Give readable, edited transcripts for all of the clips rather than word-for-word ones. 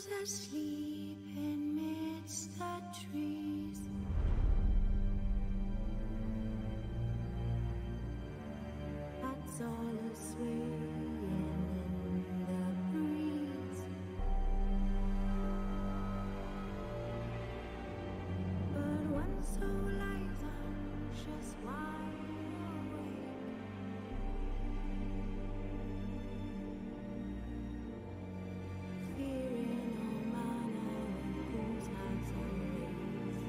Shadows asleep amidst the trees. That's all swaying in the breeze. But one soul lies anxious, wide awake. Fearing all manner of ghouls, hags, and wraiths.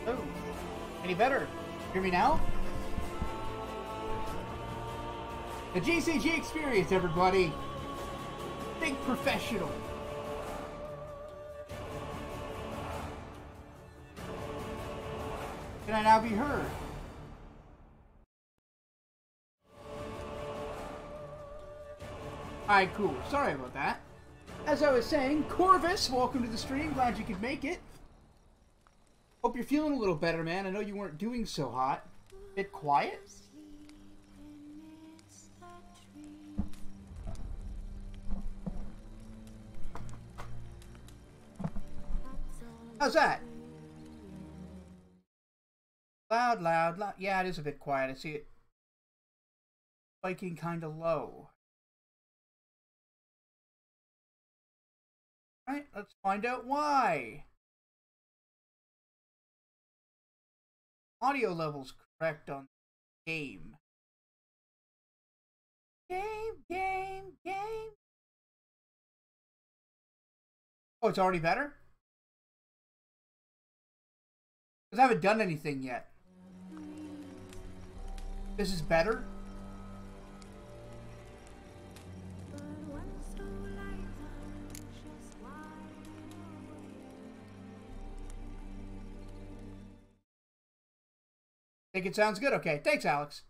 Oh, any better? Hear me now? The GCG experience, everybody. Think professional. Can I now be heard? Alright, cool. Sorry about that. As I was saying, Corvus, welcome to the stream. Glad you could make it. Hope you're feeling a little better, man. I know you weren't doing so hot. Bit quiet? How's that? Loud, loud, loud. Yeah, it is a bit quiet. I see it spiking kind of low. Alright, let's find out why. Audio levels correct on game. Game. Oh, it's already better? Because I haven't done anything yet. This is better? Think it sounds good? Okay, thanks, Alex.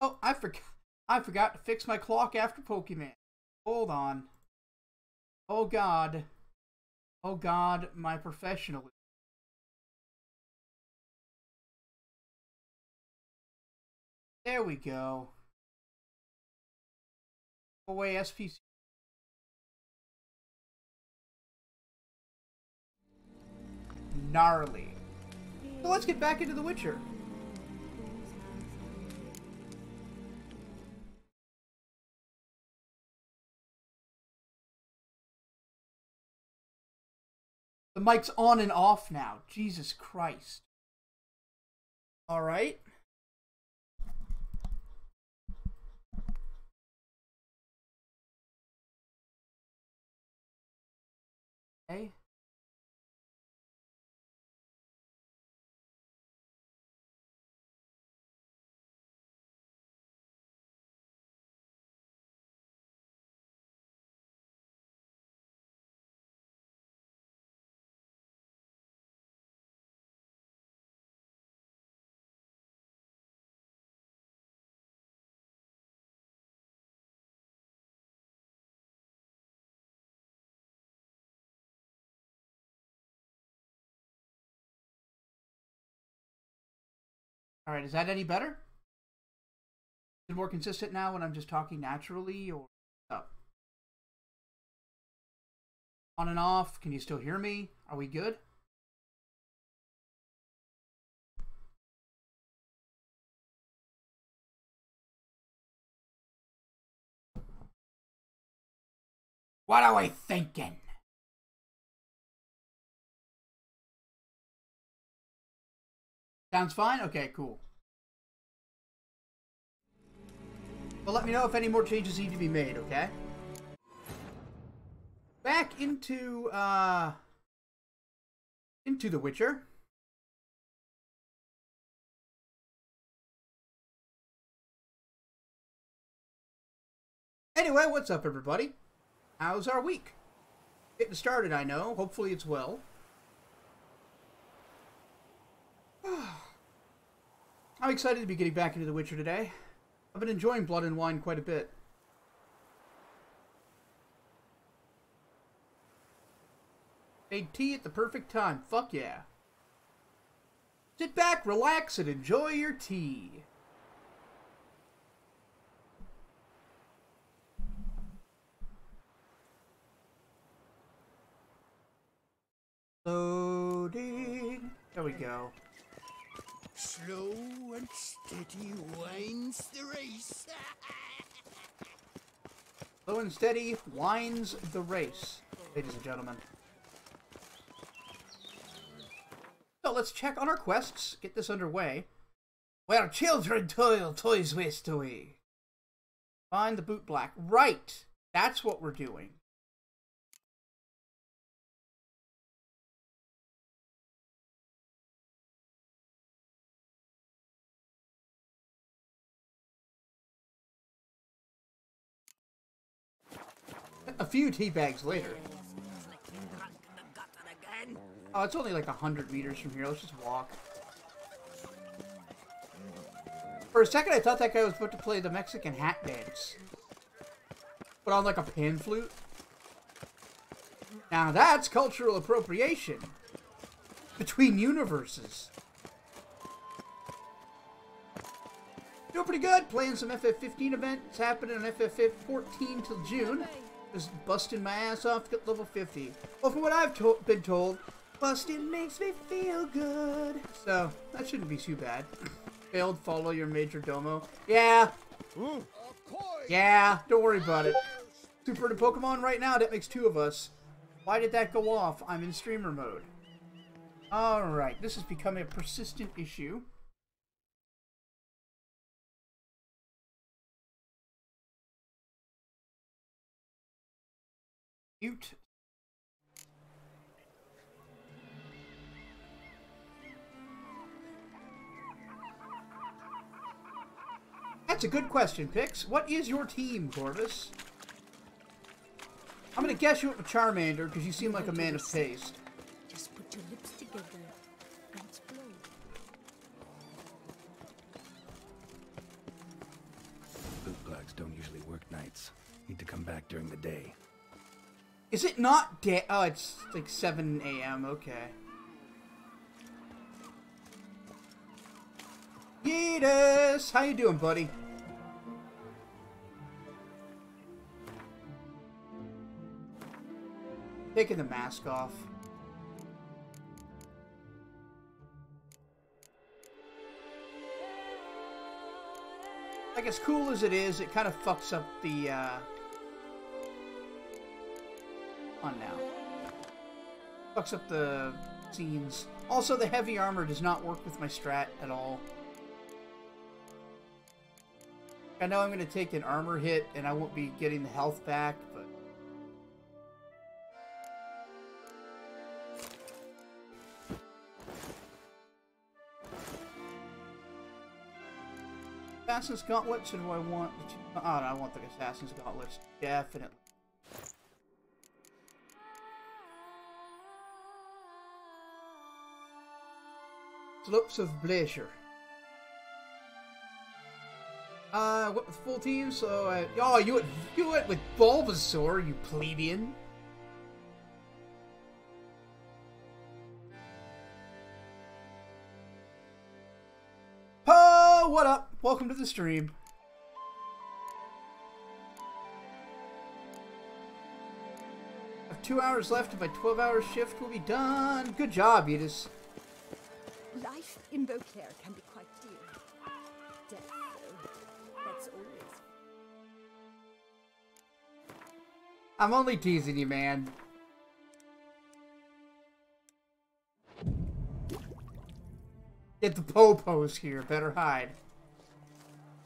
Oh, I forgot to fix my clock after Pokemon. Hold on. Oh God. Oh God, my professionalism. There we go. Away SPC. Gnarly. So let's get back into The Witcher. The mic's on and off now. Jesus Christ. All right. Alright, is that any better? Is it more consistent now when I'm just talking naturally, or up? On and off, can you still hear me? Are we good? What are we thinking? Sounds fine? Okay, cool. Well, let me know if any more changes need to be made, okay? Back into The Witcher. Anyway, what's up, everybody? How's our week? Getting started, I know. Hopefully it's well. I'm excited to be getting back into The Witcher today. I've been enjoying Blood and Wine quite a bit. Made tea at the perfect time. Fuck yeah. Sit back, relax, and enjoy your tea. Loading. There we go. Slow and steady winds the race. Slow and steady winds the race, ladies and gentlemen. So let's check on our quests, get this underway. Where children toil, toys waste away. Find the boot black. Right! That's what we're doing. A few tea bags later. Oh, it's only like 100 meters from here. Let's just walk. For a second, I thought that guy was about to play the Mexican hat dance. But on like a pan flute. Now that's cultural appropriation. Between universes. Doing pretty good. Playing some FF15 events happening on FF14 till June. Just busting my ass off to get level 50. Well, from what I've been told, busting makes me feel good. So, that shouldn't be too bad. Failed follow your major domo. Yeah. Yeah, don't worry about it. Super into Pokemon right now, that makes two of us. Why did that go off? I'm in streamer mode. Alright, this is becoming a persistent issue. Mute. That's a good question, Pix. What is your team, Corvus? I'm gonna guess you went with Charmander because you seem like a man of taste. Just put your lips together and explode. Bootblacks don't usually work nights. Need to come back during the day. Is it not day? Oh, it's like 7 a.m. Okay. Yeetus! How you doing, buddy? Taking the mask off. Like, as cool as it is, it kind of fucks up the, on now. Fucks up the scenes. Also, the heavy armor does not work with my strat at all. I know I'm going to take an armor hit and I won't be getting the health back, but... Assassin's Gauntlets, or do I want... Oh, no, I want the Assassin's Gauntlets. Definitely. Slopes of Glacier. I went with full team, so I... Oh, you went with Bulbasaur, you plebeian. welcome to the stream. I have 2 hours left and my 12-hour shift will be done. Good job, Edis. Life in Beauclair can be quite clear. Death, though, that's always. I'm only teasing you, man. Get the popos here. Better hide.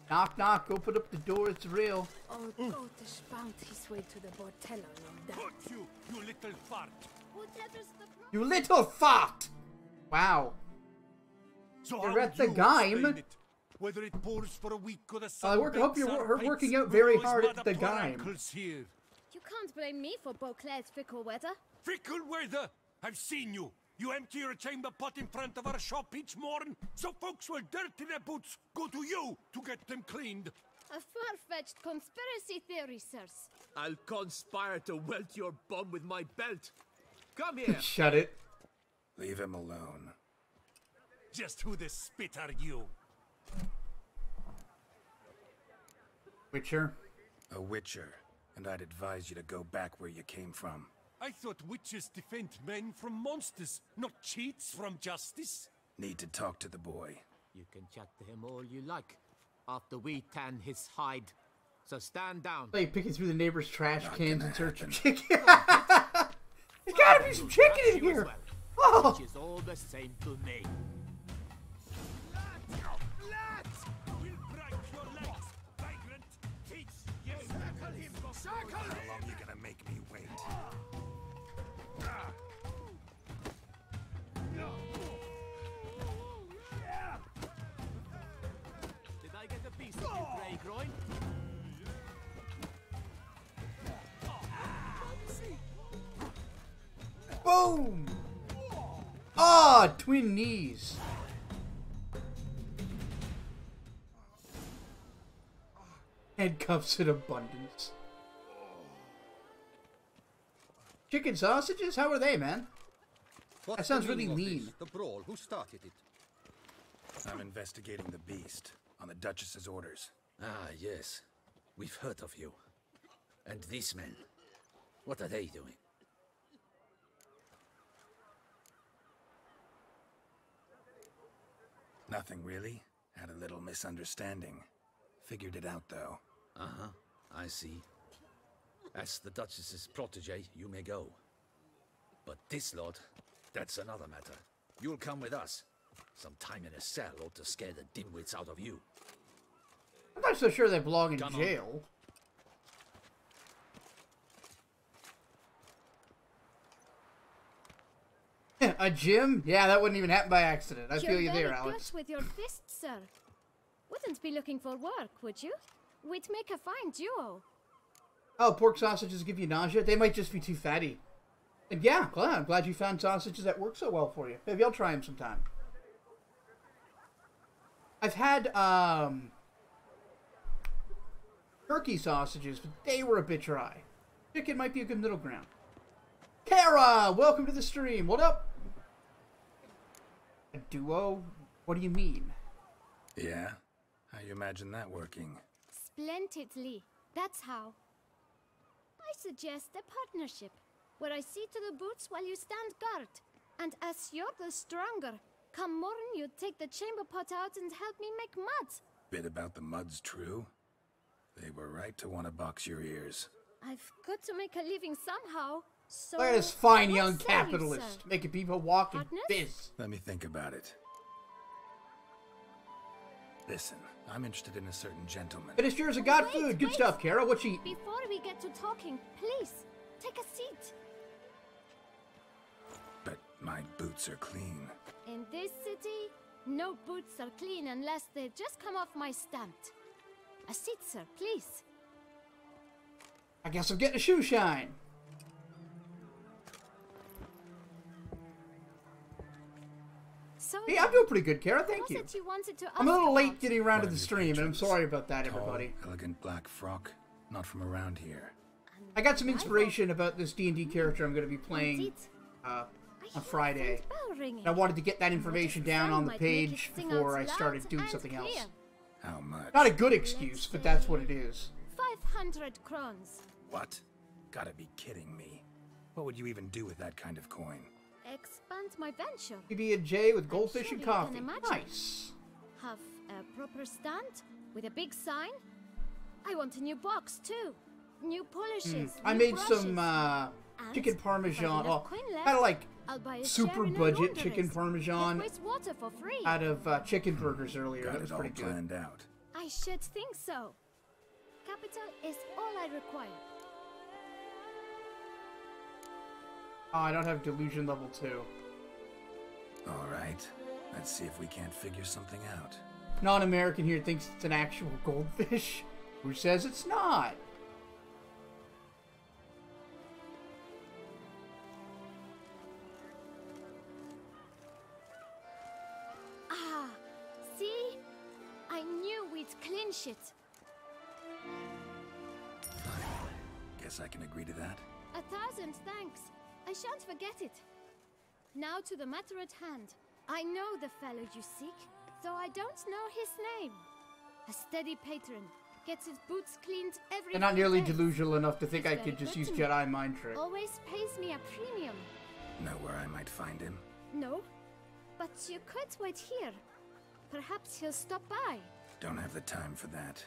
Knock, knock. Open up the door. It's real. Oh, Otis found his way to the Bordello on that. Fuck you, you little fart. You little fart! Wow. So You're how at would the you game. explain it? Whether it pours for a week or the I sun hope you're working out very hard at the game. Here. You can't blame me for Beauclair's fickle weather. Fickle weather! I've seen you. You empty your chamber pot in front of our shop each morning, so folks will dirty their boots, go to you to get them cleaned. A far-fetched conspiracy theory, sirs. I'll conspire to welt your bum with my belt. Come here. Shut it. Leave him alone. Just who the spit are you? Witcher. A witcher, and I'd advise you to go back where you came from. I thought witches defend men from monsters, not cheats from justice. Need to talk to the boy. You can chat to him all you like, after we tan his hide. So stand down. Like picking through the neighbor's trash Not cans gonna in search of happen. chicken. There's gotta be some chicken in You as here. well, Oh. which is all the same to me. Lads! We'll break your legs, vagrant! Teach you! Circle him! Circle How him! long you gonna make me wait? Did I get a piece of your grey groin? Boom! Ah, twin knees. Handcuffs in abundance. Chicken sausages? How are they, man? That sounds really lean. The brawl, who started it? I'm investigating the beast on the Duchess's orders. Ah, yes. We've heard of you. And these men, what are they doing? Nothing really. Had a little misunderstanding. Figured it out though. Uh-huh, I see. As the Duchess's protege, you may go. But this lot, that's another matter. You'll come with us. Some time in a cell ought to scare the dimwits out of you. I'm not so sure they belong in Come on. jail. A gym? Yeah, that wouldn't even happen by accident. I feel you there, You're very Alex. good with your fists, sir. Wouldn't be looking for work, would you? We'd make a fine duo. Oh, pork sausages give you nausea? They might just be too fatty. And yeah, well, I'm glad you found sausages that work so well for you. Maybe I'll try them sometime. I've had, turkey sausages, but they were a bit dry. Chicken might be a good middle ground. Kara, welcome to the stream. What up? A duo? What do you mean? Yeah? How you imagine that working? Splendidly. That's how. I suggest a partnership, where I see to the boots while you stand guard. And as you're the stronger, come morning you take the chamber pot out and help me make mud. Bit about the mud's true? They were right to want to box your ears. I've got to make a living somehow, so... Look at this fine what young say you, capitalist sir? making people walk in Partners? fists. Let me think about it. Listen, I'm interested in a certain gentleman. Finished yours and got Wait, food. Good wait. stuff, Kara. What you eat? Before we get to talking, please, take a seat. But my boots are clean. In this city, no boots are clean unless they just come off my stamp. A seat, sir, please. I guess I'm getting a shoe shine. So, Hey, I'm doing pretty good, Kara. what Thank was you. it you wanted to I'm a little ask late about? getting around to One the of your stream, and I'm patrons. sorry about that, Tall, everybody. elegant black frock. Not from around here. I got some inspiration about this D&D character I'm going to be playing Indeed. on I hear a Friday. faint bell ringing. And I wanted to get that information down on the Sound might make page it sing before out I started loud doing and something else. clear. How much? Not a good excuse, but that's what it is. 500 crowns. What? Gotta be kidding me. What would you even do with that kind of coin? Expand my venture. PB&J with goldfish sure and you can coffee. imagine. Nice. Have a proper stand with a big sign. I want a new box too. New polishes. I new made brushes. some And chicken if parmesan. I've enough coin left, Kind of like I'll buy a super share in a budget laundress. chicken parmesan Get wastewater for free. out of chicken burgers earlier. Got That was it all pretty good. planned out. I should think so. Capital is all I require. Oh, I don't have delusion level 2. All right. Let's see if we can't figure something out. Non-American here thinks it's an actual goldfish. Who says it's not? Ah, see? I knew we'd clinch it. Guess I can agree to that. 1,000 thanks. I shan't forget it. Now to the matter at hand. I know the fellow you seek, though I don't know his name. A steady patron. Gets his boots cleaned every And not few nearly days. delusional enough to think He's I could very just good use to me. Jedi mind trick. Always pays me a premium. Know where I might find him? No, but you could wait here. Perhaps he'll stop by. Don't have the time for that.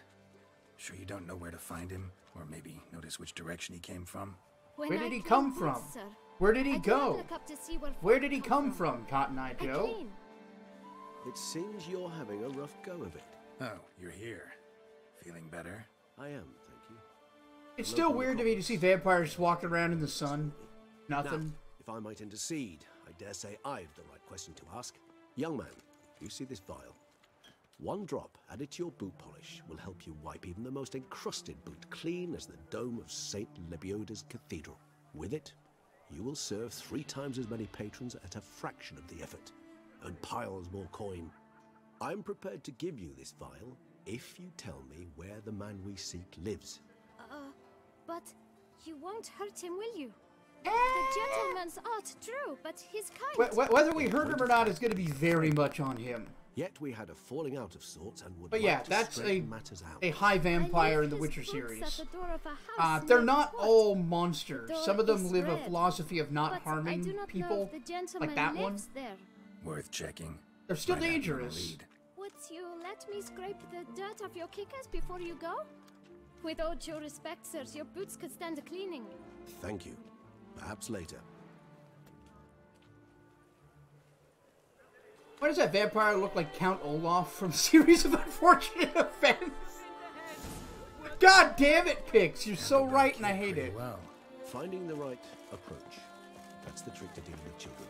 Sure you don't know where to find him? Or maybe notice which direction he came from? When Where I did he clean come boots, from? Sir, Where did he I do not go? look up to see Where did he folk come from, Cotton Eye I Joe? clean. It seems you're having a rough go of it. Oh, you're here. Feeling better? I am, thank you. It's still weird to me to see vampires walking around in the sun. Nothing. Now, if I might intercede, I dare say I've the right question to ask. Young man, you see this vial? One drop added to your boot polish will help you wipe even the most encrusted boot clean as the dome of St. Lebioda's Cathedral. With it, you will serve 3 times as many patrons at a fraction of the effort, and piles more coin. I'm prepared to give you this vial if you tell me where the man we seek lives. But you won't hurt him, will you? The gentleman's art, true, but he's kind. Whether we hurt him or not is going to be very much on him. Yet we had a falling out of sorts and would But like yeah, to that's straighten matters out. a high I vampire in left the his Witcher boots series. at the door of a house They're near not the port. all monsters. Door Some of them is live a red, philosophy of not But I harming do not people, know if the gentleman like that one. lives there. Worth checking. They're still Might have you in the dangerous. lead. Would you let me scrape the dirt off your kickers before you go? With all due respect, sirs, your boots could stand a cleaning. Thank you. Perhaps later. Why does that vampire look like Count Olaf from Series of Unfortunate Events? God damn it, Pix! You're so right and I hate it. Well, Finding the right approach. That's the trick to dealing with children.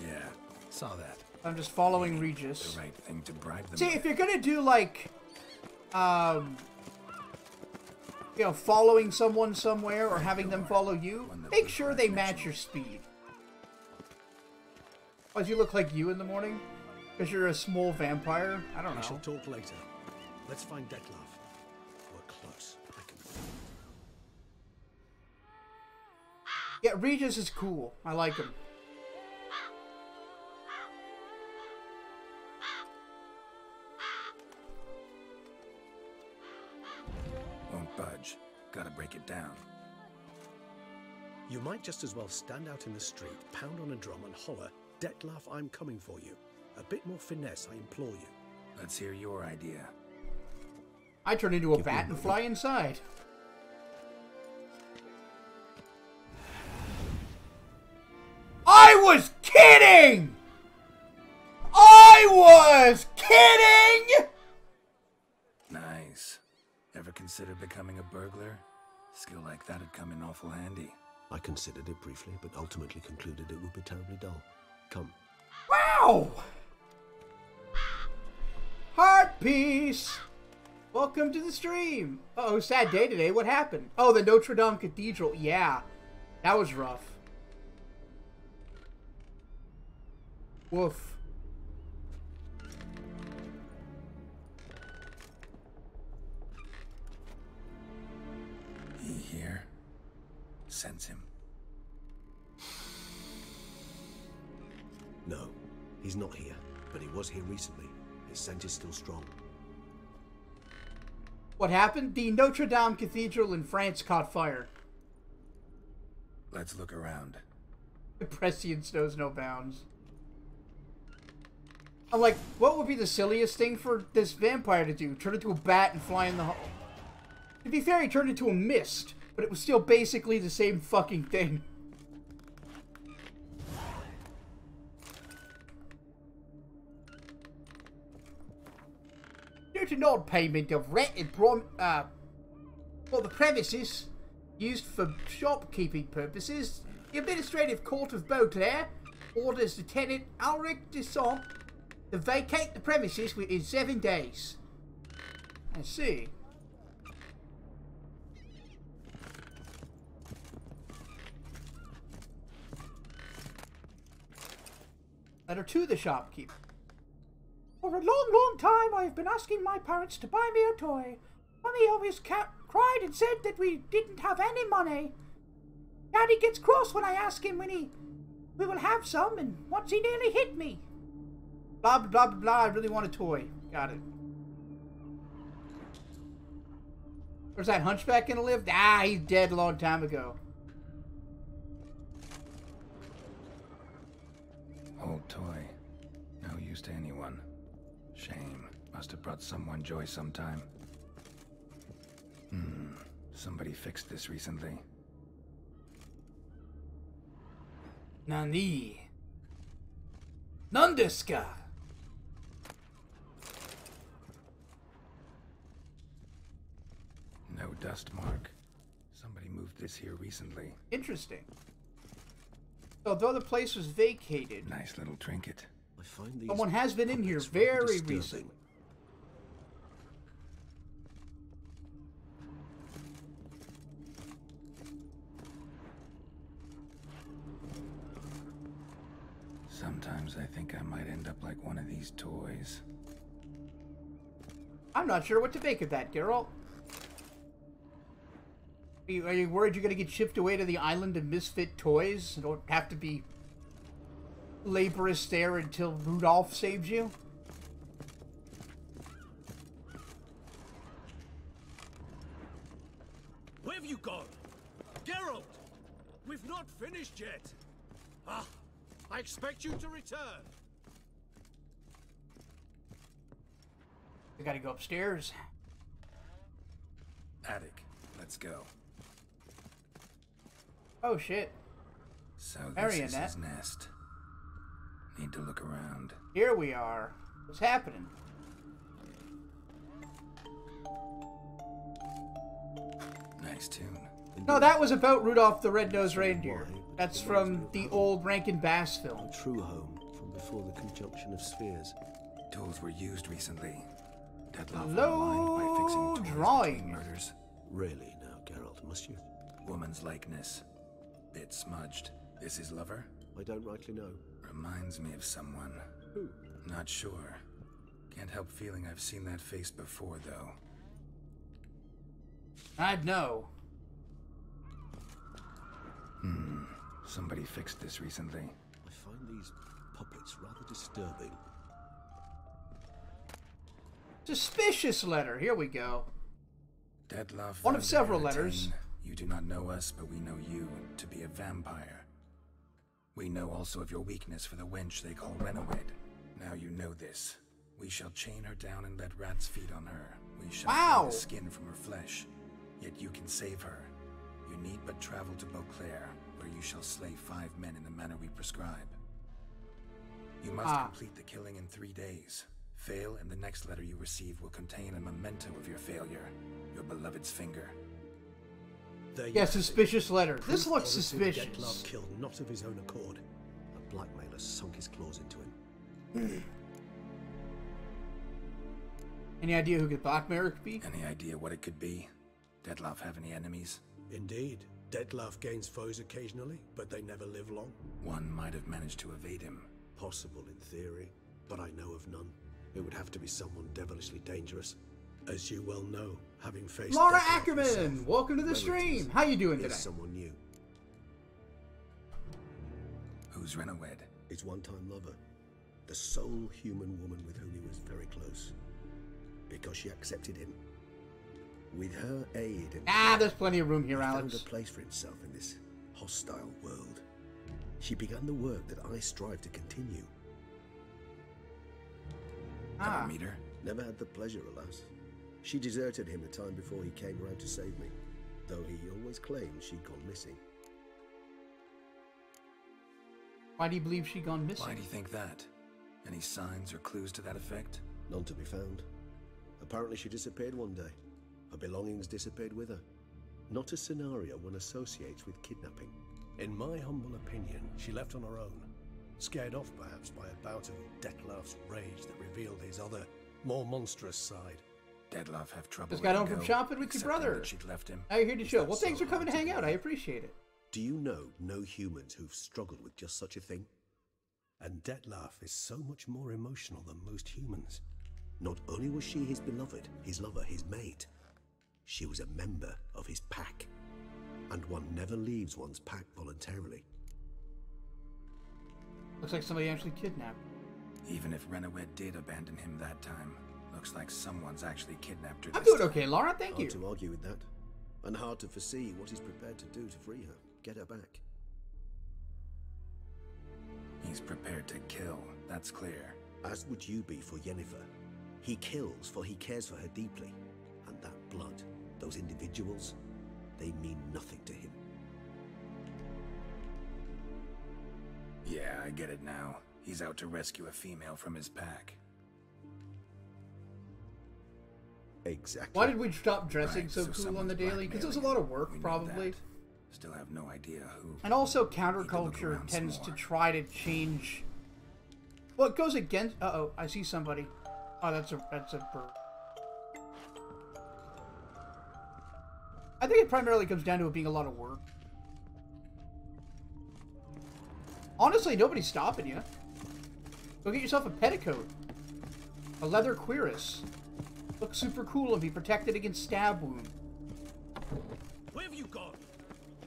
yeah. Saw that. I'm just following Regis. The right thing to bribe them See, with. if you're gonna do like, you know, following someone somewhere or having them follow you, make sure they match your speed. Oh, do you look like you in the morning? Because you're a small vampire? I don't We shall know. talk later. Let's find Detlef. We're close. I can feel it. Yeah, Regis is cool. I like him. Won't budge. Gotta break it down. You might just as well stand out in the street, pound on a drum and holler, Detlef, I'm coming for you. A bit more finesse, I implore you. Let's hear your idea. I turn into a Give me bat a and fly inside. I was kidding! I was kidding! Nice. Ever consider becoming a burglar? Skill like that'd come in awful handy. I considered it briefly, but ultimately concluded it would be terribly dull. Come. Wow! Heart piece! Welcome to the stream. Uh-oh, sad day today. What happened? Oh, the Notre Dame Cathedral. Yeah, that was rough. Woof. He here? Sense him. No, he's not here, but he was here recently. His scent is still strong. What happened? The Notre Dame Cathedral in France caught fire. Let's look around. The prescience knows no bounds. I'm like, what would be the silliest thing for this vampire to do? Turn into a bat and fly in the... To be fair, he turned into a mist, but it was still basically the same fucking thing. Due to non-payment of rent and for the premises used for shopkeeping purposes, the Administrative Court of Beauclair orders the tenant Ulrich Descent to vacate the premises within 7 days. I see. Letter to the shopkeeper. For a long, long time, I have been asking my parents to buy me a toy. Mummy always cried and said that we didn't have any money. Daddy gets cross when I ask him when we will have some, and once he nearly hit me. Blah, blah, blah, blah, I really want a toy. Got it. Where's that hunchback gonna live? Ah, he's dead a long time ago. Old toy. No use to anyone. Shame. Must have brought someone joy sometime. Somebody fixed this recently. Nani? Nandeska? No dust mark. Somebody moved this here recently. Interesting. Although the place was vacated, Nice little trinket. I find these someone has been in here puppets rather very disturbing. recently. Sometimes I think I might end up like one of these toys. I'm not sure what to make of that, Geralt. Are you worried you're going to get shipped away to the island of misfit toys and don't have to be laborious there until Rudolph saves you? Where have you gone? Geralt! We've not finished yet. Ah, I expect you to return. I gotta go upstairs. Attic. Let's go. Oh shit. So this Marionette. is his nest. Need to look around. Here we are. What's happening? Nice tune. No, that was about Rudolph the Red-Nosed Reindeer. That's from the old Rankin Bass film. A true home from before the conjunction of spheres. Tools were used recently. Deadloff Low online by fixing toys drawing. between murders. Really now, Geralt, must you? Woman's likeness. Bit smudged. This his lover? I don't rightly know. Reminds me of someone. Who? Not sure. Can't help feeling I've seen that face before, though. I'd know. Somebody fixed this recently. I find these puppets rather disturbing. Suspicious letter. Here we go. Deadloff. One of several letters. You do not know us, but we know you to be a vampire. We know also of your weakness for the wench they call Renowed. Now you know this. We shall chain her down and let rats feed on her. We shall Wow. pull the skin from her flesh. Yet you can save her. You need but travel to Beauclair, where you shall slay 5 men in the manner we prescribe. You must complete the killing in 3 days. Fail, and the next letter you receive will contain a memento of your failure. Your beloved's finger. There you Yeah, have it. suspicious letter. This Proof looks positive suspicious. Dettlaff killed not of his own accord. A blackmailer sunk his claws into him. Any idea who the blackmailer could be? Any idea what it could be? Deadloff have any enemies? Indeed. Dettlaff gains foes occasionally, but they never live long. One might have managed to evade him. Possible in theory, but I know of none. It would have to be someone devilishly dangerous. As you well know, having faced Laura Dettlaff Ackerman, yourself, welcome to the relatives, stream. How you doing is today? someone new. Who's Renowed? His one-time lover. The sole human woman with whom he was very close. Because she accepted him. With her aid and there's plenty of room here, he Alex. found a place for himself in this hostile world. She began the work that I strive to continue. Ever meet her? Never had the pleasure, alas. She deserted him a time before he came round to save me, though he always claimed she'd gone missing. Why do you believe she gone missing? Why do you think that? Any signs or clues to that effect? None to be found. Apparently she disappeared one day. Her belongings disappeared with her. Not a scenario one associates with kidnapping. In my humble opinion, she left on her own. Scared off perhaps by a bout of Detlef's rage that revealed his other, more monstrous side. Detlef have trouble. Just got home from shopping with your brother. She'd left him. Now you're here to show. Well, thanks for coming to hang out. I appreciate it. Do you know no humans who've struggled with just such a thing? And Detlef is so much more emotional than most humans. Not only was she his beloved, his lover, his mate, she was a member of his pack. And one never leaves one's pack voluntarily. Looks like somebody actually kidnapped. Even if Renawet did abandon him that time, looks like someone's actually kidnapped her. I'm doing okay, Laura. Thank you. Hard to argue with that. And hard to foresee what he's prepared to do to free her, get her back. He's prepared to kill, that's clear. As would you be for Yennefer. He kills for he cares for her deeply. And that blood, those individuals, they mean nothing to him. Yeah, I get it now. He's out to rescue a female from his pack. Exactly. Why did we stop dressing Right, so cool on someone's the daily? Because it was a blackmailing lot of work, him. We know probably. that. Still have no idea who. And also, Need to look counterculture around tends some to more. try to change. Well, it goes against. Uh-oh, I see somebody. Oh, that's a bird. I think it primarily comes down to it being a lot of work. Honestly, nobody's stopping you. Go get yourself a petticoat. A leather cuirass. Look super cool and be protected against stab wound. Where have you gone?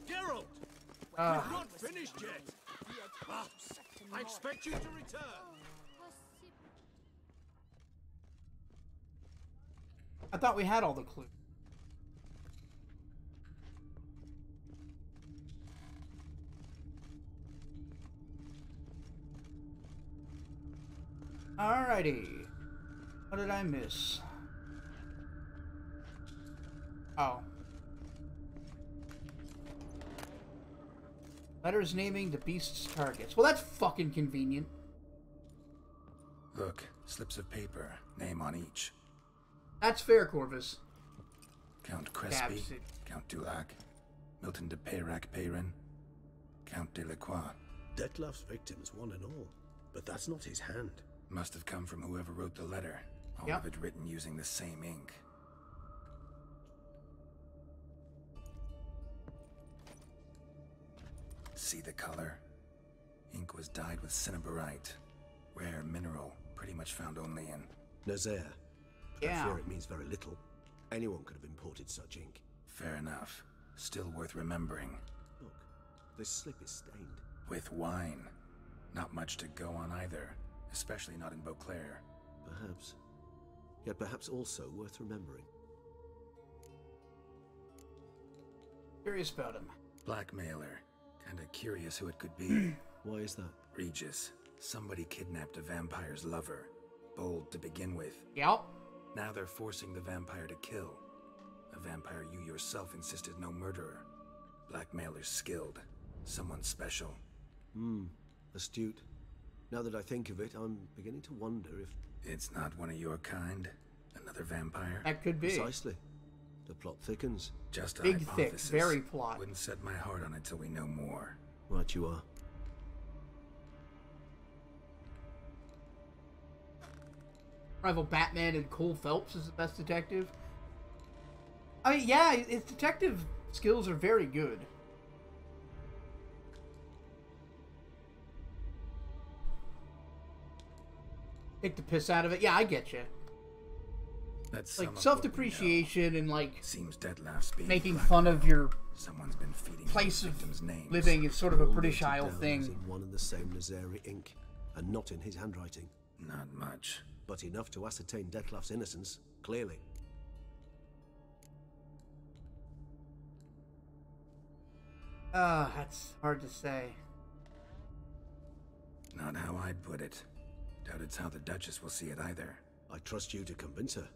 Geralt! Ah. We've not finished yet! Ah, I expect you to return! I thought we had all the clues. Alrighty. What did I miss? Oh. Letters naming the beast's targets. Well, that's fucking convenient. Look, slips of paper, name on each. That's fair, Corvus. Count Crespi, Dabs it. Count Dulac, Milton de Peyrac-Peyrin, Count Delacroix. Detlef's victims, one and all. But that's not his hand. Must have come from whoever wrote the letter. All Yep. of it written using the same ink. See the color? Ink was dyed with cinnabarite. Rare mineral, pretty much found only in... Nazaire. But I Yeah. fear it means very little. Anyone could have imported such ink. Fair enough. Still worth remembering. Look, this slip is stained. With wine. Not much to go on either. Especially not in Beauclair. Perhaps. Yet perhaps also worth remembering. Curious about him. Blackmailer. Kinda curious who it could be. Why is that? Regis. Somebody kidnapped a vampire's lover. Bold to begin with. Yep. Now they're forcing the vampire to kill. A vampire you yourself insisted no murderer. Blackmailer's skilled. Someone special. Astute. Now that I think of it, I'm beginning to wonder if... It's not one of your kind? Another vampire? That could be. Precisely. The plot thickens. Just a Big, thick, hypothesis. very plot. Wouldn't set my heart on it till we know more. Right you are. Rival Batman and Cole Phelps is the best detective. I mean, yeah, his detective skills are very good. Take the piss out of it. Yeah, I get you. That's Like some of what we know. self-depreciation and like Seems Detlef's being making blackmailed. fun of your Someone's been feeding place the of victims' names. living is sort of a All British noted Isle down as thing. in one and the same Nazari ink, and not in his handwriting. Not much. But enough to ascertain Detlef's innocence, clearly. That's hard to say. Not how I'd put it. Doubt it's how the Duchess will see it either. I trust you to convince her.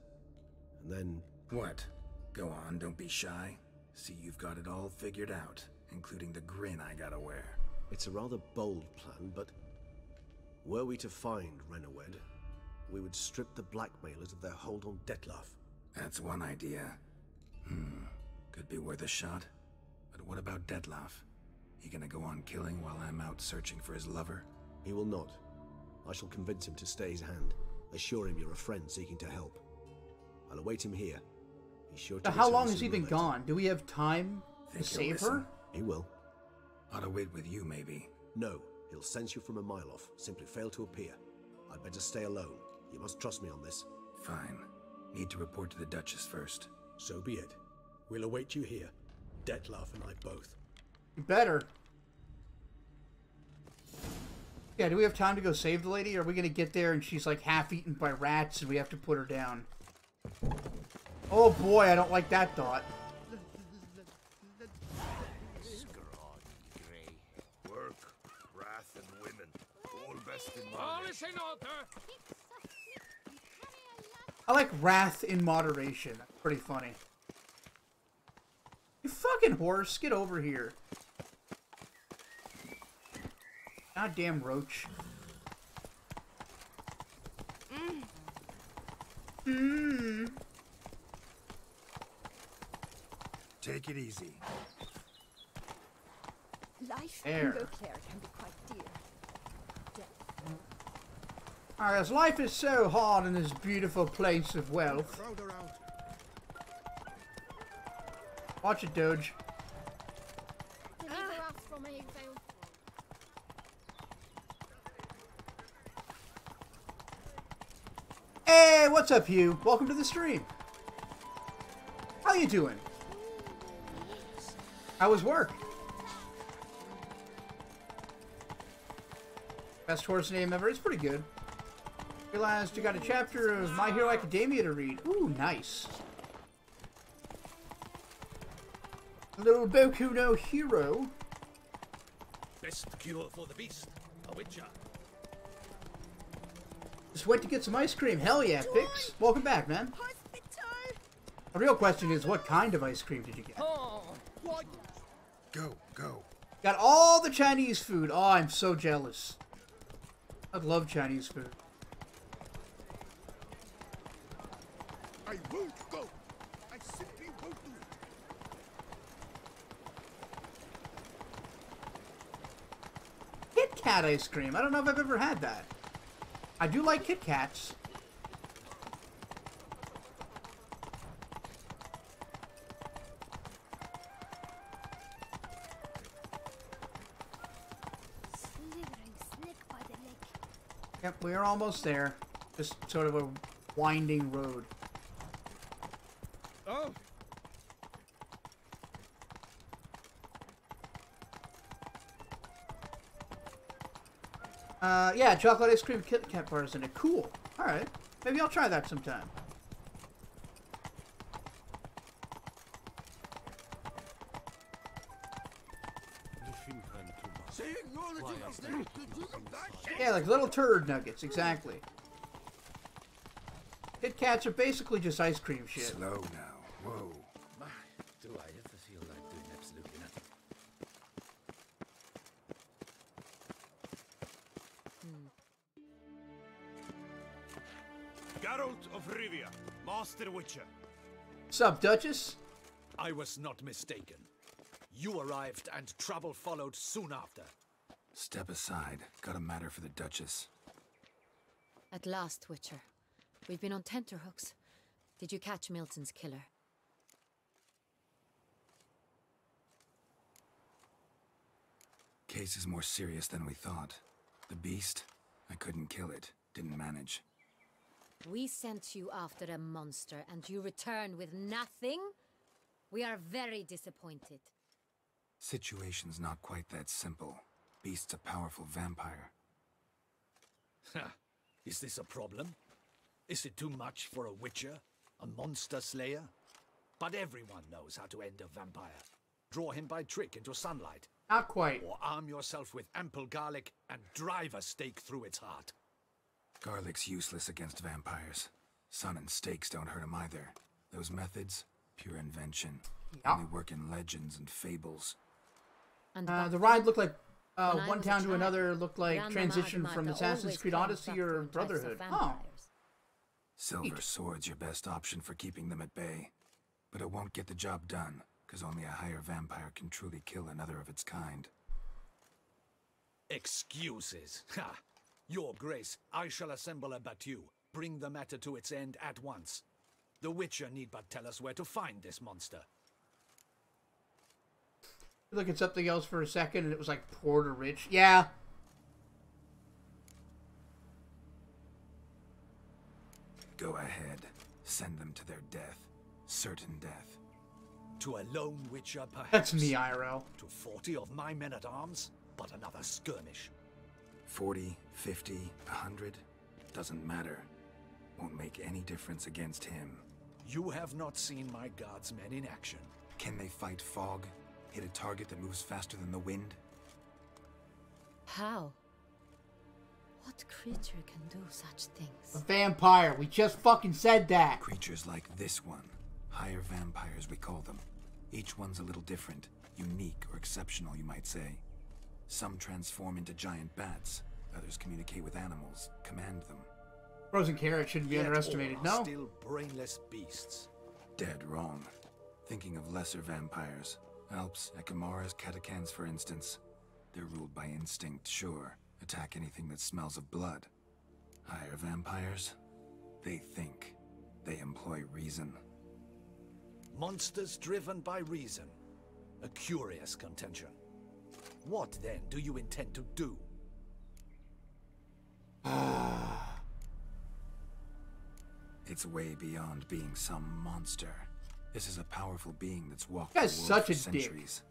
And then... What? Go on, don't be shy. See, you've got it all figured out, including the grin I gotta wear. It's a rather bold plan, but... Were we to find Renawed, we would strip the blackmailers of their hold on Dettlaff. That's one idea. Could be worth a shot. But what about Dettlaff? He gonna go on killing while I'm out searching for his lover? He will not. I shall convince him to stay his hand. Assure him you're a friend seeking to help. I'll await him here. He's sure to. How long has he been gone? Do we have time to save her? He will. Ought to wait with you, maybe. No, he'll sense you from a mile off. Simply fail to appear. I'd better stay alone. You must trust me on this. Fine. Need to report to the Duchess first. So be it. We'll await you here. Dettlaff and I both. You better. Yeah, do we have time to go save the lady? Or are we gonna get there and she's like half-eaten by rats and we have to put her down? Oh boy, I don't like that thought. Work, wrath, and women. All best in moderation. I like wrath in moderation. That's pretty funny. You fucking horse, get over here. Goddamn roach. Take it easy. Life There. in Beauclair can be quite dear. Alright, as life is so hard in this beautiful place of wealth. Watch it, Doge. Hey, what's up, Hugh? Welcome to the stream. How you doing? How was work? Best horse name ever. It's pretty good. Realized you got a chapter of My Hero Academia to read. Ooh, nice. Little Boku no Hero. Best cure for the beast, a witcher. Just went to get some ice cream. Hell yeah, Pix. Welcome back, man. The real question is, what kind of ice cream did you get? Go. Got all the Chinese food. Oh, I'm so jealous. I love Chinese food. I won't go. I simply won't do it. Kit Kat ice cream. I don't know if I've ever had that. I do like Kit Kats. Yep, we're almost there. Just sort of a winding road. Oh. Yeah, chocolate ice cream Kit Kat bars in it. Cool. Alright. Maybe I'll try that sometime. Yeah, like little turd nuggets, exactly. Kit Kats are basically just ice cream shit. Slow now. Whoa. Do I ever feel like doing absolutely nothing? Geralt of Rivia, Master Witcher. Sup, Duchess? I was not mistaken. You arrived and trouble followed soon after. Step aside. Got a matter for the Duchess. At last, Witcher. We've been on tenterhooks. Did you catch Milton's killer? Case is more serious than we thought. The beast? I couldn't kill it. Didn't manage. We sent you after a monster, and you return with nothing? We are very disappointed. Situation's not quite that simple. Beast's a powerful vampire. Is this a problem? Is it too much for a witcher? A monster slayer? But everyone knows how to end a vampire. draw him by trick into sunlight. Not quite. Or arm yourself with ample garlic and drive a stake through its heart. Garlic's useless against vampires. Sun and stakes don't hurt him either. Those methods, pure invention. Only work in legends and fables. And the ride looked like I one was a town to child, another looked like Grandmama transition from Adamata Assassin's always Creed came Odyssey back or to entice the Brotherhood. Oh. vampires. Silver Sword's your best option for keeping them at bay. But it won't get the job done, because only a higher vampire can truly kill another of its kind. Excuses. Ha! Your Grace, I shall assemble a battue. Bring the matter to its end at once. The Witcher need but tell us where to find this monster. Look at something else for a second, and it was like Porter Rich. Yeah. Go ahead. Send them to their death. Certain death. To a lone Witcher, perhaps. That's me, IRL. To 40 of my men-at-arms, but another skirmish. 40, 50, 100, doesn't matter. Won't make any difference against him. You have not seen my guardsmen in action. Can they fight fog? Hit a target that moves faster than the wind? How? What creature can do such things? A vampire. We just fucking said that. Creatures like this one. Higher vampires, we call them. Each one's a little different. Unique or exceptional, you might say. Some transform into giant bats. Others communicate with animals, command them. Frozen carrot shouldn't be Yet underestimated, all are no? still brainless beasts. Dead wrong. Thinking of lesser vampires. Alps, Ekamaras, Catacans, for instance. They're ruled by instinct, sure. Attack anything that smells of blood. Higher vampires? They think. They employ reason. Monsters driven by reason. A curious contention. What, then, do you intend to do? It's way beyond being some monster. This is a powerful being that's walked That the is world such for a dick. centuries.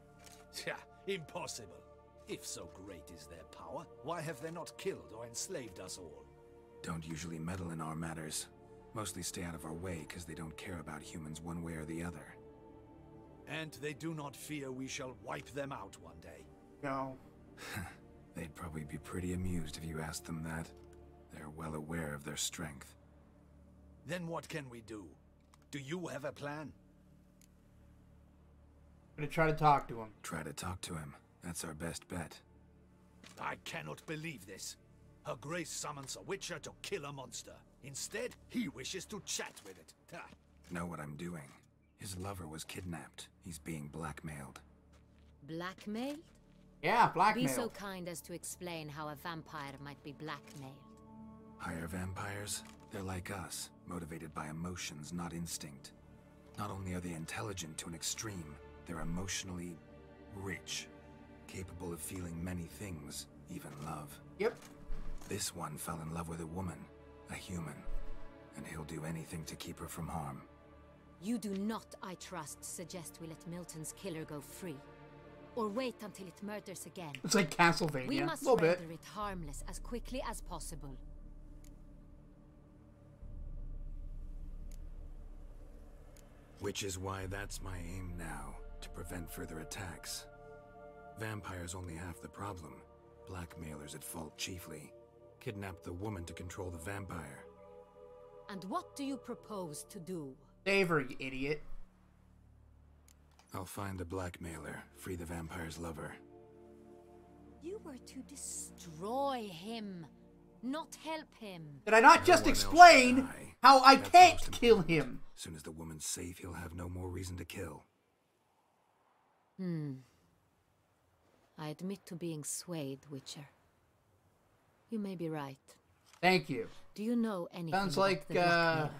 Impossible. If so great is their power, why have they not killed or enslaved us all? Don't usually meddle in our matters. Mostly stay out of our way because they don't care about humans one way or the other. And they do not fear we shall wipe them out one day. No. They'd probably be pretty amused if you asked them that. They're well aware of their strength. Then what can we do? Do you have a plan? I'm gonna try to talk to him. Try to talk to him. That's our best bet. I cannot believe this. Her Grace summons a Witcher to kill a monster. Instead, he wishes to chat with it. Ha. Know what I'm doing. His lover was kidnapped. He's being blackmailed. Blackmailed? Yeah, Be blackmail. so kind as to explain how a vampire might be blackmailed. Higher vampires? They're like us, motivated by emotions, not instinct. Not only are they intelligent to an extreme, they're emotionally rich. Capable of feeling many things, even love. Yep. This one fell in love with a woman, a human, and he'll do anything to keep her from harm. You do not, I trust, suggest we let Milton's killer go free. Or wait until it murders again. It's like Castlevania. We must a little render bit. it harmless as quickly as possible. Which is why that's my aim now, to prevent further attacks. Vampires only half the problem. Blackmailers at fault chiefly. Kidnap the woman to control the vampire. And what do you propose to do? Save her, you idiot. I'll find the blackmailer, free the vampire's lover. You were to destroy him, not help him. Did I not No just one else explain die. how I That's can't most kill important. him? Soon as the woman's safe, he'll have no more reason to kill. I admit to being swayed, Witcher. You may be right. Thank you. Do you know anything Sounds about like, the blackmailer?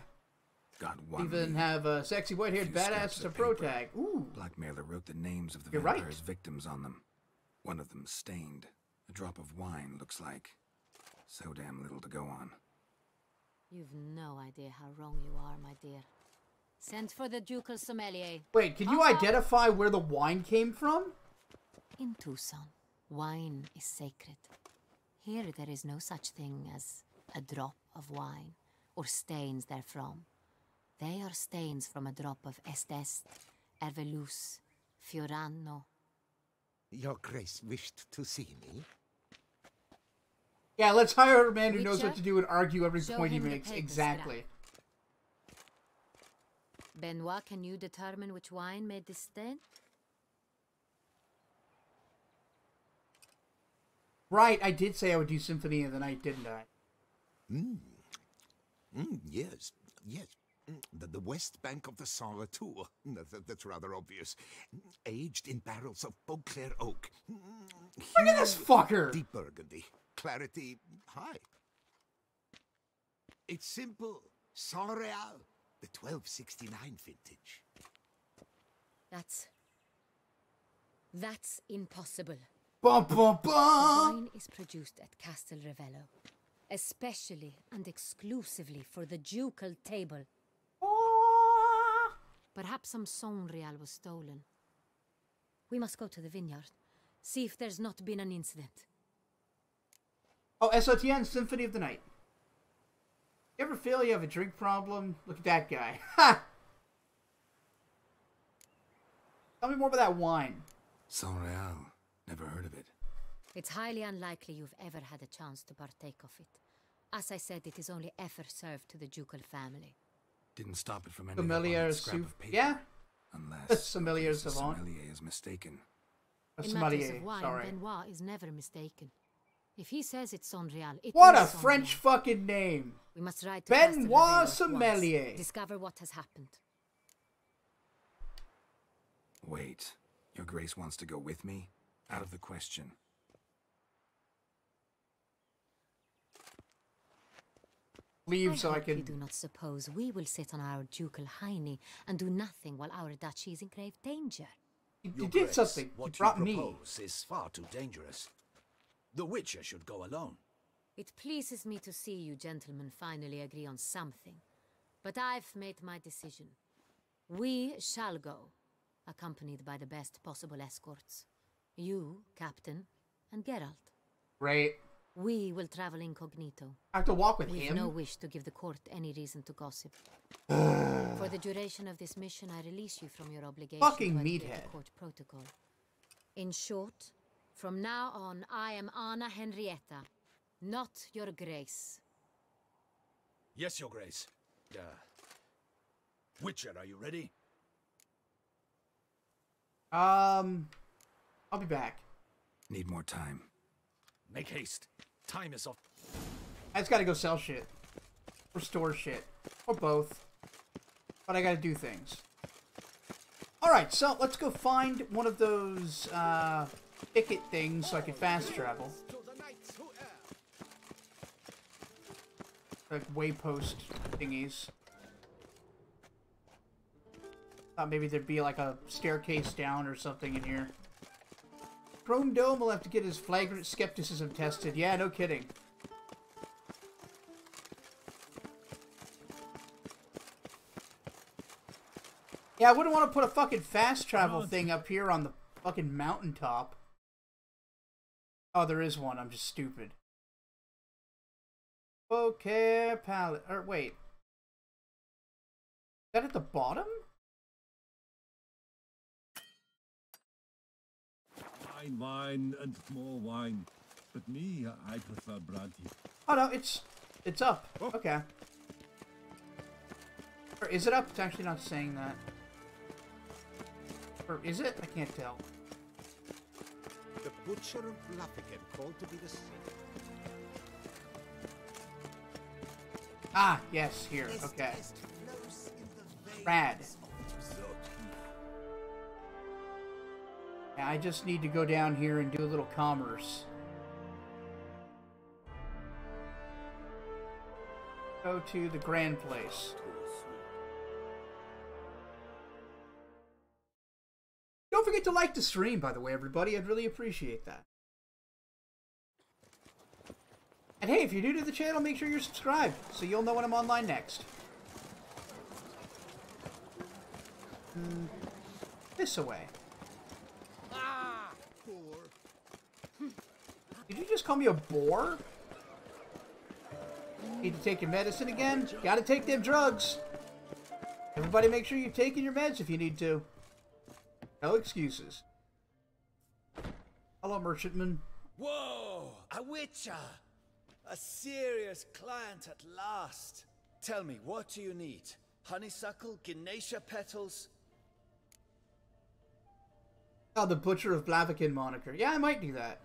Got one even lead. have a sexy white-haired Few badass scraps as a of pro paper. tag. Ooh. Blackmailer wrote the names of the You're right. vampire's victims on them. One of them stained. A drop of wine, looks like. So damn little to go on. You've no idea how wrong you are, my dear. Send for the ducal sommelier. Wait, can you identify where the wine came from? In Tucson, wine is sacred. Here there is no such thing as a drop of wine, or stains therefrom. They are stains from a drop of Estest, Ervelus, Fiorano. Your Grace wished to see me? Yeah, let's hire a man who knows Witcher? what to do and argue every Show point he him the makes. paper Exactly. Benoit, can you determine which wine made this stain? Right, I did say I would do Symphony of the Night, didn't I? Yes, yes. The west bank of the Saar too. That's rather obvious. Aged in barrels of Beauclair oak. Look at this fucker! Deep burgundy. Clarity high. It's simple. Saint Real. The 1269 vintage. That's impossible. Bum, bum, The bum. wine is produced at Castel Revello, especially and exclusively for the ducal table. Perhaps some Saint-Real was stolen. We must go to the vineyard, see if there's not been an incident. Oh, SOTN, Symphony of the Night. You ever feel you have a drink problem? Look at that guy. Ha! Tell me more about that wine. Saint Real. Never heard of it. It's highly unlikely you've ever had a chance to partake of it. As I said, it is only ever served to the ducal family. Didn't stop it from ending up on Sommelier that scrap soup. of paper. Yeah? Unless Sommelier the savant. sommelier is mistaken. A In matters sommelier, of wine, sorry. Benoit is never mistaken. If he says it's Saint-Real, it What is a French Saint-Real. fucking name. We must ride to Benoit Castel Revello at Sommelier. once. Discover what has happened. Wait. Your Grace wants to go with me? Out of the question. Leave so I hope you can... do not suppose we will sit on our ducal hiney and do nothing while our duchy is in grave danger. You did something. You What brought you me. propose is far too dangerous. The Witcher should go alone. It pleases me to see you gentlemen finally agree on something. But I've made my decision. We shall go, accompanied by the best possible escorts. You, Captain, and Geralt. Right. We will travel incognito. I have to walk with We've him? no wish to give the court any reason to gossip. For the duration of this mission, I release you from your obligation Fucking to adhere to meathead. court protocol. In short, from now on, I am Anna Henrietta, not your grace. Yes, Your Grace. Witcher, are you ready? I'll be back. Need more time. Make haste. Time is off. I just gotta go sell shit. Or store shit. Or both. But I gotta do things. Alright, so let's go find one of those, ticket things so I can fast travel. Like waypost thingies. Thought maybe there'd be like a staircase down or something in here. Chrome Dome will have to get his flagrant skepticism tested. Yeah, no kidding. Yeah, I wouldn't want to put a fucking fast travel thing up here on the fucking mountaintop. Oh, there is one. I'm just stupid. Okay, palette. Or wait. Is that at the bottom? Wine, and more wine. But me, I prefer brandy. Oh no, it's up. Okay. Or is it up? It's actually not saying that. Or is it? I can't tell. The Butcher of Laffican called to be the same. Ah, yes, here. Okay. Rad. Yeah, I just need to go down here and do a little commerce. Go to the Grand Place. Don't forget to like the stream, by the way, everybody. I'd really appreciate that. And hey, if you're new to the channel, make sure you're subscribed so you'll know when I'm online next. This away. Did you just call me a bore? Need to take your medicine again? Gotta take them drugs. Everybody make sure you're taking your meds if you need to. No excuses. Hello, merchantman. Whoa! A witcher! A serious client at last. Tell me, what do you need? Honeysuckle? Ganesha petals? Oh, the Butcher of Blaviken moniker. Yeah, I might do that.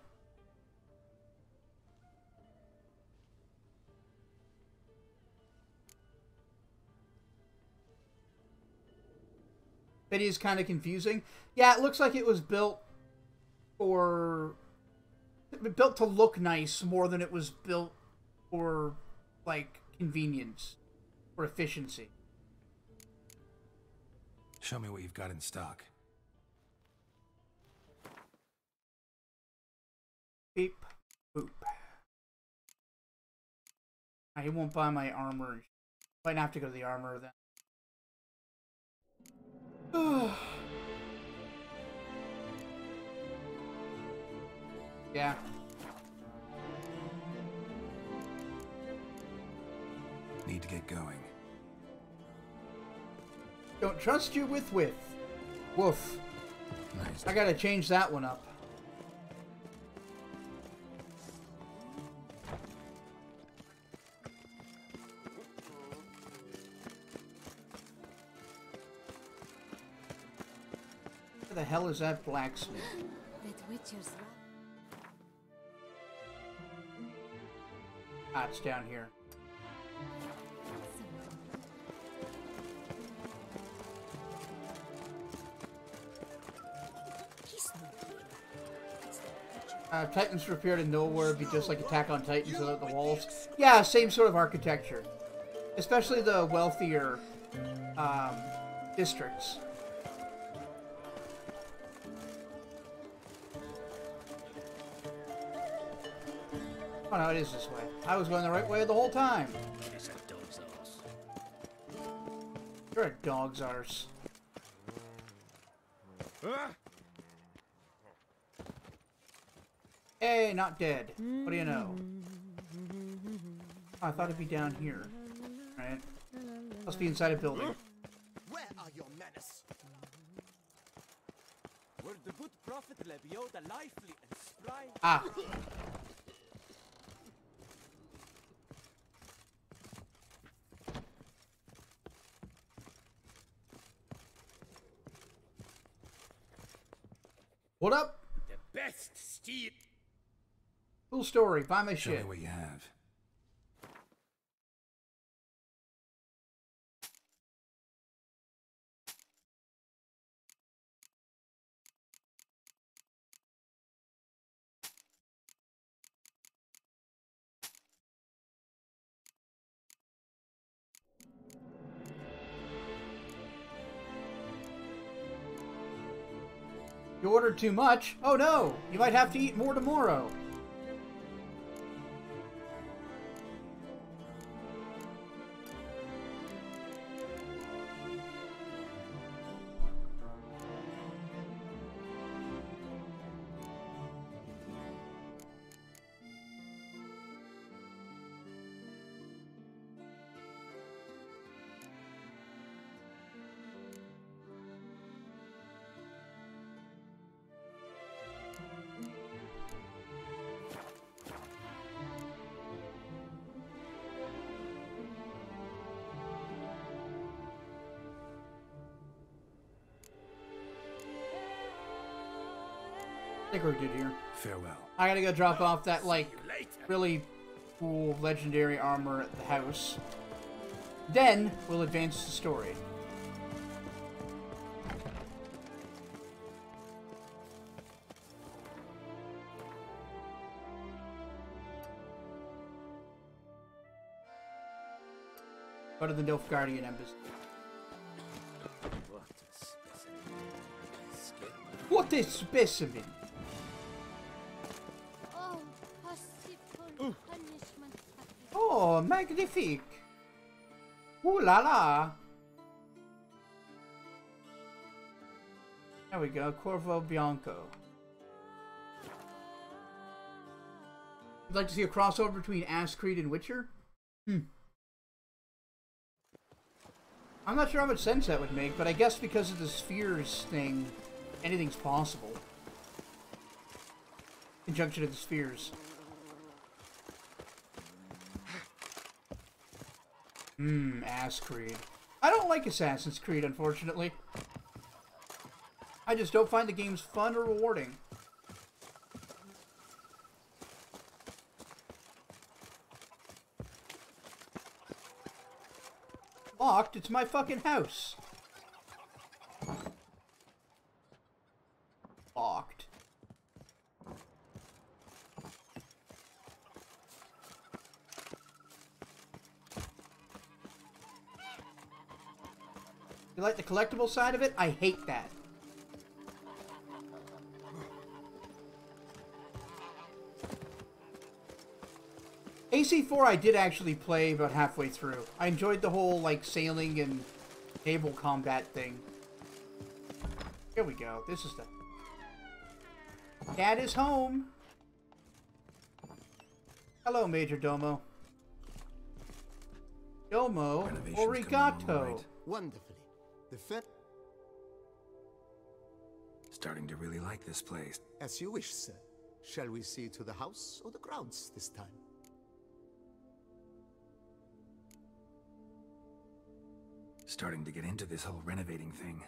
It is kind of confusing. Yeah, it looks like it was built to look nice more than it was built for, like, convenience or efficiency. Show me what you've got in stock. Beep. Boop. He won't buy my armor. Might have to go to the armor then. Yeah. Need to get going. Don't trust you with Woof. Nice. I gotta change that one up. Where the hell is that blacksmith? That witcher's right. Ah, it's down here. Titans appear to nowhere, be just like Attack on Titans without the walls. Yeah, same sort of architecture. Especially the wealthier districts. Oh no, it is this way. I was going the right way the whole time. It's a dog's arse. You're a dog's arse. Hey, not dead. What do you know? Oh, I thought it'd be down here. Right? Must be inside a building. Where are your manners? Were the good prophet Lebioda lively and spry? Ah. What up? The best steed. Cool story. Buy my Show me shit. what you have. You ordered too much? Oh no! You might have to eat more tomorrow. I think we're good here. Farewell. I gotta go drop off that, like, really cool legendary armor at the house. Then, we'll advance the story. Go to the Nilfgaardian embassy. What a specimen! Oh, possible punishment. Oh, magnifique! Ooh la la! There we go, Corvo Bianco. You'd like to see a crossover between Ass Creed and Witcher? I'm not sure how much sense that would make, but I guess because of the spheres thing, anything's possible. Conjunction of the spheres. Ass Creed. I don't like Assassin's Creed, unfortunately. I just don't find the games fun or rewarding. Locked? It's my fucking house. Locked. You like the collectible side of it? I hate that. AC4 I did actually play about halfway through. I enjoyed the whole, like, sailing and naval combat thing. Here we go. This is the... Cat is home. Hello, Major Domo. Domo Origato. Wonderfully. The fit. Starting to really like this place. As you wish, sir. Shall we see to the house or the grounds this time? Starting to get into this whole renovating thing.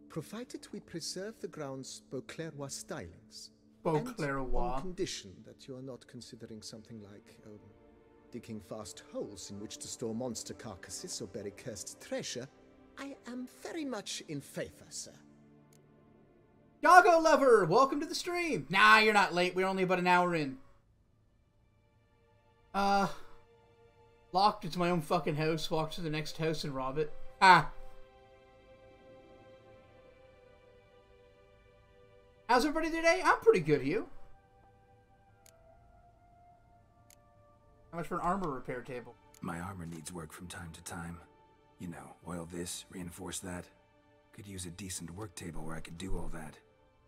Provided we preserve the ground's Beauclerc stylings. Beauclerc. On condition that you are not considering something like digging vast holes in which to store monster carcasses or bury cursed treasure, I am very much in favor, sir. Doggo Lover, welcome to the stream. Nah, you're not late. We're only about an hour in. Locked. It's my own fucking house. Walk to the next house and rob it. Ah. How's everybody today? I'm pretty good, you. How much for an armor repair table? My armor needs work from time to time. You know, oil this, reinforce that. Could use a decent work table where I could do all that.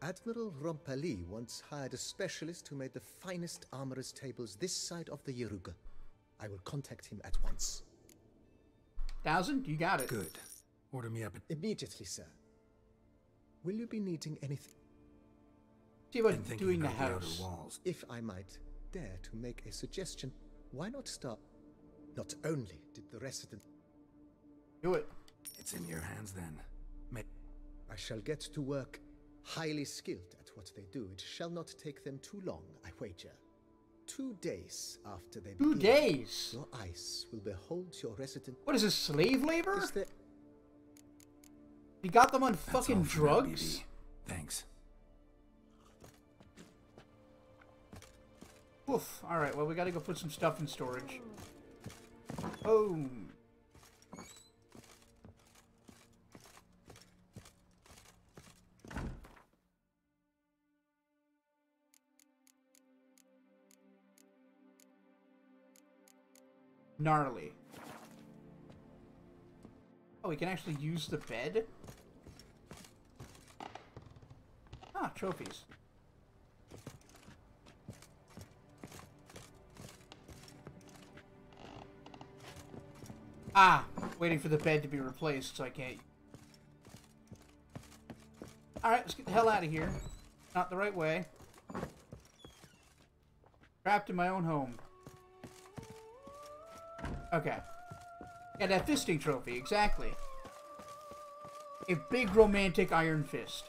Admiral Rompali once hired a specialist who made the finest armorer's tables this side of the Yaruga. I will contact him at once. 1,000? You got it. Good. Order me up Immediately, sir. Will you be needing anything? See about doing the house. If I might dare to make a suggestion, why not start? Not only did the resident... Do it. It's in your hands then. I shall get to work highly skilled at what they do. It shall not take them too long, I wager. 2 days after they begin, 2 days? Your eyes will behold your resident... What is this, slave labor? Is there... You got them on fucking drugs? Now, thanks. Oof. Alright, well, we gotta go put some stuff in storage. Boom. Gnarly. Oh, we can actually use the bed? Ah, trophies. Ah, waiting for the bed to be replaced, so I can't. Alright, let's get the hell out of here. Not the right way. Trapped in my own home. Okay. Yeah, that fisting trophy, exactly. A big romantic iron fist.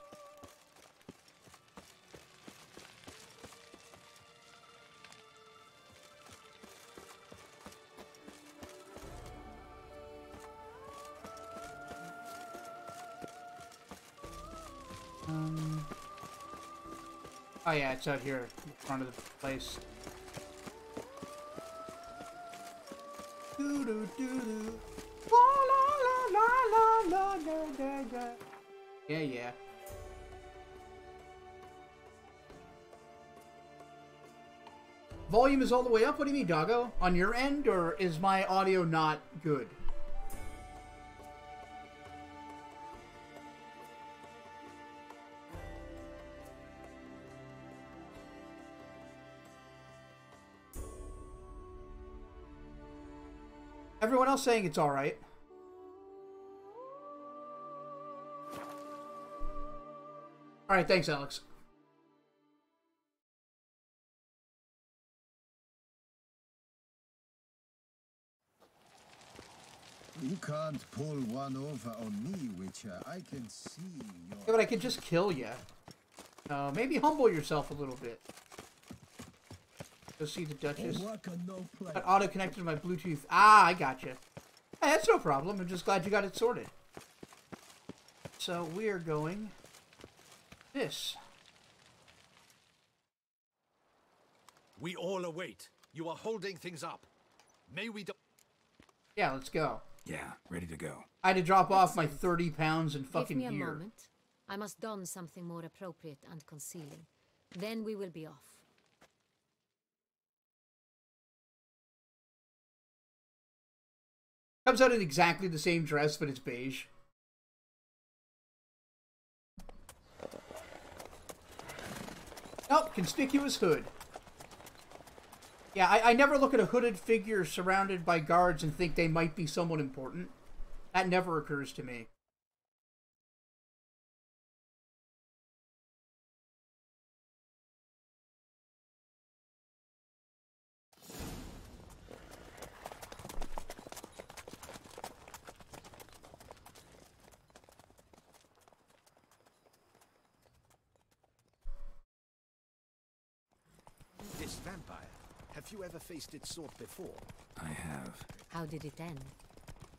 Oh yeah, it's out here in front of the place. Doo doo doo doo. La la la la la la la la. Yeah, yeah. Volume is all the way up? What do you mean, doggo? On your end, or is my audio not good? Everyone else saying it's alright. Alright, thanks, Alex. You can't pull one over on me, Witcher. I can see your... Yeah, but I could just kill you. Maybe humble yourself a little bit. Go see the Duchess. Got auto-connected to my Bluetooth. Ah, I got you. Hey, that's no problem. I'm just glad you got it sorted. So we are going... this. We all await. You are holding things up. May we do... Yeah, let's go. Yeah, ready to go. I had to drop off my 30 pounds in fucking Give me a gear. moment. I must don something more appropriate and concealing. Then we will be off. Comes out in exactly the same dress, but it's beige. Nope, conspicuous hood. Yeah, I never look at a hooded figure surrounded by guards and think they might be someone important. That never occurs to me. This vampire, have you ever faced its sort before? I have. How did it end?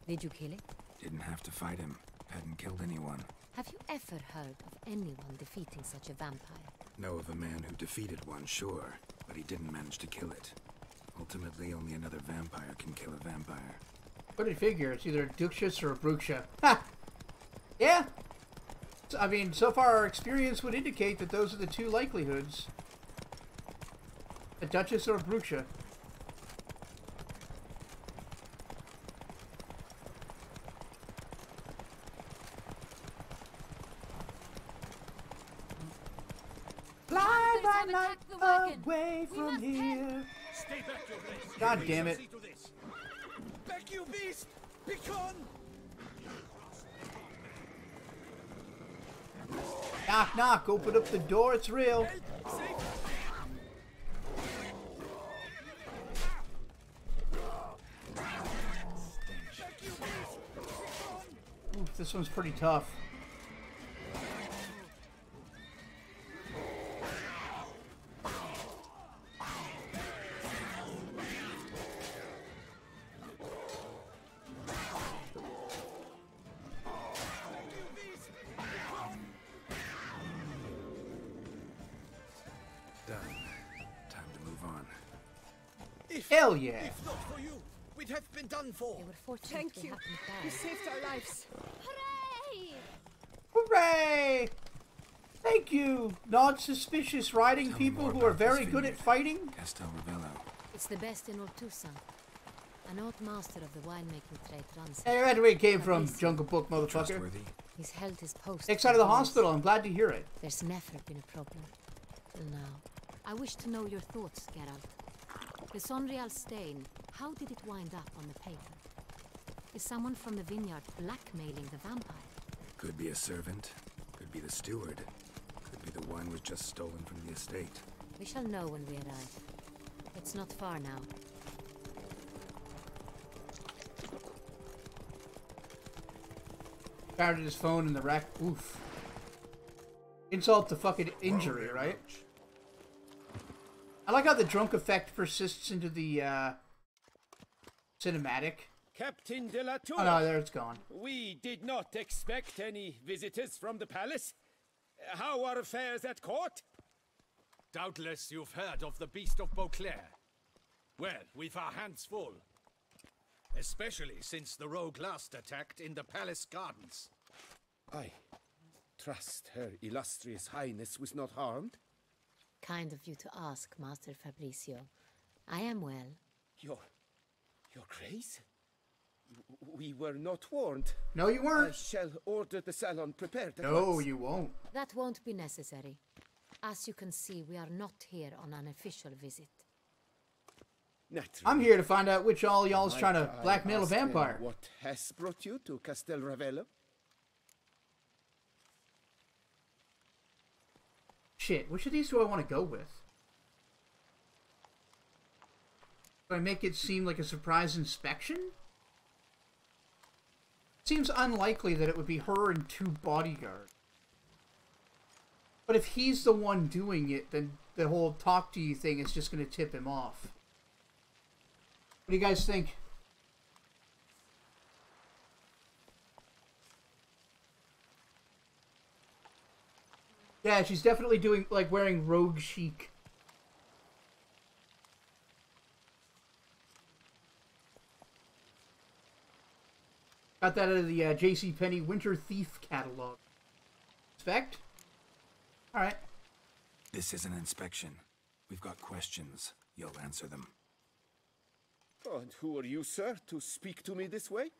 Did you kill it? Didn't have to fight him. Hadn't killed anyone. Have you ever heard of anyone defeating such a vampire? Know of a man who defeated one, sure, but he didn't manage to kill it. Ultimately, only another vampire can kill a vampire. Hooded figure, it's either a Duchess or a Bruxa. Ha! Yeah! I mean, so far our experience would indicate that those are the two likelihoods. A Duchess or a Bruxa. Fly by night away from here. Stay back, your grace. God damn it. See to this. Back, you beast! Begone! Knock, knock, open up the door, it's real. Ooh, this one's pretty tough. Hell yeah! If not for you, we'd have been done for. They were fortunate Thank we you. happened You by. saved our lives. Hooray! Hooray! Thank you, non-suspicious riding Tell me people more who are about this very good vineyard. at fighting. Castel Ravello. It's the best in Ortusan. An old master of the winemaking trade runs it. Hey, that's where it came from, Jungle Book motherfucker. Trustworthy. He's held his post. Takes for out of the years. hospital, I'm glad to hear it. There's never been a problem. Till now. I wish to know your thoughts, Geralt. The Sonreal stain, how did it wind up on the paper? Is someone from the vineyard blackmailing the vampire? Could be a servant. Could be the steward. Could be the wine was just stolen from the estate. We shall know when we arrive. It's not far now. Found his phone in the rack. Oof. Insult to fucking injury, right? I like how the drunk effect persists into the cinematic. Captain de la Tour. Oh no, there it's gone. We did not expect any visitors from the palace. How are affairs at court? Doubtless you've heard of the Beast of Beauclair. Well, we've our hands full. Especially since the rogue last attacked in the palace gardens. I trust Her Illustrious Highness was not harmed. Kind of you to ask, Master Fabricio. I am well. Your Grace? We were not warned. No, you weren't. I shall order the salon prepared at No, once. you won't. That won't be necessary. As you can see, we are not here on an official visit. Naturally. I'm here to find out which all y'all's trying to Might I blackmail a ask, vampire. What has brought you to Castel Ravello? Shit, which of these do I want to go with? Do I make it seem like a surprise inspection? Seems unlikely that it would be her and 2 bodyguards. But if he's the one doing it, then the whole talk to you thing is just going to tip him off. What do you guys think? Yeah, she's definitely doing, like, wearing rogue chic. Got that out of the JCPenney Winter Thief catalog. Inspect? Alright. This is an inspection. We've got questions. You'll answer them. Oh, and who are you, sir, to speak to me this way?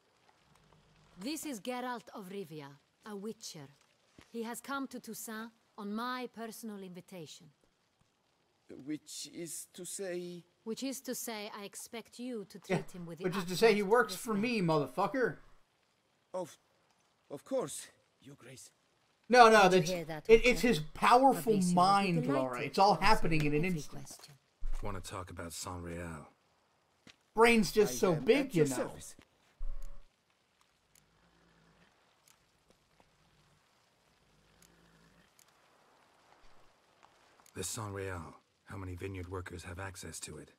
This is Geralt of Rivia, a witcher. He has come to Toussaint on my personal invitation. Which is to say... Which is to say, I expect you to treat him with the Which is to say he works for me, motherfucker. Of course, Your Grace. No, it's his powerful mind, Laura. It's all happening in an instant. Want to talk about Saint-Réal? Brain's just so big, you know. Service. This Saint-Réal, how many vineyard workers have access to it?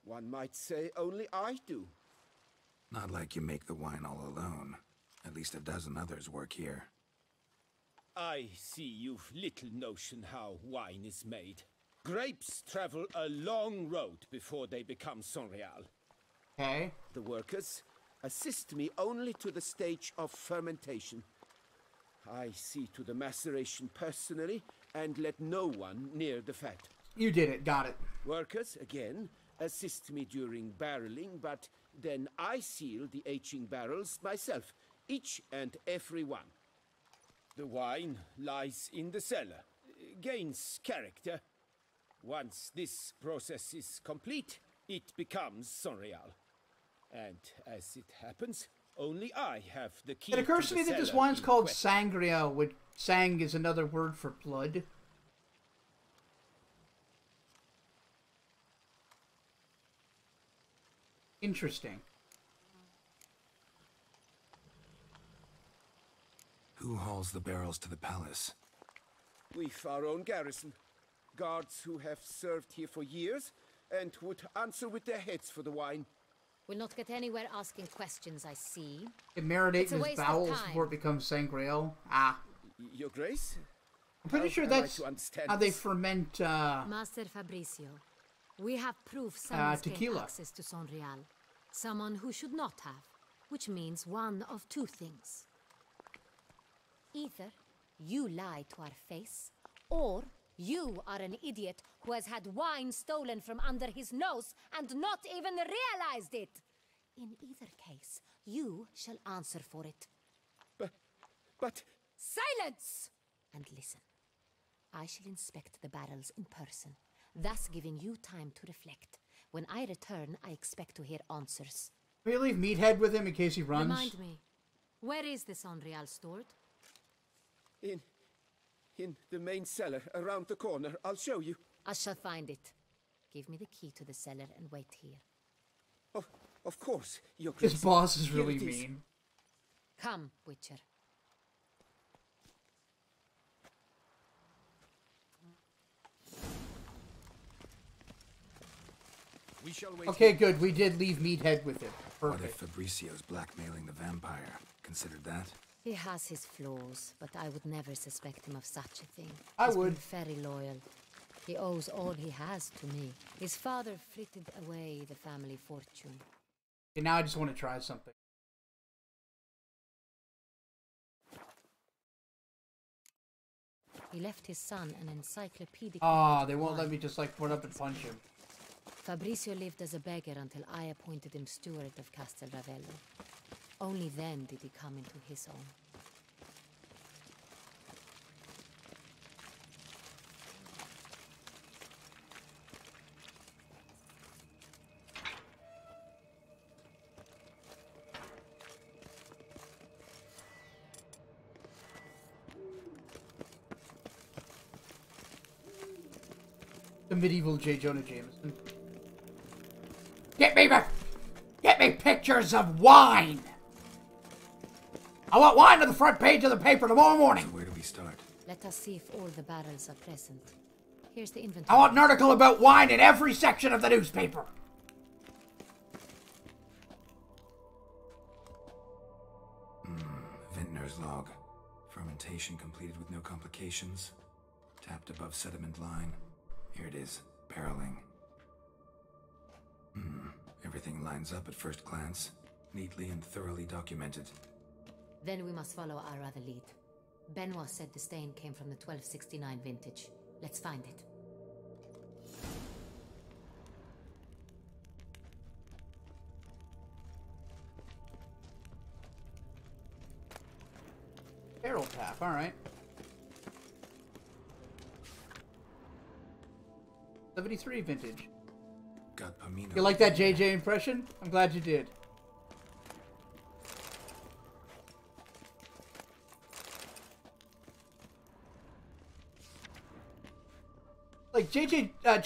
One might say only I do. Not like you make the wine all alone. At least a dozen others work here. I see you've little notion how wine is made. Grapes travel a long road before they become Saint-Réal. Okay. The workers assist me only to the stage of fermentation. I see to the maceration personally and let no one near the fat. You did it, got it. Workers, again, assist me during barreling, but then I seal the aging barrels myself, each and every one. The wine lies in the cellar, gains character. Once this process is complete, it becomes Saint-Réal. And as it happens, only I have the key. It occurs to me that this wine's called Sangria, which sang is another word for blood. Interesting. Who hauls the barrels to the palace? We've our own garrison. Guards who have served here for years and would answer with their heads for the wine. We'll not get anywhere asking questions, I see. It marinates in his bowels before it becomes Sangria. Ah. Your Grace? I'm pretty sure that's how they ferment, Master Fabricio, we have proof someone's gained tequila. access to Saint-Réal. Someone who should not have, which means one of 2 things. Either you lie to our face, or you are an idiot who has had wine stolen from under his nose and not even realized it. In either case, you shall answer for it. But... Silence! And listen. I shall inspect the barrels in person, thus giving you time to reflect. When I return, I expect to hear answers. Can we leave Meathead with him in case he runs? Remind me, where is the Saint-Réal stored? In the main cellar, around the corner. I'll show you. I shall find it. Give me the key to the cellar and wait here. Oh, of course, Your Grace. His boss is really mean. Come, Witcher. We shall wait. Okay, good. We did leave Meathead with him. Perfect. What if Fabricio's blackmailing the vampire? Considered that? He has his flaws, but I would never suspect him of such a thing. I He's would. been very loyal. He owes all he has to me. His father frittered away the family fortune. Okay, now I just want to try something. He left his son an encyclopedic... They won't let me just, like, run up and punch him. Fabricio lived as a beggar until I appointed him steward of Castel Ravello. Only then did he come into his own. The medieval J. Jonah Jameson. Get me pictures of wine! I want wine on the front page of the paper tomorrow morning! So where do we start? Let us see if all the barrels are present. Here's the inventory. I want an article about wine in every section of the newspaper! Vintner's log. Fermentation completed with no complications. Tapped above sediment line. Here it is. Barreling. Everything lines up at first glance. Neatly and thoroughly documented. Then we must follow our other lead. Benoit said the stain came from the 1269 vintage. Let's find it. Barrel tap, alright. 73 vintage. Got Pomino. You like that JJ impression? I'm glad you did. Like J.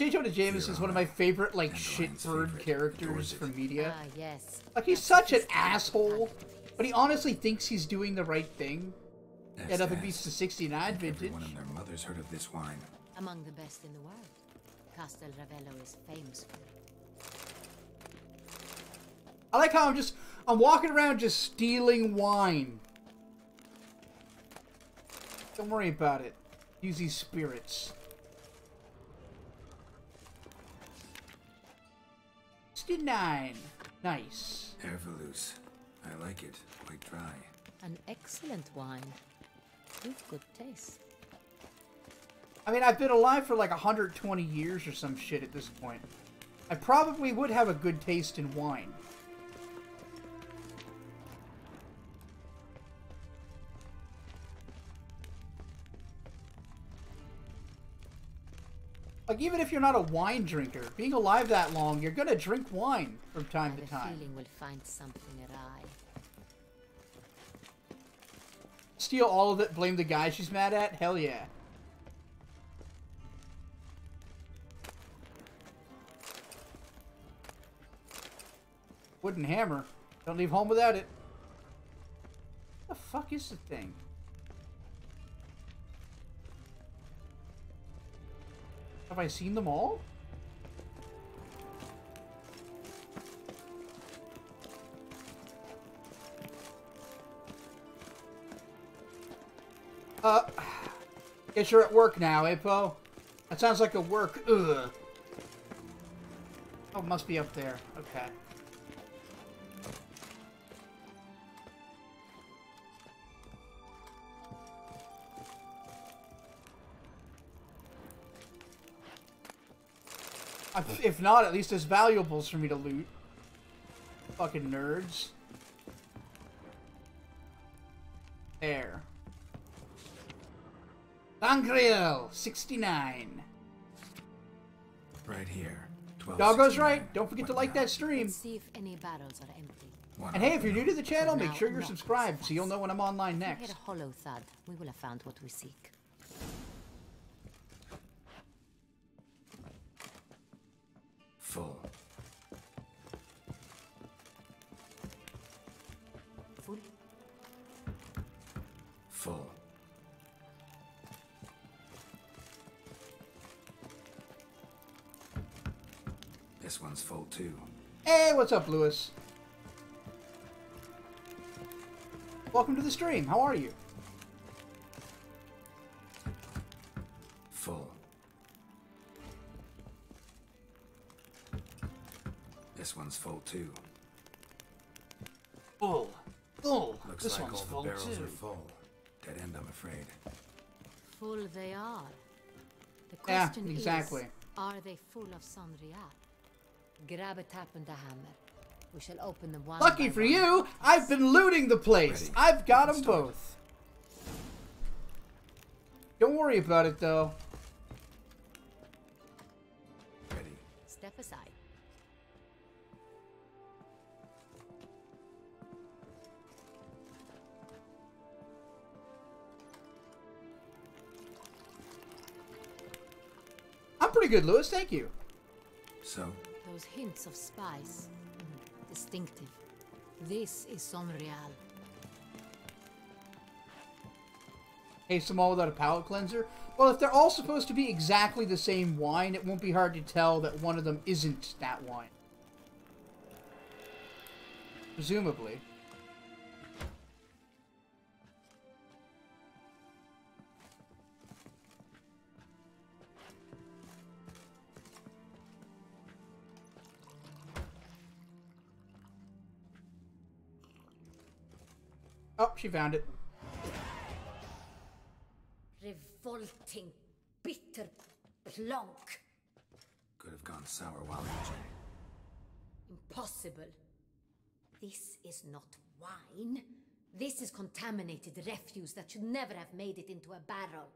Jonah Jameson is one of my favorite like shitbird characters from media. Ah, yes. Like he's such an asshole, but he honestly thinks he's doing the right thing. Yeah, nothing beats the 69 vintage. Everyone and their mothers heard of this wine. Among the best in the world. Castel Ravello is famous for it. I like how I'm walking around just stealing wine. Don't worry about it. Use these spirits. 69. Nice. Hervelous. I like it. Quite dry. An excellent wine. With good taste. I mean, I've been alive for like 120 years or some shit at this point. I probably would have a good taste in wine. Like, even if you're not a wine drinker, being alive that long, you're gonna drink wine from time to time. Feeling we'll find something awry. Steal all of it, blame the guy she's mad at? Hell yeah. Wooden hammer. Don't leave home without it. What the fuck is the thing? Have I seen them all? Guess you're at work now, eh, Po? That sounds like a work. Ugh. Oh, it must be up there. Okay. If not, at least there's valuables for me to loot. Fucking nerds. There. Sangreal, 69. Right here. Doggo's right. Don't forget to like that stream. Let's see if any barrels are empty. And hey, if you're new to the channel, make sure you're subscribed so you'll know when I'm online If we next. hear a hollow thud, we will have found what we seek. Full. Full? Full. This one's full too. Hey, what's up, Lewis? Welcome to the stream. How are you? Full. This one's full too. Full. Full. Looks This like one's all full the barrels too. are full. Dead end, I'm afraid. Full they are. The Yeah, question exactly. is, are they full of Sangria? Grab a tap and a hammer. We shall open them one Lucky by for one. you, I've been looting the place. Ready. I've got them both. Don't worry about it, though. Ready. Step aside. I'm I'm pretty good, Lewis. Thank you. So? Those hints of spice. Distinctive. This is Sonreal. Taste them all without a palate cleanser? Well, if they're all supposed to be exactly the same wine, it won't be hard to tell that one of them isn't that wine. Presumably. Oh, she found it. Revolting, bitter plonk. Could have gone sour while aging. Impossible. This is not wine. This is contaminated refuse that should never have made it into a barrel.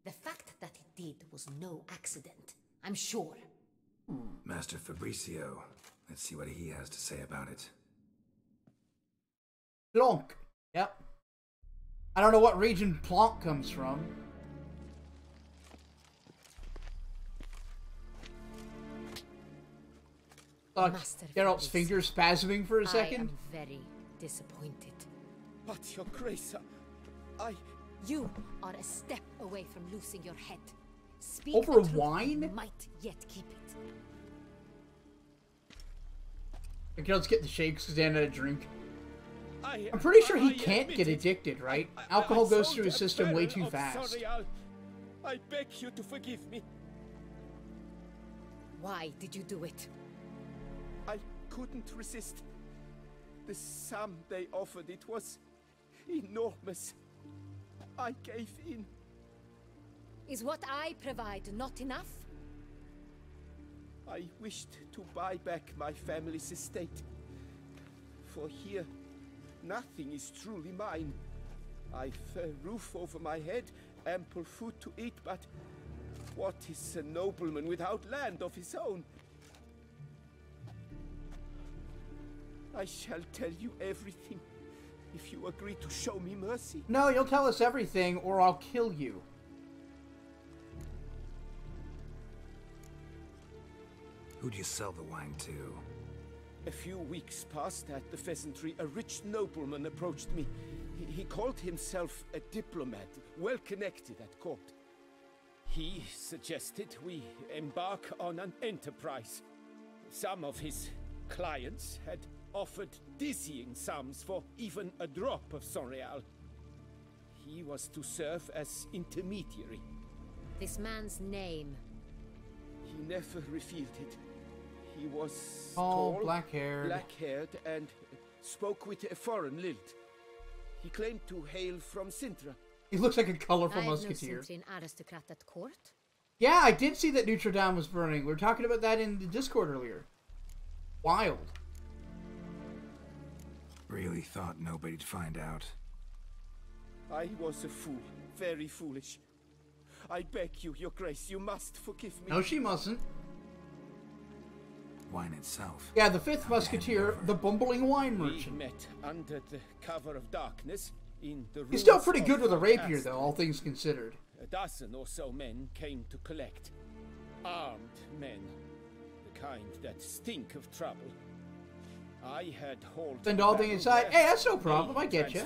The fact that it did was no accident, I'm sure. Master Fabricio. Let's see what he has to say about it. Plonk. Yep. I don't know what region Plonk comes from. Geralt's fingers spasming for a second. I am very disappointed. But your grace, You are a step away from losing your head. Speak over the truth, wine? You might yet keep it. Geralt's getting the shakes because they hadn't had a drink. I'm pretty sure he can't get addicted, right? Alcohol goes through his system way too fast. Sorry, I beg you to forgive me. Why did you do it? I couldn't resist. The sum they offered, it was enormous. I gave in. Is what I provide not enough? I wished to buy back my family's estate. For here, nothing is truly mine. I've a roof over my head, ample food to eat, but what is a nobleman without land of his own? I shall tell you everything if you agree to show me mercy. No, you'll tell us everything or I'll kill you. Who'd you sell the wine to? A few weeks past at the pheasantry, a rich nobleman approached me. He called himself a diplomat, well connected at court. He suggested we embark on an enterprise. Some of his clients had offered dizzying sums for even a drop of Sonreal. He was to serve as intermediary. This man's name? He never revealed it. He was tall, black-haired, and spoke with a foreign lilt. He claimed to hail from Sintra. He looks like a colorful I musketeer. have no Sintrian aristocrat at court. Yeah, I did see that Notre Dame was burning. We were talking about that in the Discord earlier. Wild. Really thought nobody'd find out. I was a fool. Very foolish. I beg you, your grace, you must forgive me. No, she mustn't. Wine itself. Yeah, the fifth musketeer, the bumbling wine merchant. We met under the cover of darkness in the He's still pretty good with a rapier, though, all things considered. A dozen or so men came to collect. Armed men. The kind that stink of trouble. I had hauled... Send all things aside. Hey, that's no problem, I get you.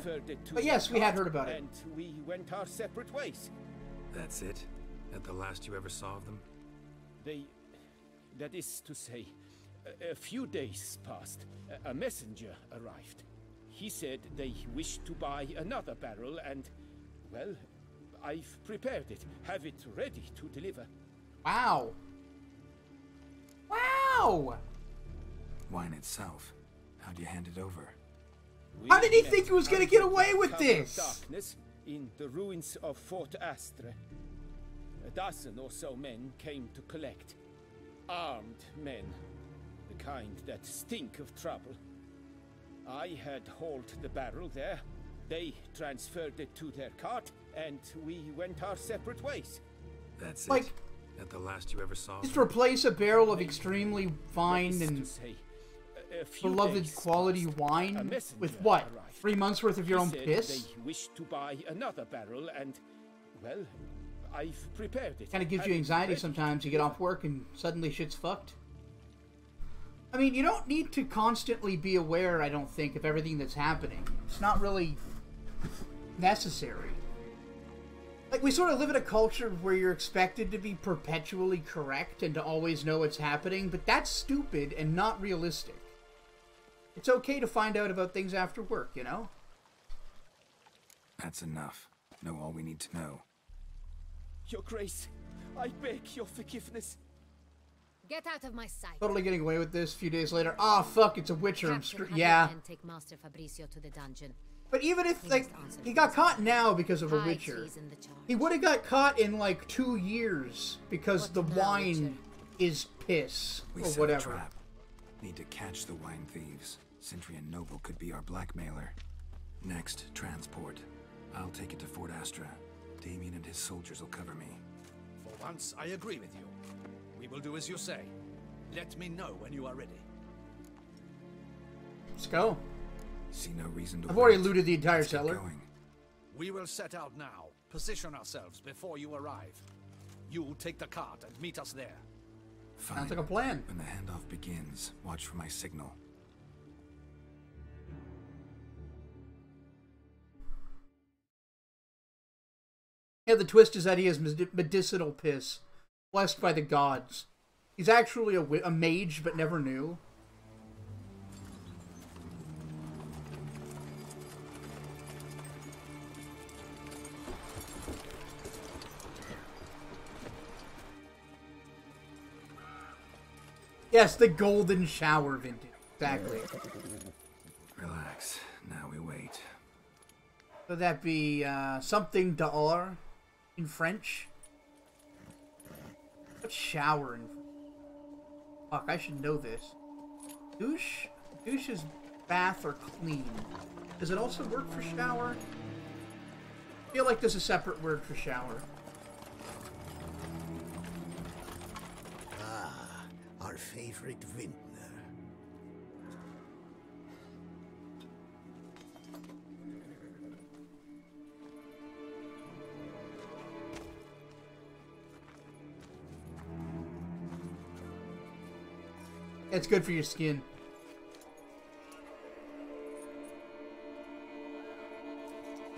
But yes, we had heard about it. And we went our separate ways. That's it? That the last you ever saw of them? That is to say, a few days passed. A messenger arrived. He said they wished to buy another barrel and, well, I've prepared it. Have it ready to deliver. Wow. Wow! Wine itself. How'd you hand it over? How did he think he was going to get away with this? Darkness in the ruins of Fort Astre. A dozen or so men came to collect. Armed men. The kind that stink of trouble. I had hauled the barrel there. They transferred it to their cart, and we went our separate ways. That's it? Like, that the last you ever saw? Just replace a barrel of extremely fine and beloved quality wine with what? 3 months worth of your own piss? They wished to buy another barrel, and, well, I've prepared it. Kind of gives you anxiety sometimes. You get off work and suddenly shit's fucked. I mean, you don't need to constantly be aware, I don't think, of everything that's happening. It's not really necessary. Like, we sort of live in a culture where you're expected to be perpetually correct and to always know what's happening, but that's stupid and not realistic. It's okay to find out about things after work, you know? That's enough. Know all we need to know. Your Grace, I beg your forgiveness. Get out of my sight. Totally getting away with this. A few days later, ah, fuck, it's a Witcher. Yeah. Take Master Fabrizio to the dungeon. But even if, like, he got caught now because of a Witcher, he would have got caught in, like, 2 years because the wine is piss or whatever. Trap. Need to catch the wine thieves. Sentry and Noble could be our blackmailer. Next, transport. I'll take it to Fort Astra. Damien and his soldiers will cover me. For once, I agree with you. We will do as you say. Let me know when you are ready. Let's go. See no reason to I've already looted the entire cellar. We will set out now. Position ourselves before you arrive. You take the cart and meet us there. Fine. Sounds like a plan. When the handoff begins, watch for my signal. Yeah, the twist is that he has medicinal piss, blessed by the gods. He's actually a mage, but never knew. Yes, the golden shower vintage. Exactly. Relax. Now we wait. Would that be something dehors in French? What's shower in French? Fuck, I should know this. Douche? Douche is bath or clean. Does it also work for shower? I feel like there's a separate word for shower. Ah, our favorite vintner. It's good for your skin.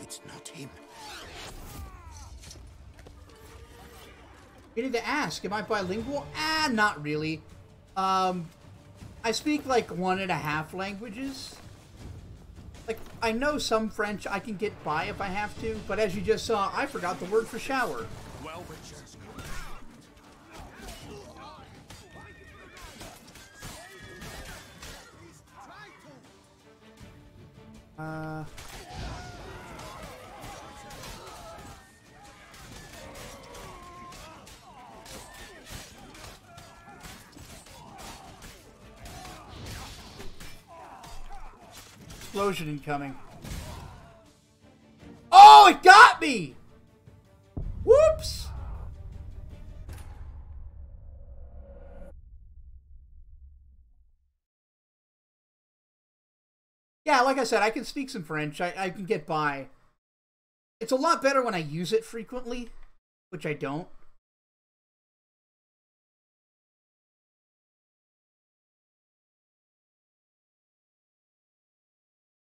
It's not him. You need to ask, am I bilingual? Ah, not really. I speak like 1.5 languages. Like, I know some French I can get by if I have to, but as you just saw, I forgot the word for shower. Well, Witcher. Explosion incoming. Oh, it got me! Whoops! Yeah, like I said, I can speak some French. I can get by. It's a lot better when I use it frequently, which I don't.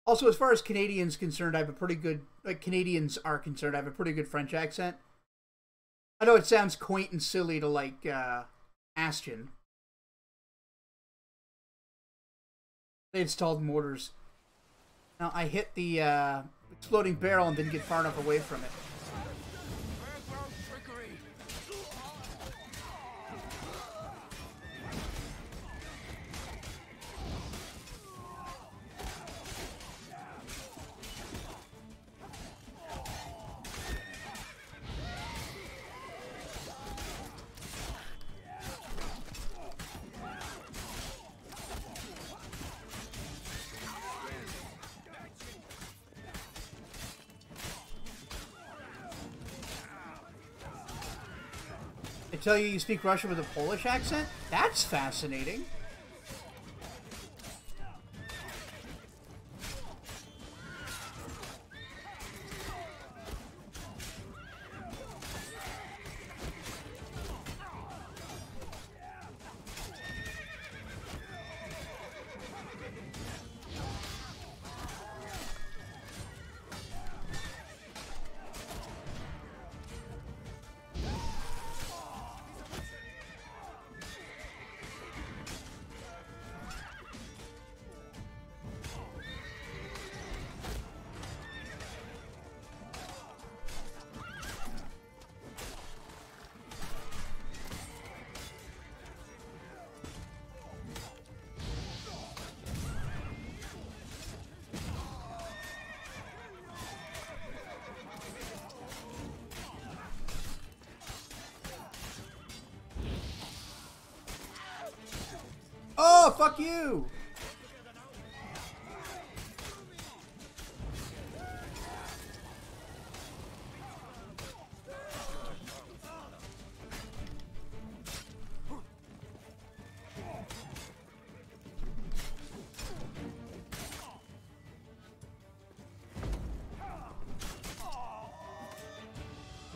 Also, as far as Canadians concerned, I have a pretty good, Canadians are concerned, I have a pretty good French accent. I know it sounds quaint and silly to, like, Aston. They installed mortars. Now, I hit the, exploding barrel and didn't get far enough away from it. Tell you speak Russian with a Polish accent? That's fascinating. Oh, fuck you!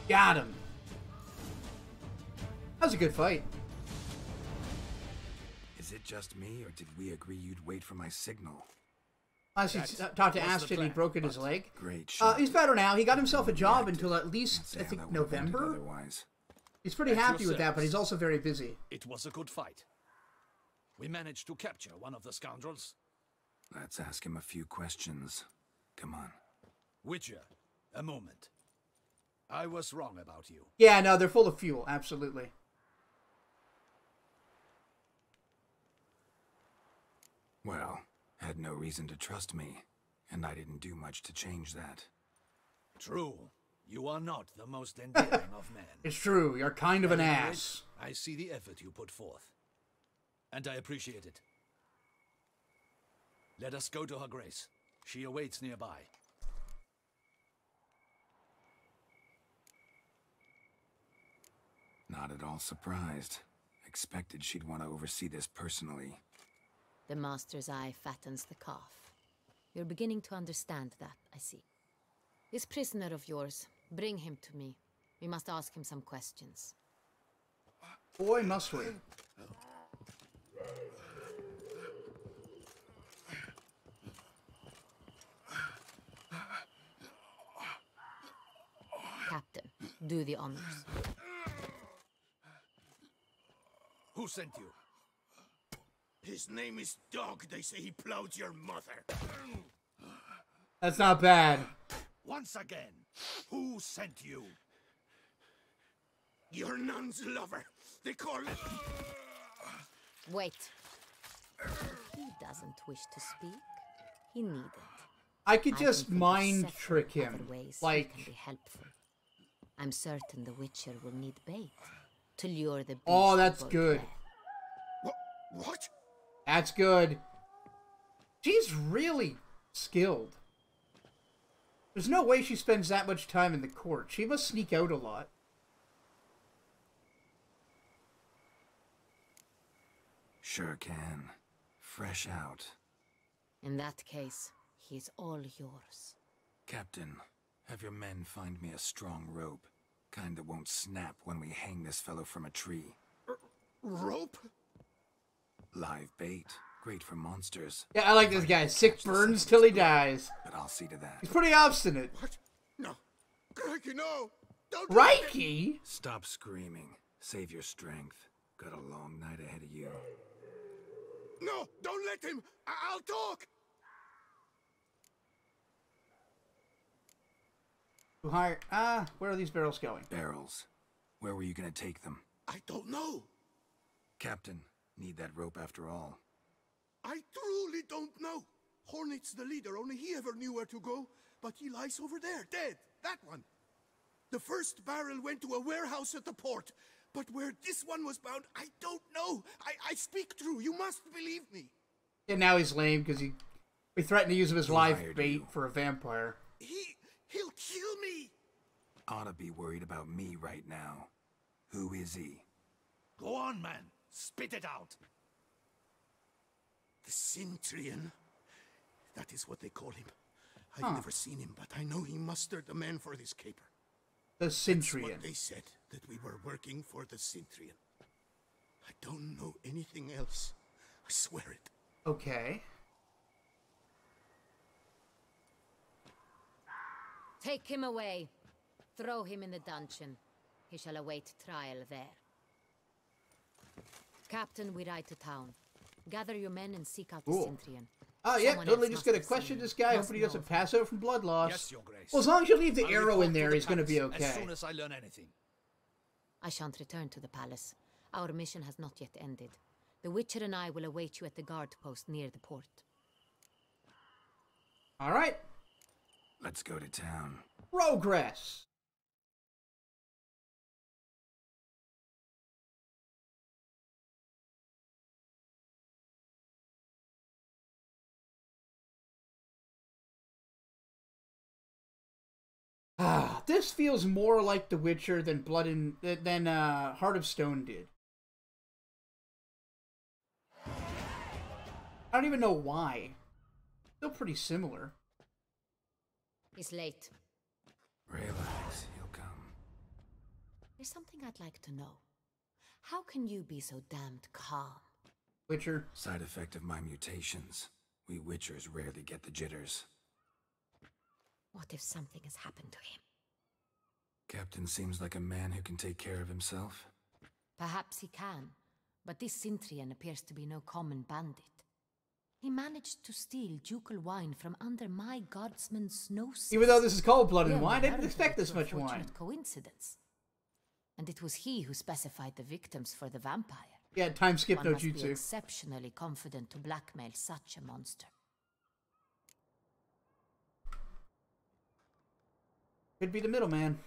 Got him. That was a good fight. Is it just me, or did we agree you'd wait for my signal? Honestly, talked to Ashton, he'd broken his leg. Great shot. He's better now. He got himself a job until at least, I think, November. Otherwise. He's pretty happy with that, but he's also very busy. It was a good fight. We managed to capture one of the scoundrels. Let's ask him a few questions. Come on. Witcher, a moment. I was wrong about you. Yeah, no, they're full of fuel. Absolutely. Well, had no reason to trust me, and I didn't do much to change that. True. You are not the most endearing of men. It's true. You're kind of an ass. I see the effort you put forth, and I appreciate it. Let us go to her grace. She awaits nearby. Not at all surprised. Expected she'd want to oversee this personally. The master's eye fattens the calf. You're beginning to understand that, I see. This prisoner of yours, bring him to me. We must ask him some questions. Boy, must we. Captain, do the honors. Who sent you? His name is Dog. They say he plowed your mother. That's not bad. Once again, who sent you? Your nun's lover. They call it... Wait. He doesn't wish to speak. He needn't. I could just mind trick him. Like... Can be helpful. I'm certain the Witcher will need bait to lure the beast. Oh, that's good. What? That's good. She's really skilled. There's no way she spends that much time in the court. She must sneak out a lot. Sure can. Fresh out. In that case, he's all yours. Captain, have your men find me a strong rope. Kind that won't snap when we hang this fellow from a tree. Rope? Live bait. Great for monsters. Yeah, I like this guy. Sick burns till he dies. But I'll see to that. He's pretty obstinate. What? No. Crikey, no! Don't Crikey? Stop screaming. Save your strength. Got a long night ahead of you. No! Don't let him! I'll talk! Where are these barrels going? Barrels. Where were you gonna take them? I don't know. Captain, need that rope after all. I truly don't know. Hornet's the leader, only he ever knew where to go. But he lies over there, dead. That one. The first barrel went to a warehouse at the port. But where this one was bound, I don't know. I speak true. You must believe me. And now he's lame because we threatened to use him as live bait for a vampire. He'll kill me. Ought to be worried about me right now. Who is he? Go on, man. Spit it out. The Cintrian. That is what they call him. I've never seen him, but I know he mustered the men for this caper. The Cintrian. That's what they said, that we were working for the Cintrian. I don't know anything else. I swear it. Okay. Take him away. Throw him in the dungeon. He shall await trial there. Captain, we ride to town. Gather your men and seek out the Cintrian. Oh, yeah, totally just gonna question this guy, hoping he doesn't pass out from blood loss. Yes, Your Grace. Well, as long as you leave the arrow in there, he's gonna be okay. As soon as I learn anything. I shan't return to the palace. Our mission has not yet ended. The Witcher and I will await you at the guard post near the port. Alright. Let's go to town. Progress. This feels more like The Witcher than Heart of Stone did. I don't even know why. Still pretty similar. He's late. Relax, he'll come. There's something I'd like to know. How can you be so damned calm? Witcher. Side effect of my mutations. We Witchers rarely get the jitters. What if something has happened to him? Captain seems like a man who can take care of himself. Perhaps he can, but this Cintrian appears to be no common bandit. He managed to steal ducal wine from under my guardsman's nose. Even though this is called Blood and Wine, I didn't expect this much wine. Coincidence. And it was he who specified the victims for the vampire. Yeah, time skip no One must be jutsu. exceptionally confident to blackmail such a monster. Could be the middleman.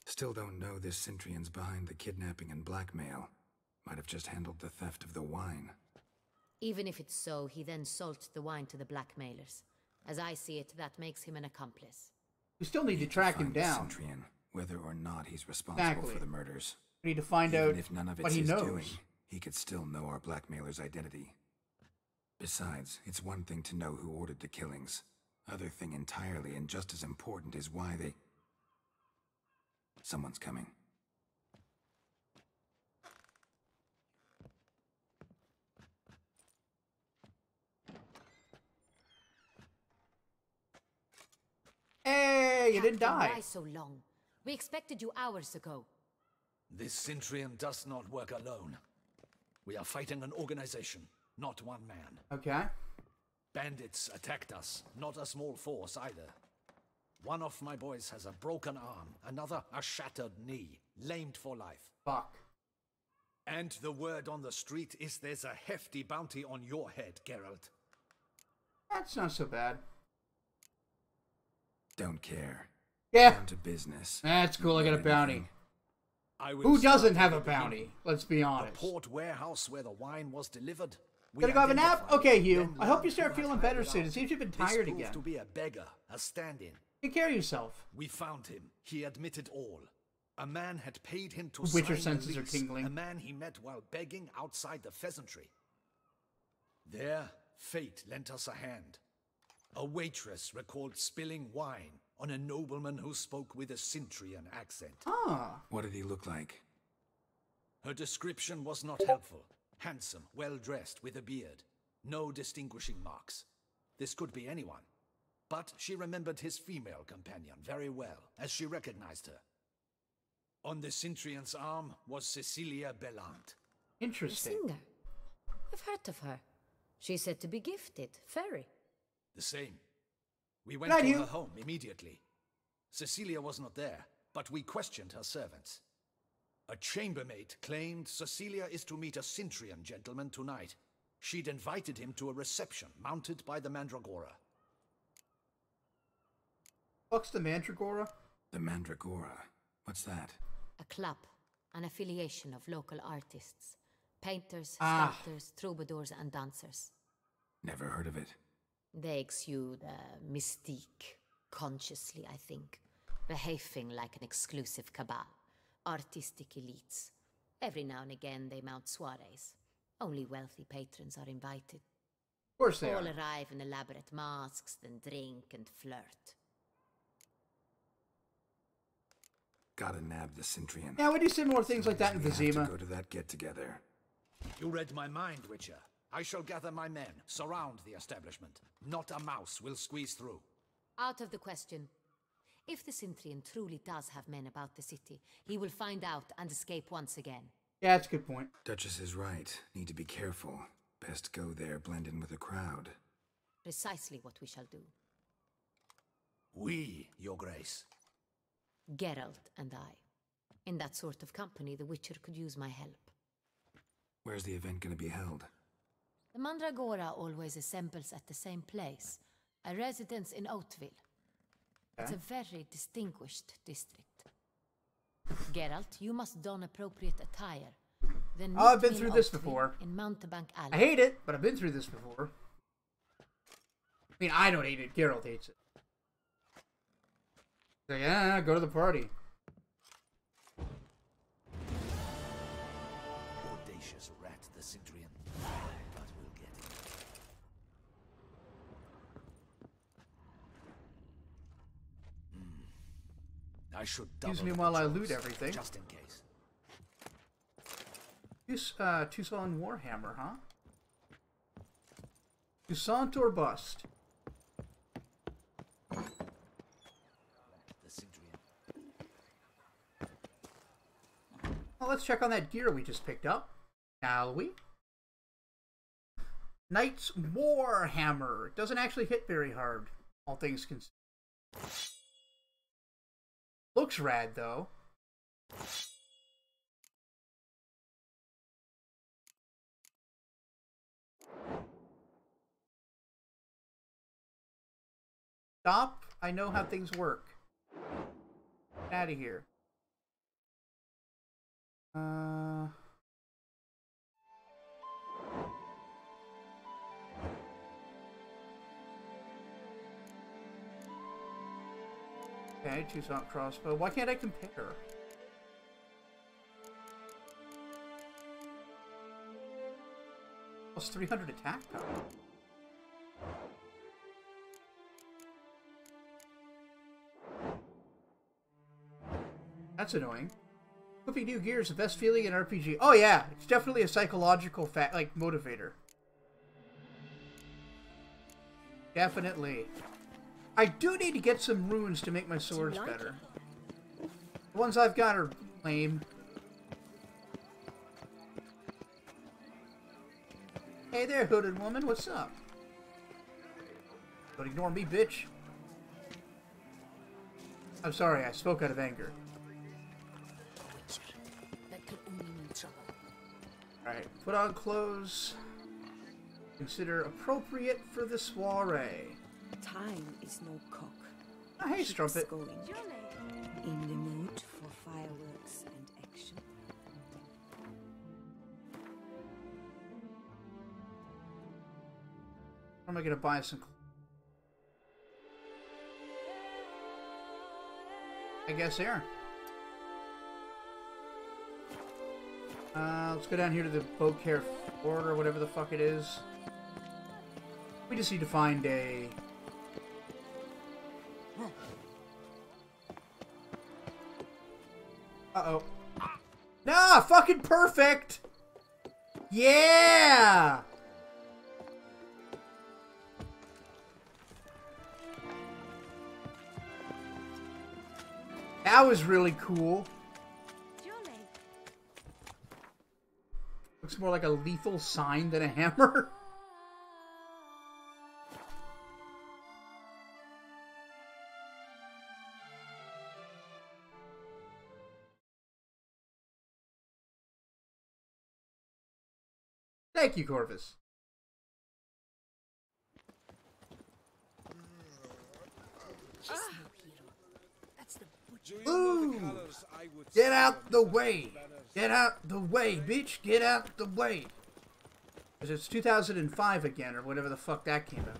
Still don't know this Cintrian's behind the kidnapping and blackmail. Might have just handled the theft of the wine. Even if it's so, he then sold the wine to the blackmailers. As I see it, that makes him an accomplice. We still need to track him down. Cintrian, whether or not he's responsible for the murders. We need to find out Even if none of what it's he his knows. doing, he could still know our blackmailer's identity. Besides, it's one thing to know who ordered the killings. Other thing entirely, and just as important, is why they... Someone's coming. Hey, you didn't Captain, die. Why so long? We expected you hours ago. This Cintrian does not work alone. We are fighting an organization, not one man. Okay. Bandits attacked us, not a small force either. One of my boys has a broken arm, another a shattered knee, lamed for life. Fuck. And the word on the street is there's a hefty bounty on your head, Geralt. That's not so bad. Don't care. Yeah. Down to business. That's cool, I got a bounty. Anything. Who doesn't have a bounty? Let's be honest. The port warehouse where the wine was delivered. Gonna go have a nap? Okay, Hugh. I hope you start feeling better soon. It seems you've been tired this again. proved to be a beggar, a stand-in. Take care of yourself. We found him. He admitted all. A man had paid him to Witcher sign senses the are lease. tingling. A man he met while begging outside the pheasantry. There, fate lent us a hand. A waitress recalled spilling wine on a nobleman who spoke with a Cintrian accent. Ah. What did he look like? Her description was not helpful. Handsome, well-dressed, with a beard. No distinguishing marks. This could be anyone. But she remembered his female companion very well, as she recognized her. On the Cintrian's arm was Cecilia Bellant. Interesting. A singer. I've heard of her. She's said to be gifted. Fairy. The same. We went Not to you. her home immediately. Cecilia was not there, but we questioned her servants. A chambermaid claimed Cecilia is to meet a Cintrian gentleman tonight. She'd invited him to a reception mounted by the Mandragora. What's the Mandragora? The Mandragora. What's that? A club. An affiliation of local artists. Painters, Ah. sculptors, troubadours and dancers. Never heard of it. They exude mystique. Consciously, I think. Behaving like an exclusive cabal. Artistic elites. Every now and again they mount soirees. Only wealthy patrons are invited. Of course they All are. arrive in elaborate masks, then drink and flirt. Gotta nab the Cintrian. Yeah, we do similar things like that in We have to Vizima. go to that get-together. You read my mind, Witcher. I shall gather my men, surround the establishment. Not a mouse will squeeze through. Out of the question. If the Cintrian truly does have men about the city, he will find out and escape once again. Yeah, that's a good point. Duchess is right. Need to be careful. Best go there, blend in with the crowd. Precisely what we shall do. We, Your Grace. Geralt and I. In that sort of company, the Witcher could use my help. Where's the event gonna be held? The Mandragora always assembles at the same place, a residence in Oatville. It's a very distinguished district. Geralt, you must don appropriate attire. Then Oh, I've meet been me through in this Oatville before. In Mountebank Alley. I hate it, but I've been through this before. I mean, I don't hate it. Geralt hates it. Like, yeah, go to the party. Audacious rat, the Sidrian. But we'll get him. I should double Excuse me the while I patrols, loot everything. just in case. Tucson Warhammer, huh? Toussaint or bust? The Sidrian. Well, let's check on that gear we just picked up. Shall we? Knight's Warhammer. It doesn't actually hit very hard, all things considered. Looks rad, though. Stop. I know how things work. Get out of here. Okay, Tucson crossbow. Why can't I compare? Plus 300 attack power. That's annoying. Equipping new gear is the best feeling in RPG. Oh yeah, it's definitely a psychological motivator. Definitely. I do need to get some runes to make my swords better. The ones I've got are lame. Hey there, hooded woman, what's up? Don't ignore me, bitch. I'm sorry, I spoke out of anger. Alright, put on clothes. Consider appropriate for the soiree. Time is no cock. Oh, hey, Strumpet. Going. In the mood for fireworks and action. Where am I gonna buy some? I guess here. Let's go down here to the Beaucaire Fort or whatever the fuck it is. We just need to find a... Uh-oh. Nah, fucking perfect! Yeah! That was really cool. Looks more like a lethal sign than a hammer. Thank you, Corvus. Ooh! Get out the way! Get out the way, bitch! Get out the way! Because it's 2005 again, or whatever the fuck that came out.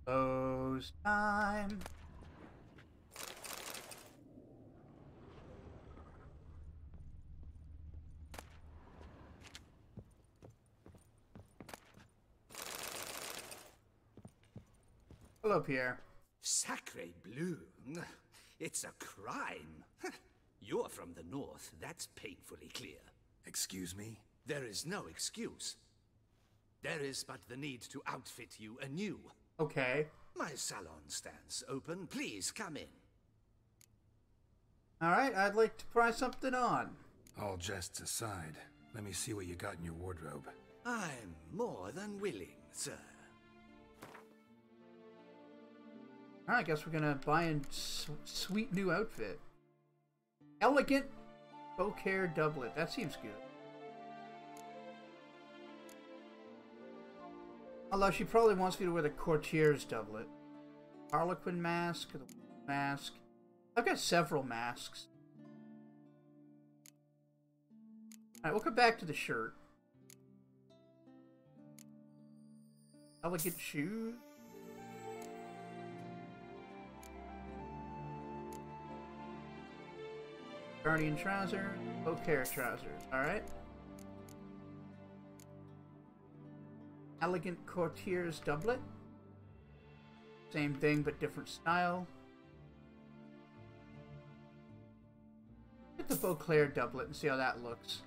Close time. Hello, Pierre. Sacre bleu. It's a crime. You're from the north, that's painfully clear. Excuse me? There is no excuse. There is but the need to outfit you anew. Okay. My salon stands open. Please come in. Alright, I'd like to try something on. All jests aside, let me see what you got in your wardrobe. I'm more than willing, sir. Alright, I guess we're gonna buy a sweet new outfit. Elegant Beaucaire doublet. That seems good. Although she probably wants me to wear the Courtier's doublet. Harlequin mask, the mask. I've got several masks. Alright, we'll come back to the shirt. Elegant shoes. Guardian trouser. Beauclair trousers. Alright. Elegant courtier's doublet. Same thing, but different style. Get the Beauclair doublet and see how that looks.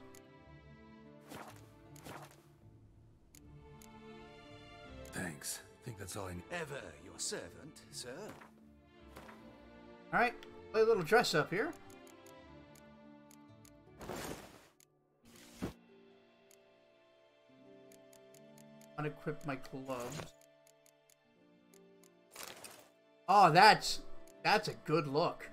Thanks. I think that's all I need. Ever your servant, sir. Alright, play a little dress up here. Unequip my gloves. Oh, that's a good look.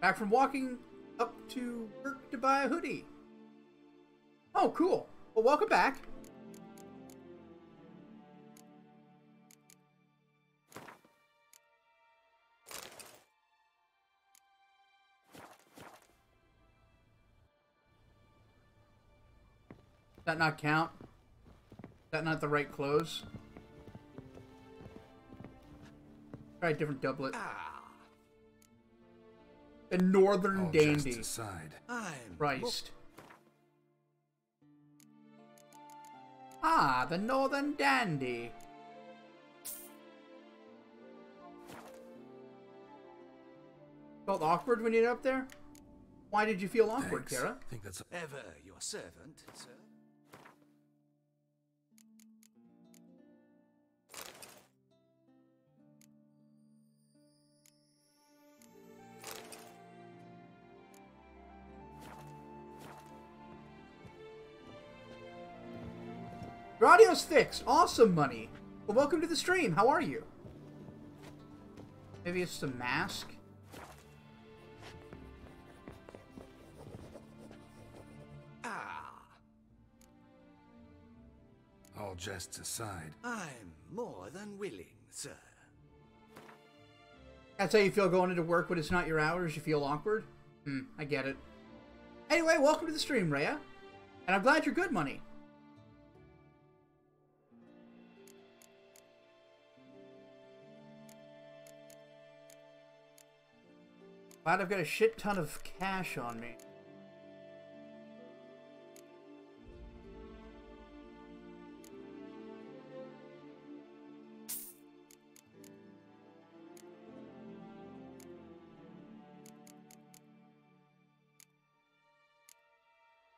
Back from walking up to work to buy a hoodie. Oh, cool. Well, welcome back. Does that not count? Is that not the right clothes? Try a different doublet. The Northern Dandy. Christ. Ah, the Northern Dandy. Felt awkward when you're up there? Why did you feel awkward, Kara? I think that's ever your servant, sir. Your audio's fixed. Awesome, money. Well, welcome to the stream. How are you? Maybe it's the mask? All jests aside. I'm more than willing, sir. That's how you feel going into work when it's not your hours? You feel awkward? I get it. Anyway, welcome to the stream, Rhea. And I'm glad you're good, money. Glad I've got a shit ton of cash on me.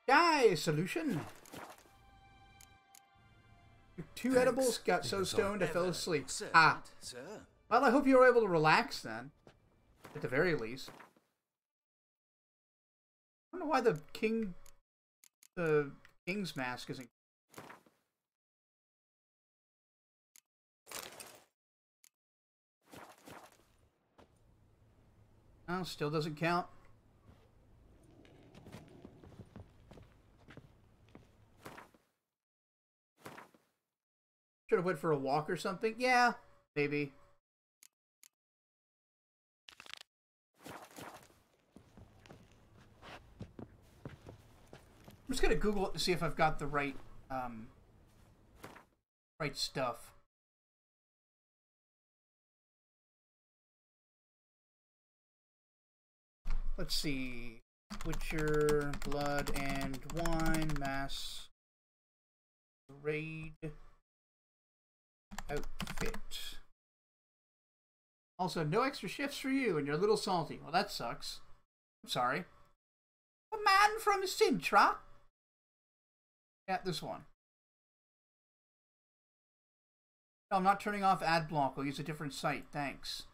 Guy solution. Two edibles, got so stoned I fell asleep. Ah. Well, I hope you were able to relax then. At the very least. I don't know why the king's mask isn't. Oh, still doesn't count. Should have went for a walk or something. Yeah, maybe. I'm just gonna Google it to see if I've got the right, right stuff. Let's see. Witcher, Blood and Wine, Mass, Raid, Outfit. Also, no extra shifts for you, and you're a little salty. Well, that sucks. I'm sorry. A man from Sintra? Yeah, this one. No, I'm not turning off ad block. I'll use a different site. Thanks.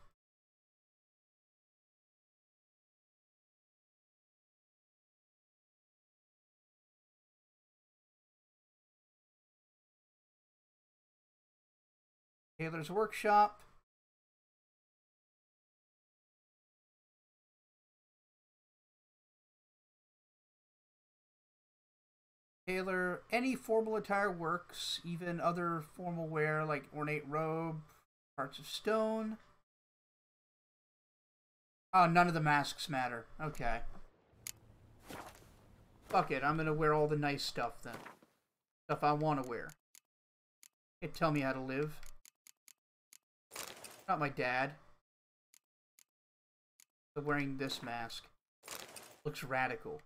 Taylor's Workshop. Tailor, any formal attire works, even other formal wear like ornate robe, parts of stone. Oh, none of the masks matter. Okay. Fuck it, I'm gonna wear all the nice stuff then. Stuff I want to wear. Can't tell me how to live. Not my dad. But wearing this mask. Looks radical.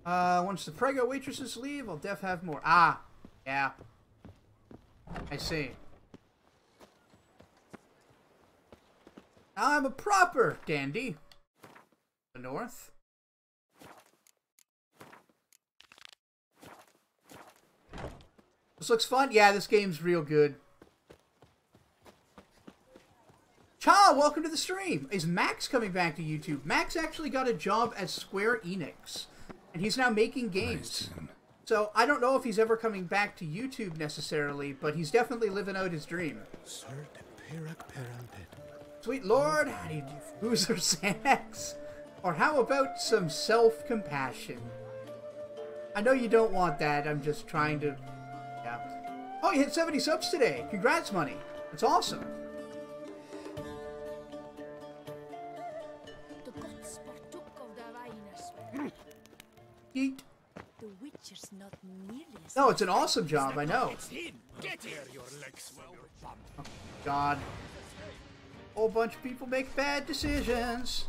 Once the prego waitresses leave, I'll def have more. Ah, yeah. I see. I'm a proper dandy. The north. This looks fun. Yeah, this game's real good. Cha, welcome to the stream. Is Max coming back to YouTube? Max actually got a job at Square Enix. And he's now making games. So I don't know if he's ever coming back to YouTube necessarily, but he's definitely living out his dream. Sweet Lord, I need Boozer Xanax. Or how about some self-compassion? I know you don't want that, I'm just trying to... Yeah. Oh, you hit 70 subs today. Congrats, Money. That's awesome. Yeet. The Witcher's not nearly as No, it's an awesome job, I know. Oh, God. Whole bunch of people make bad decisions.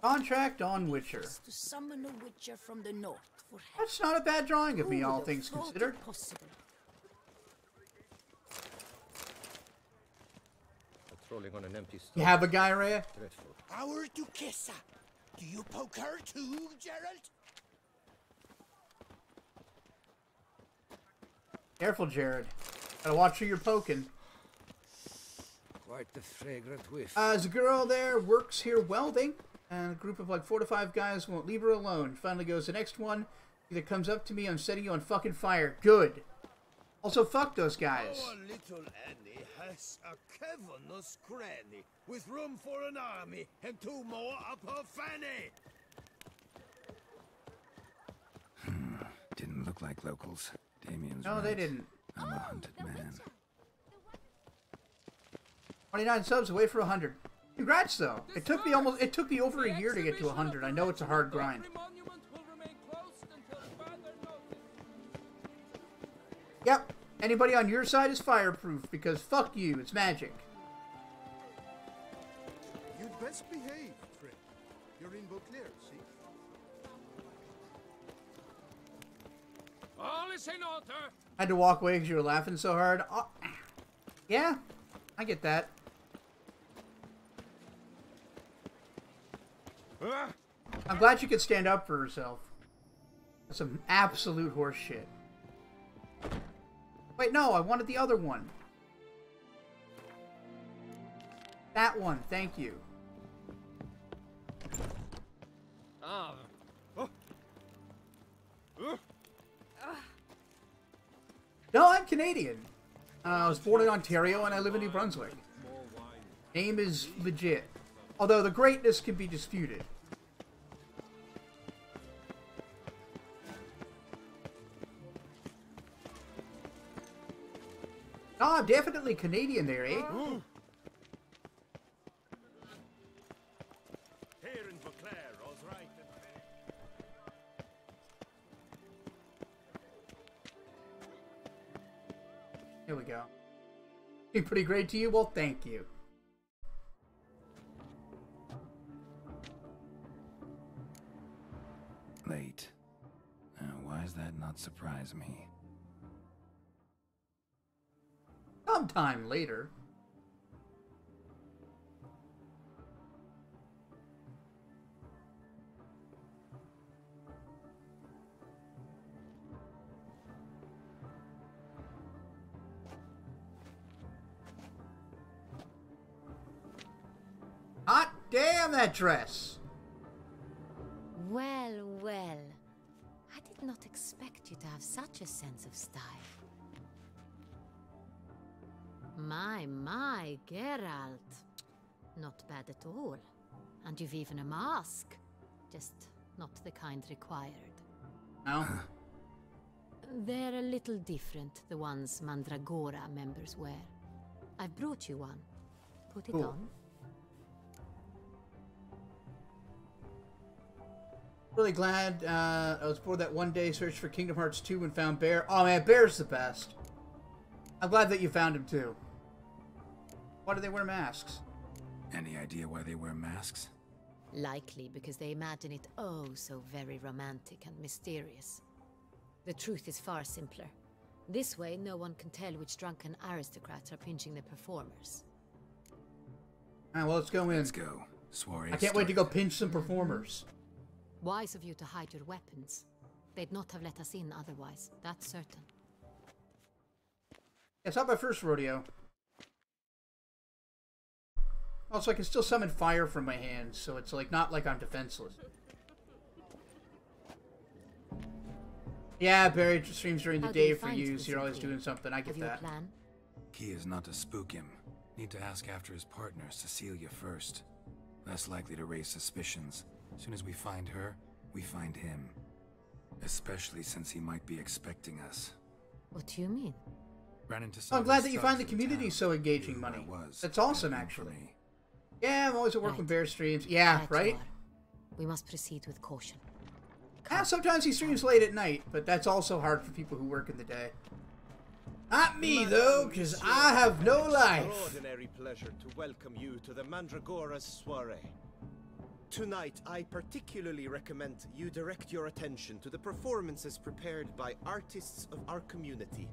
Contract on Witcher. To summon a Witcher from the north for help. That's not a bad drawing of me, all things considered. Patrolling on an empty You have a guy, Rhea? Our Duchessa. Do you poke her too, Gerald? Careful, Jared. Gotta watch who you're poking. Quite the fragrant whiff. There's a girl there, works here welding. And a group of like 4 to 5 guys won't leave her alone. Finally goes the next one. Either comes up to me, I'm setting you on fucking fire. Good. Also, fuck those guys. Our little Annie has a cavernous cranny with room for an army and 2 more up her fanny. Didn't look like locals. Damien's No, right. they didn't. I'm a hunted man. 29 subs away for 100. Congrats, though. It took me over a year to get to 100. I know it's a hard grind. Yep. Anybody on your side is fireproof, because fuck you, it's magic. You'd best behave, friend. You're in Beauclair, see? All is in order. I had to walk away because you were laughing so hard. Oh, yeah, I get that. I'm glad you could stand up for herself. That's some absolute horse shit. Wait, no, I wanted the other one. That one, thank you. No, I'm Canadian. I was born in Ontario and I live in New Brunswick. Name is legit. Although the greatness can be disputed. Ah, definitely Canadian there, eh? Here in Beauclair, all's right. Here we go. Being pretty great to you? Well, thank you. Late. Why does that not surprise me? Sometime later. Hot. damn that dress. Well, well. I did not expect you to have such a sense of style. My, Geralt. Not bad at all. And you've even a mask. Just not the kind required. No? They're a little different, the ones Mandragora members wear. I've brought you one. Put it on. Really glad I was bored that one day searched for Kingdom Hearts 2 and found Bear. Oh man, Bear's the best. I'm glad that you found him too. Why do they wear masks? Any idea why they wear masks? Likely because they imagine it oh so very romantic and mysterious. The truth is far simpler. This way, no one can tell which drunken aristocrats are pinching the performers. Alright, well, let's go in. Let's go. Soiree I can't wait to go pinch some performers. Wise of you to hide your weapons. They'd not have let us in otherwise, that's certain. Yeah, it's not my first rodeo. Also, I can still summon fire from my hands, so it's like not like I'm defenseless. Yeah, Barry streams during the day for you, so you're always doing something. I get that. Key is not to spook him. Need to ask after his partner, Cecilia, first. Less likely to raise suspicions. As soon as we find her, we find him. Especially since he might be expecting us. What do you mean? Ran into some I'm glad that you find the community so engaging, Money. That's awesome, actually. Yeah, I'm always at work when Bear streams. Yeah, right? We must proceed with caution. Yeah, sometimes he streams late at night, but that's also hard for people who work in the day. Not me, though, because I have no life. Extraordinary pleasure to welcome you to the Mandragora's soiree. Tonight, I particularly recommend you direct your attention to the performances prepared by artists of our community.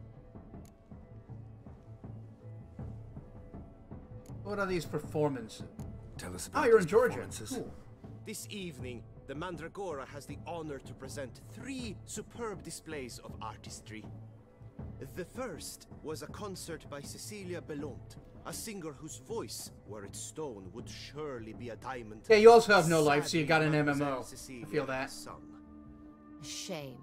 What are these performances? Tell us about you're in these Georgia. Cool. This evening, the Mandragora has the honor to present 3 superb displays of artistry. The first was a concert by Cecilia Belont, a singer whose voice, were it stone, would surely be a diamond. Yeah, you also have no life, so you got an MMO. I feel that. Shame.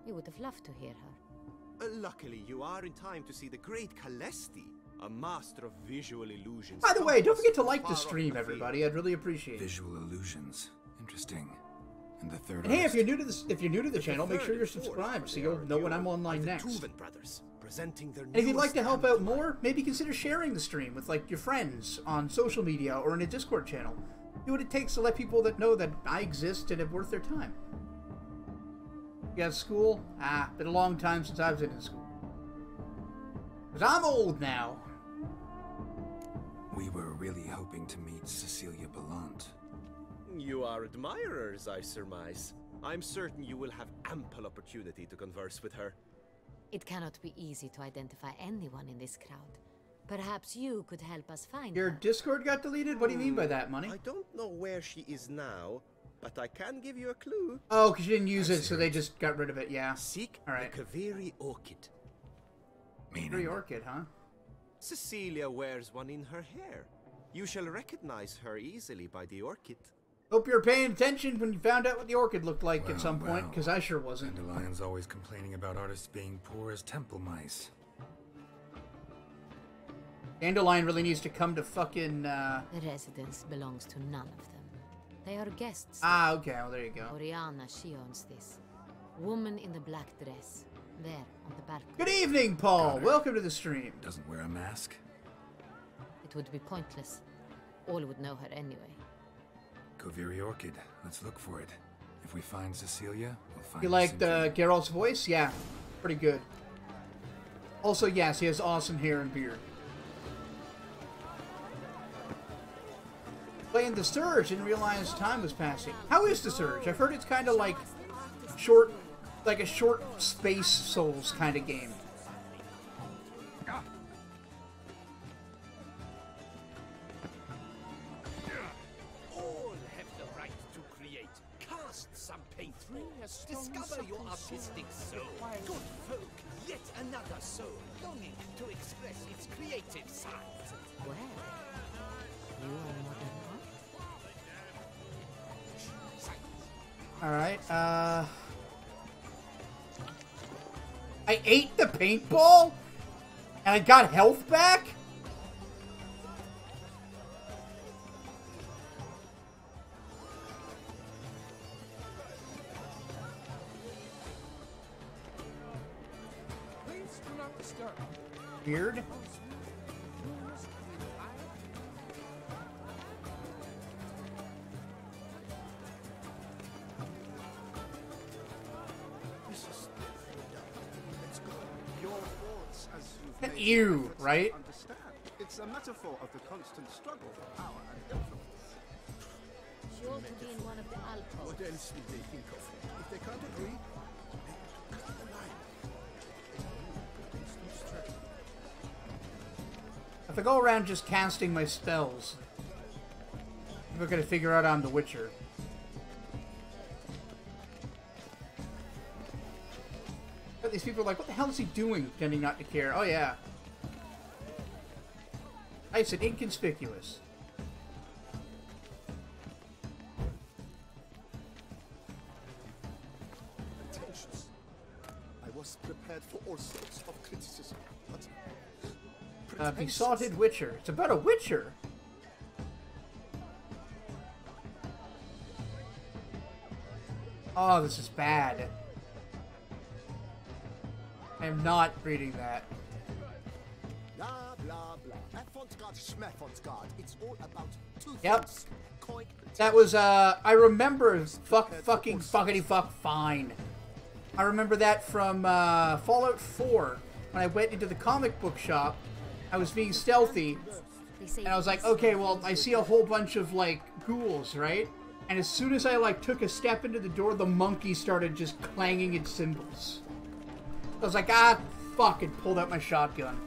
You would have loved to hear her. Luckily, you are in time to see the great Calesti, a master of visual illusions. By the way, don't forget to like the stream, everybody. I'd really appreciate it. Visual illusions. Interesting. And the third. And hey, if you're new to the channel, make sure you're subscribed so you'll know when I'm online next. And if you'd like to help out more, maybe consider sharing the stream with like your friends on social media or in a Discord channel. Do what it takes to let people that know that I exist and have worth their time. You got school? Been a long time since I was in school. Because I'm old now. We were really hoping to meet Cecilia Belont. You are admirers, I surmise. I'm certain you will have ample opportunity to converse with her. It cannot be easy to identify anyone in this crowd. Perhaps you could help us find Your her. Discord got deleted? What do you mean by that, Money? I don't know where she is now, but I can give you a clue. Oh, because you didn't use it, so they just got rid of it, yeah. Seek Alright. the Kaveri Orchid. Kaveri Orchid, huh? Cecilia wears one in her hair. You shall recognize her easily by the orchid. Hope you're paying attention when you found out what the orchid looked like at some point, because I sure wasn't. Dandelion's always complaining about artists being poor as temple mice. Dandelion really needs to come to fucking, The residence belongs to none of them. They are guests. Okay, well there you go. Oriana, she owns this. Woman in the black dress. There, on the balcony. Good evening, Paul! Welcome to the stream. Doesn't wear a mask? It would be pointless. All would know her anyway. Kaveri Orchid. Let's look for it. If we find Cecilia, we'll find You liked Geralt's voice? Yeah, pretty good. Also, yes, he has awesome hair and beard. Playing the Surge, didn't realize time was passing. How is the Surge? I've heard it's kind of like short, like a short Space Souls kind of game. All have the right to create. Cast some paint. Discover your artistic soul. Good folk, yet another soul longing to express its creative side. Well, you are modern art? Alright, I ate the paintball? And I got health back? Weird. You, right? Understand. It's a metaphor of the constant struggle for power and influence. Sure to be in one of the alcoves. What else will they think of? If they can't agree, cut the line. If I go around just casting my spells, we're gonna figure out I'm the Witcher. But these people are like, what the hell is he doing? Pretending not to care. Oh yeah. I said inconspicuous. Pretentious. I was prepared for all sorts of criticism, but Besotted Witcher. It's about a Witcher. Oh, this is bad. I am not reading that. Blah blah blah. Avant-garde, schmeffant-garde. It's all about two Yep. things. That was, I remember fucking fine. I remember that from, Fallout 4. When I went into the comic book shop, I was being stealthy, and I was like, okay, well, I see a whole bunch of, like, ghouls, right? And as soon as I, like, took a step into the door, the monkey started just clanging its cymbals. I was like, ah, fuck, and pulled out my shotgun.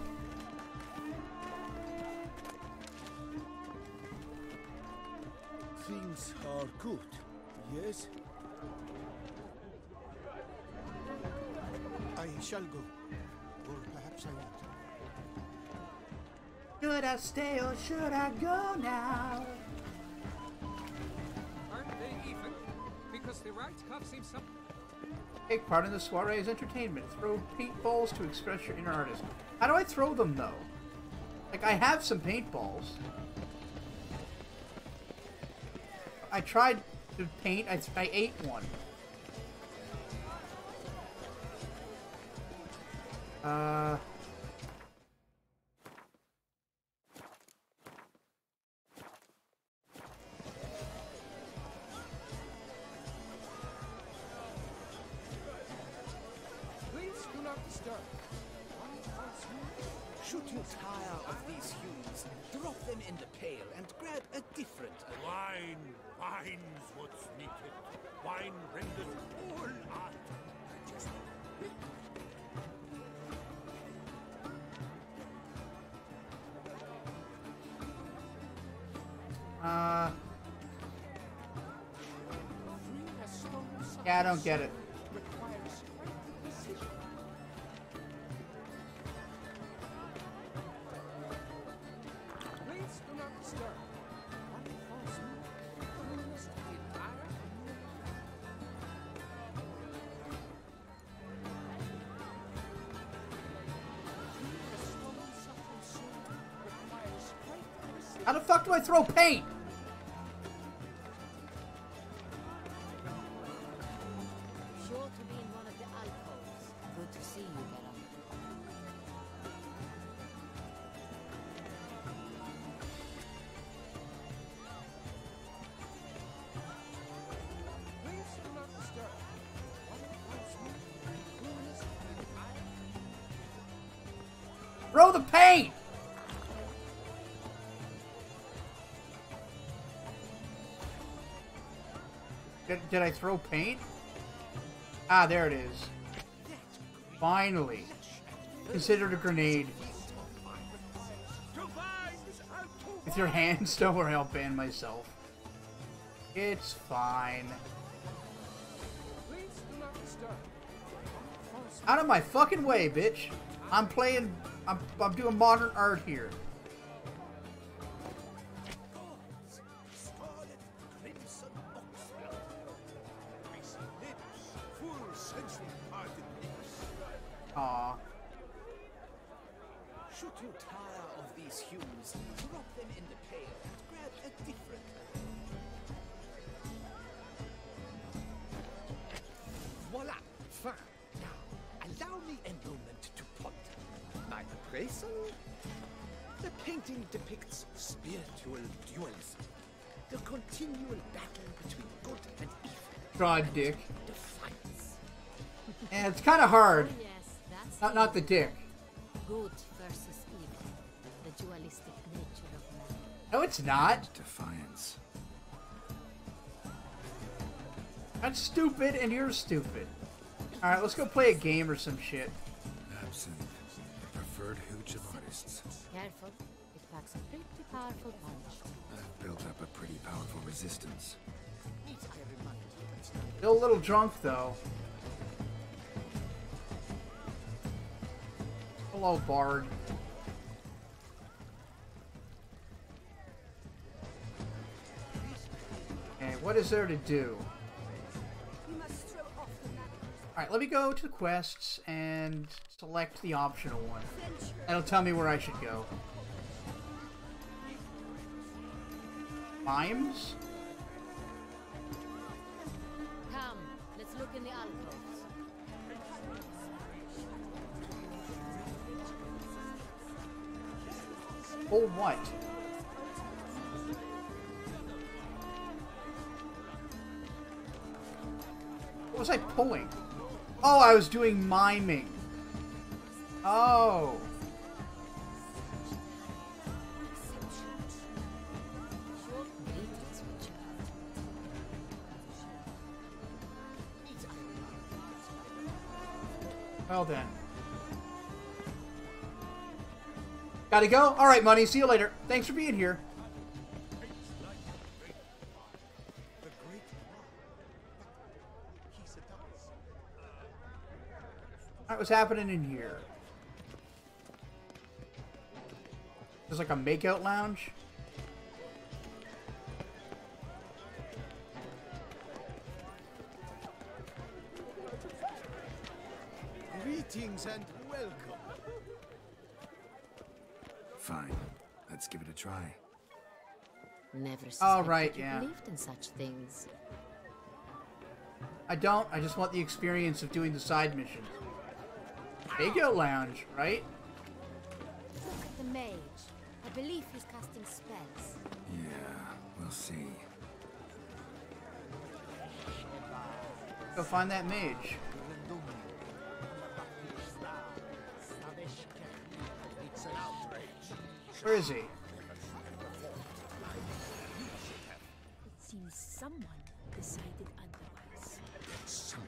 things are good, yes? I shall go. Or perhaps I won't. Should I stay or should I go now? Aren't they even? Because the right cup seems some... Take part in the soiree's entertainment. Throw paintballs to express your inner artist. How do I throw them, though? Like, I have some paintballs. I tried to paint. I ate one. Please do not disturb. Should you tire of these hues, drop them in the pail and grab a different... Wine's what's needed. Wine renders all art digestible. Yeah, I don't get it. Please do not disturb. How the fuck do I throw paint? Sure to be in one of the alcoves. Good to see you, Bella. Please do not disturb. Throw the paint! Did I throw paint? Ah, there it is. Finally. Considered a grenade. With your hands, don't worry, I'll ban myself. It's fine. Please do not disturb. Out of my fucking way, bitch. I'm playing... I'm doing modern art here. you tire of these hues, drop them in the pail and grab a different. Voila! Fine. Now, allow me a moment to ponder. My appraisal? The painting depicts spiritual dualism. The continual battle between good and evil. Broad dick. Defiance. And it's kind of hard. Oh, yes, that's Not the dick. Good versus evil. The dualistic nature of man. No, it's not. Defiance. That's stupid, and you're stupid. Alright, let's go play a game or some shit. Absinthe. The preferred hooch of artists. Careful. It packs a pretty powerful punch. I've built up a pretty powerful resistance. Still a little drunk, though. Hello, Bard. Okay, what is there to do? Alright, let me go to the quests and select the optional one. That'll tell me where I should go. Mimes? Come, let's look in the alcoves. Oh, what? What was I pulling? Oh, I was doing miming. Oh. Well then. Gotta go? Alright, money. See you later. Thanks for being here. Alright, what's happening in here? There's like a makeout lounge. Greetings and welcome. Fine. Let's give it a try. Never Oh, suspected right, you yeah. believed in such things. I don't. I just want the experience of doing the side missions. Makeout lounge, right? Look at the mage. I believe he's casting spells. Yeah, we'll see. Go find that mage. It's an outrage. Where is he? It seems someone decided otherwise. Someone.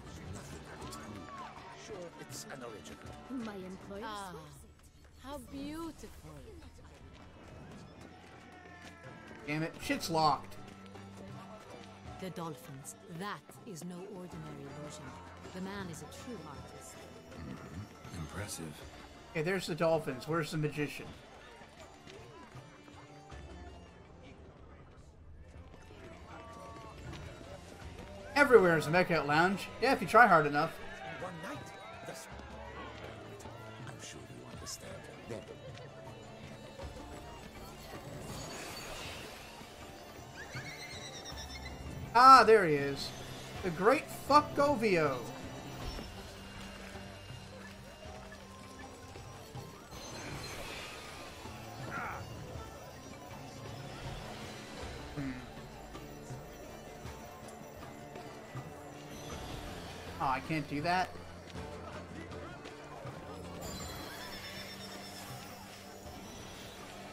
There's nothing I can tell you. Sure, it's an original. My employer Ah, swears it. how beautiful. Damn it. Shit's locked. The dolphins. That is no ordinary illusion. The man is a true artist. Impressive. Okay, there's the dolphins. Where's the magician? Everywhere is a makeout lounge. Yeah, if you try hard enough. One night. That's... I'm sure you understand. Then. Ah, there he is. The great Fuckovio. Oh, I can't do that.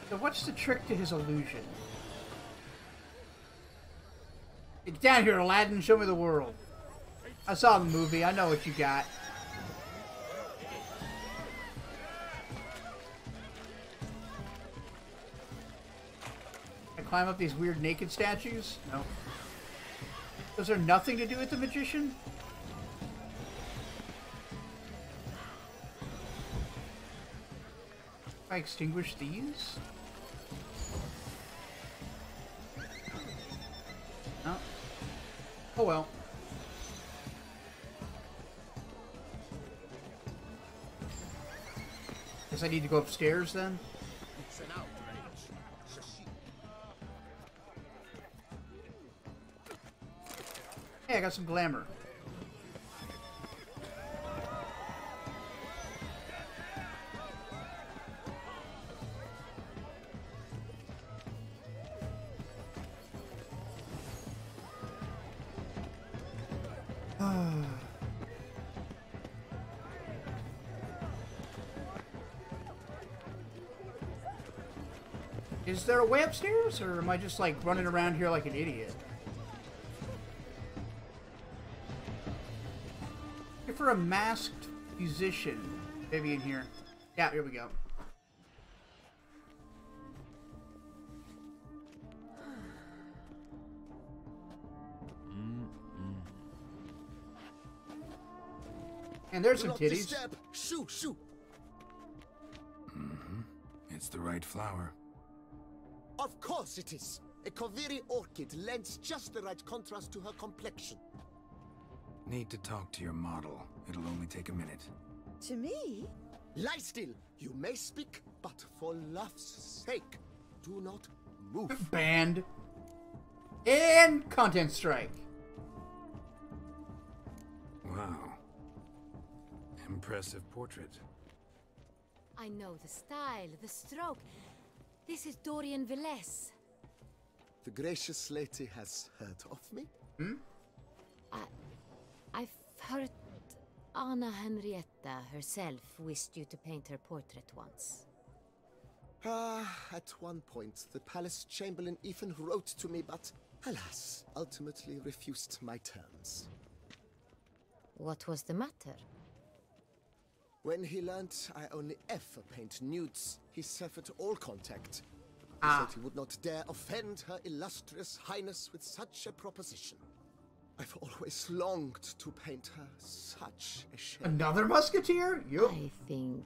So what's the trick to his illusion? Get down here, Aladdin. Show me the world. I saw the movie. I know what you got. I climb up these weird naked statues? No. Was there nothing to do with the magician? If I extinguish these? No. Oh well. Guess I need to go upstairs then. It's an outrage. Shashi. Hey, I got some glamour. Is there a way upstairs, or am I just like running around here like an idiot? Looking for a masked musician. Maybe in here. Yeah, here we go. And there's some titties. Shoo, shoo. It's the right flower. Of course it is. A Kaviri orchid lends just the right contrast to her complexion. Need to talk to your model. It'll only take a minute. To me? Lie still. You may speak, but for love's sake, do not move. Banned. And content strike. Wow. Impressive portrait. I know the style, the stroke. This is Dorian Velez. The gracious lady has heard of me? I've heard Anna Henrietta herself wished you to paint her portrait once. At one point, the palace chamberlain even wrote to me, but alas, ultimately refused my terms. What was the matter? When he learned I only ever paint nudes, he severed all contact. He said he would not dare offend her illustrious highness with such a proposition. I've always longed to paint her such a shame. Another musketeer? Yup. I think...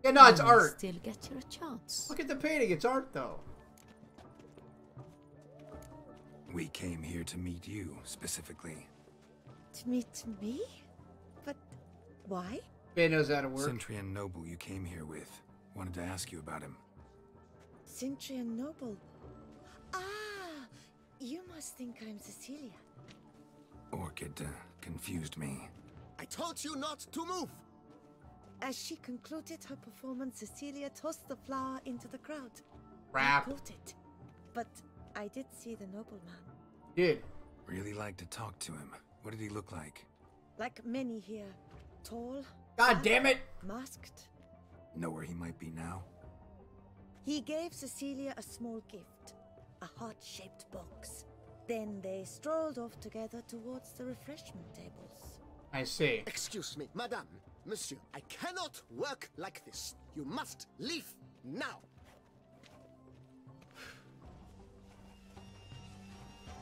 Yeah, no, it's you art. Still get your chance. Look at the painting. It's art, though. We came here to meet you, specifically. To meet me? But why? Ben knows how to work. Centurion Noble you came here with. Wanted to ask you about him. Centurion Noble. Ah, you must think I'm Cecilia. Orchid confused me. I told you not to move! As she concluded her performance, Cecilia tossed the flower into the crowd. Rap. I caught it. But I did see the nobleman. Did. Really like to talk to him. What did he look like? Like many here. Tall. God damn it! Masked. Know where he might be now? He gave Cecilia a small gift. A heart-shaped box. Then they strolled off together towards the refreshment tables. I see. Excuse me, madame, monsieur, I cannot work like this. You must leave now.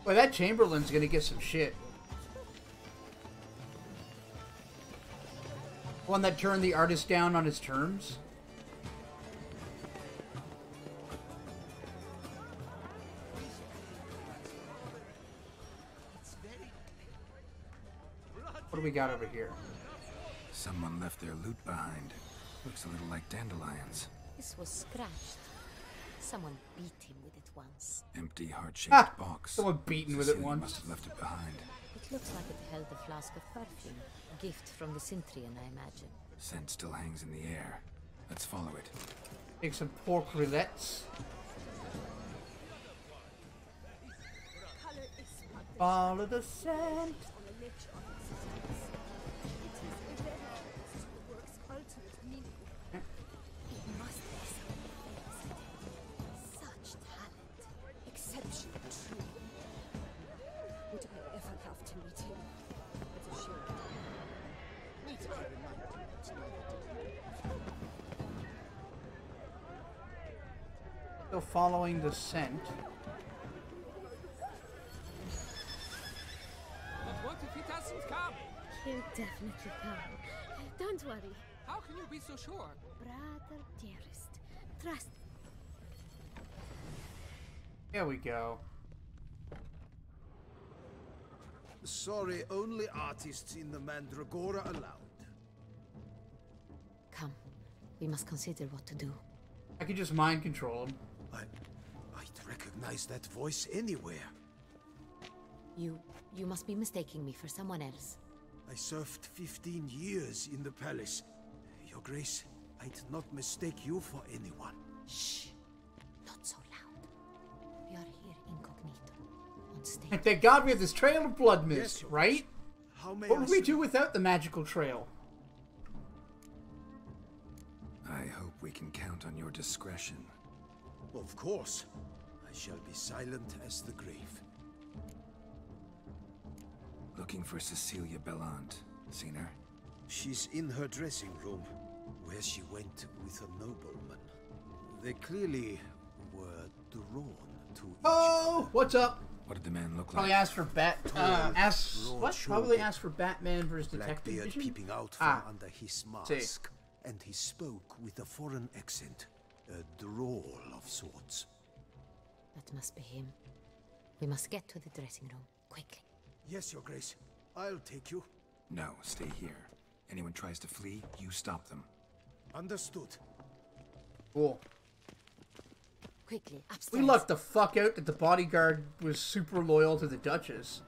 Well, that Chamberlain's gonna get some shit. One that turned the artist down on his terms. What do we got over here? Someone left their loot behind. Looks a little like dandelions. This was scratched. Someone beat him with it once. Empty heart-shaped box. Someone beaten with it Cecilia once. must have left it behind. It looks like it held a flask of perfume. A gift from the Cintrian, I imagine. Scent still hangs in the air. Let's follow it. Take some pork rillettes. Follow the scent. Still following the scent. But what if he doesn't come? He'll definitely come. Don't worry. How can you be so sure? Brother dearest, trust. There we go. Sorry, only artists in the Mandragora allowed. Come. We must consider what to do. I could just mind control him. I'd recognize that voice anywhere. You must be mistaking me for someone else. I served 15 years in the palace. Your Grace, I'd not mistake you for anyone. Shh. Not so loud. We are here incognito. On stage. Thank God we have this trail of blood mist, Yes, right? How may What would we do without the magical trail? I hope we can count on your discretion. Of course. I shall be silent as the grave. Looking for Cecilia Bellant. Seen her? She's in her dressing room, where she went with a nobleman. They clearly were drawn to each Oh, what's up? What did the man look Probably like? asked for Probably asked for Batman versus Detective Blackbeard Vision. peeping out from under his See. mask, and he spoke with a foreign accent, a drawl of sorts. That must be him. We must get to the dressing room, quickly. Yes, Your Grace. I'll take you. No, stay here. Anyone tries to flee, you stop them. Understood. Cool. Quickly, upstairs. We lucked the fuck out that the bodyguard was super loyal to the Duchess.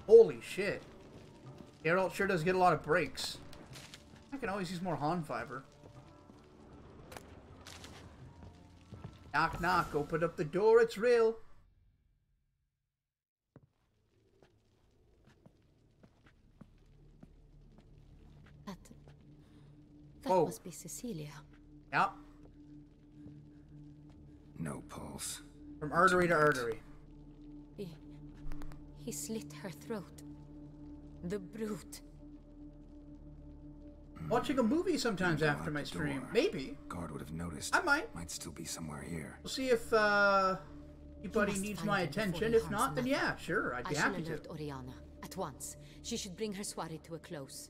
Holy shit. Geralt sure does get a lot of breaks. I can always use more Han fiber. Knock knock, open up the door, it's real. That must be Cecilia. Yep. No pulse. From artery to artery. He slit her throat. The brute. Watching a movie sometimes after my stream. Maybe. Guard would have noticed. I might. Might still be somewhere here. We'll see if anybody needs my attention. If not, then yeah, sure, I'd be happy to. I shall alert Oriana at once. She should bring her soiree to a close.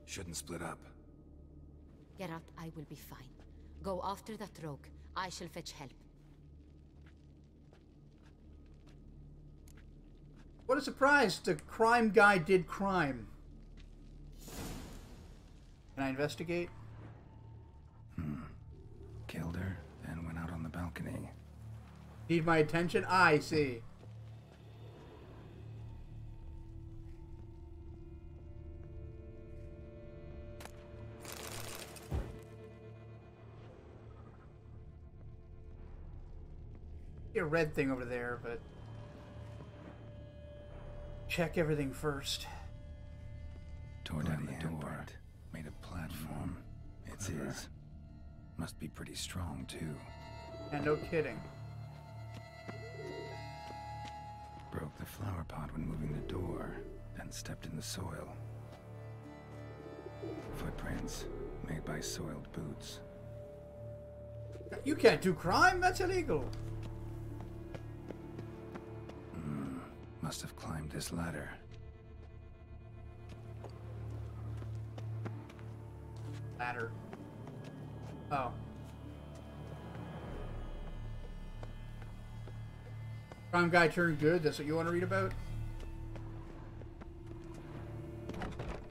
Shouldn't split up. Geralt, I will be fine. Go after that rogue. I shall fetch help. What a surprise! The crime guy did crime. Can I investigate? Killed her, then went out on the balcony. Need my attention? I see. A red thing over there, but check everything first. Tore down the door, made a platform. It's his. Must be pretty strong too. And no kidding. Broke the flower pot when moving the door, then stepped in the soil. Footprints made by soiled boots. You can't do crime, that's illegal. Must have climbed this ladder. Ladder. Oh. Crime guy turned good, that's what you want to read about?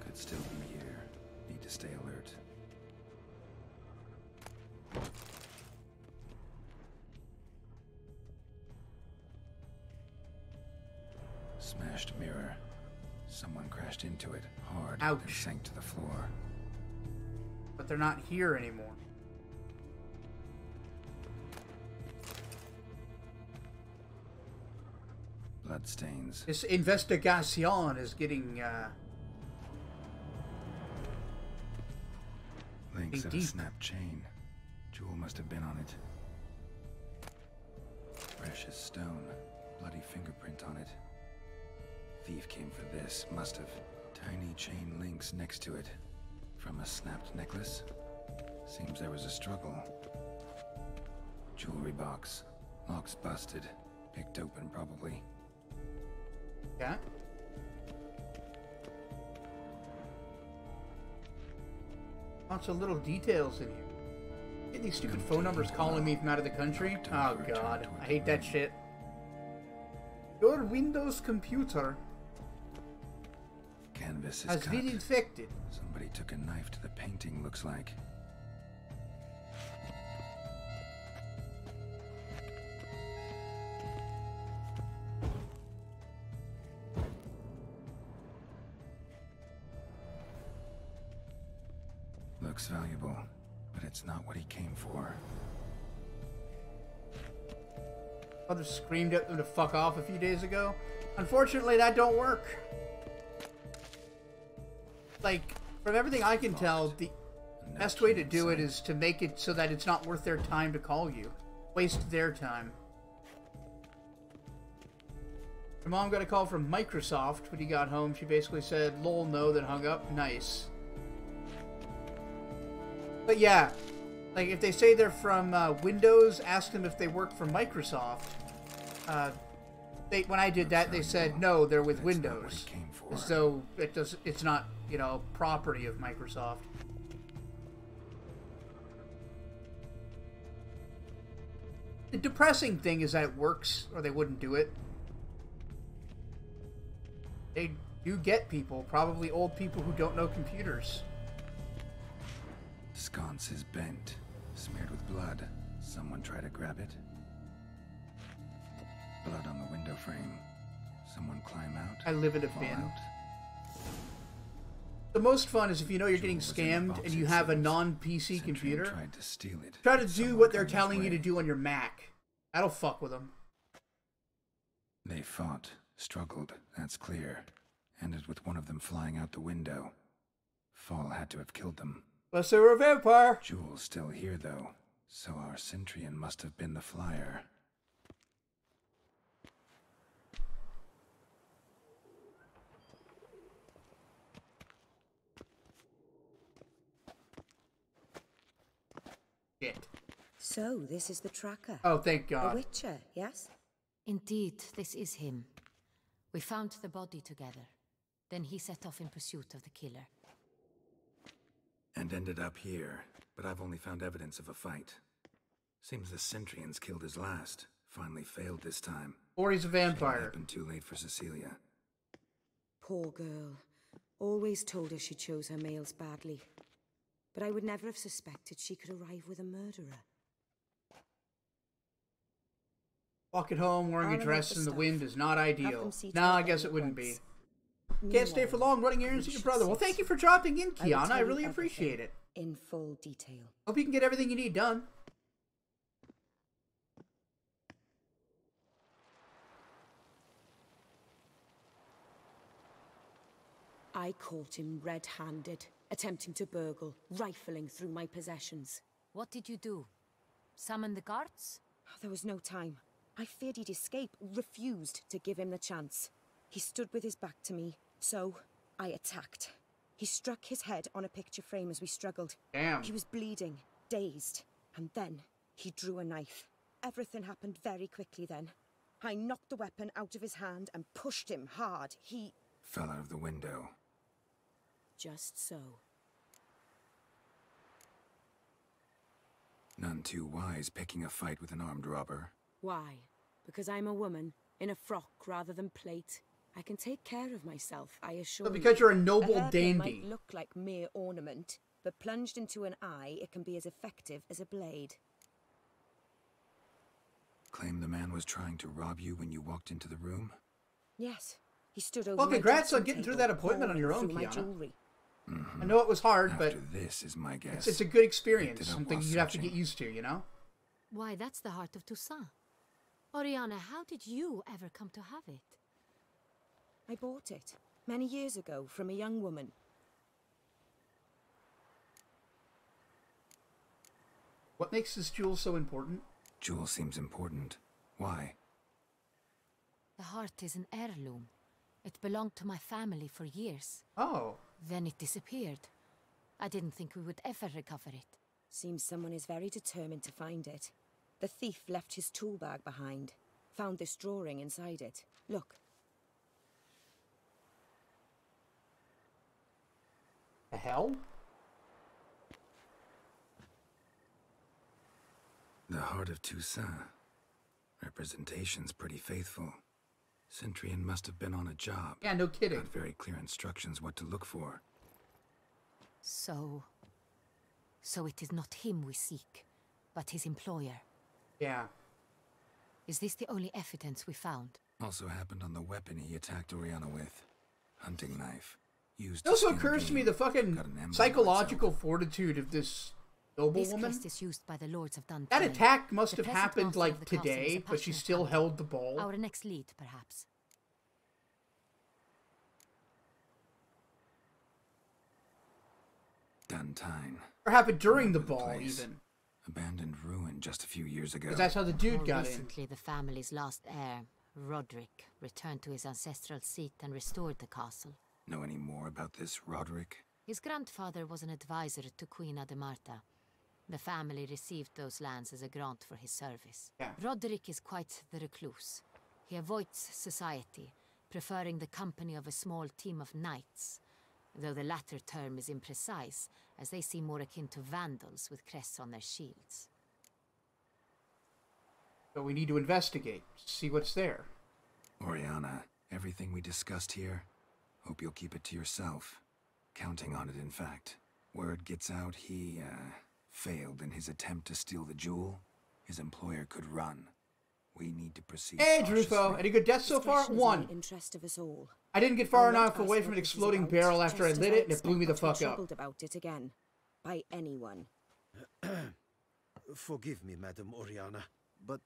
Could still be here. Need to stay alert. Smashed mirror. Someone crashed into it hard. Ouch. And sank to the floor. But they're not here anymore. Bloodstains. This investigation is getting Links of a deep. snapped chain. Jewel must have been on it. Precious stone. Bloody fingerprint on it. Thief came for this. Must have. Tiny chain links next to it. From a snapped necklace. Seems there was a struggle. Jewelry box. Lock's busted. Picked open, probably. Yeah. Lots of little details in here. Get these stupid phone numbers calling me from out of the country. Oh god, I hate that shit. Your Windows computer Canvas is has cut. been infected. Somebody took a knife to the painting, looks like. looks valuable, but it's not what he came for. Mother screamed at them to fuck off a few days ago. Unfortunately, that don't work. Like, from everything I can tell, the best way to do it is to make it so that it's not worth their time to call you. Waste their time. My mom got a call from Microsoft when he got home. She basically said, lol, no, then hung up. Nice. But yeah, like if they say they're from Windows, ask them if they work for Microsoft. When I did that, they said, no, they're with Windows. So it's not, you know, property of Microsoft. The depressing thing is that it works, or they wouldn't do it. They do get people, probably old people who don't know computers. Sconce is bent, smeared with blood. Someone try to grab it. Blood on the window frame. Someone climb out. I live in a bin. The most fun is if you know you're getting scammed and you have a non-PC computer. Tried to steal it. Try to do what they're telling you to do on your Mac. That'll fuck with them. They fought, struggled, that's clear. Ended with one of them flying out the window. Fall had to have killed them. Unless they were a vampire. Jewel's still here, though, so our Centrian must have been the flyer. Shit. So, this is the tracker. Oh, thank God. The Witcher, yes? Indeed, this is him. We found the body together. Then he set off in pursuit of the killer. And ended up here, but I've only found evidence of a fight. Seems the Centrians killed his last. Finally failed this time. Or he's a vampire. Happened too late for Cecilia. Poor girl. Always told her she chose her males badly. But I would never have suspected she could arrive with a murderer. Walking home wearing a dress in the wind is not ideal. Nah, I guess it wouldn't be. Can't stay for long running errands with your brother. Well, thank you for dropping in, Kiana. I really appreciate it. In full detail. Hope you can get everything you need done. I caught him red-handed, attempting to burgle, rifling through my possessions. What did you do? Summon the guards? There was no time. I feared he'd escape, refused to give him the chance. He stood with his back to me, so I attacked. He struck his head on a picture frame as we struggled. Damn. He was bleeding, dazed, and then he drew a knife. Everything happened very quickly then. I knocked the weapon out of his hand and pushed him hard. He fell out of the window. Just so. None too wise picking a fight with an armed robber. Why? Because I'm a woman, in a frock rather than plate. I can take care of myself, I assure you. But because you're a noble hairpin dandy. might look like mere ornament, but plunged into an eye, it can be as effective as a blade. Claim the man was trying to rob you when you walked into the room? Yes. He stood over Well, my congrats on dressing getting through table, that appointment on your own, through my Kiana. jewelry. I know it was hard, but this is my guess. It's a good experience. Something you'd have to get used to, you know? Why, that's the heart of Toussaint. Oriana, how did you ever come to have it? I bought it many years ago from a young woman. What makes this jewel so important? Jewel seems important. Why? The heart is an heirloom. It belonged to my family for years. Oh. Then it disappeared. I didn't think we would ever recover it. Seems someone is very determined to find it. The thief left his tool bag behind. Found this drawing inside it. Look. The hell? The heart of Toussaint. Representation's pretty faithful. Centrian must have been on a job. Yeah, no kidding. Got very clear instructions what to look for. So it is not him we seek, but his employer. Yeah. Is this the only evidence we found? Also happened on the weapon he attacked Oriana with. Hunting knife. Used It also occurs to me the fucking psychological fortitude of this noble This woman. crest is used by the lords of Dun. That attack must The have present happened master like of the castle is a today, but she passionate still hunter. held the ball. Our next lead, perhaps. Duntine. Or happened during the Remember ball, place. even. Abandoned ruin just a few years ago. Because that's how the dude More got in. recently, the family's last heir, Roderick, returned to his ancestral seat and restored the castle. Know any more about this, Roderick? His grandfather was an advisor to Queen Ademarta. The family received those lands as a grant for his service. Yeah. Roderick is quite the recluse. He avoids society, preferring the company of a small team of knights, though the latter term is imprecise, as they seem more akin to vandals with crests on their shields. So we need to investigate, see what's there. Oriana, everything we discussed here, hope you'll keep it to yourself. Counting on it, in fact. Word gets out he, failed in his attempt to steal the jewel. His employer could run. We need to proceed Hey, cautiously. Drufo, any good deaths so far? Discretion is in One. the interest of us all. I didn't get far I'll not enough away ask from what an this is exploding about, barrel after I just lit as it, and it blew me the expect not fuck to be up. troubled about it again. By anyone. Forgive me, Madam Oriana, but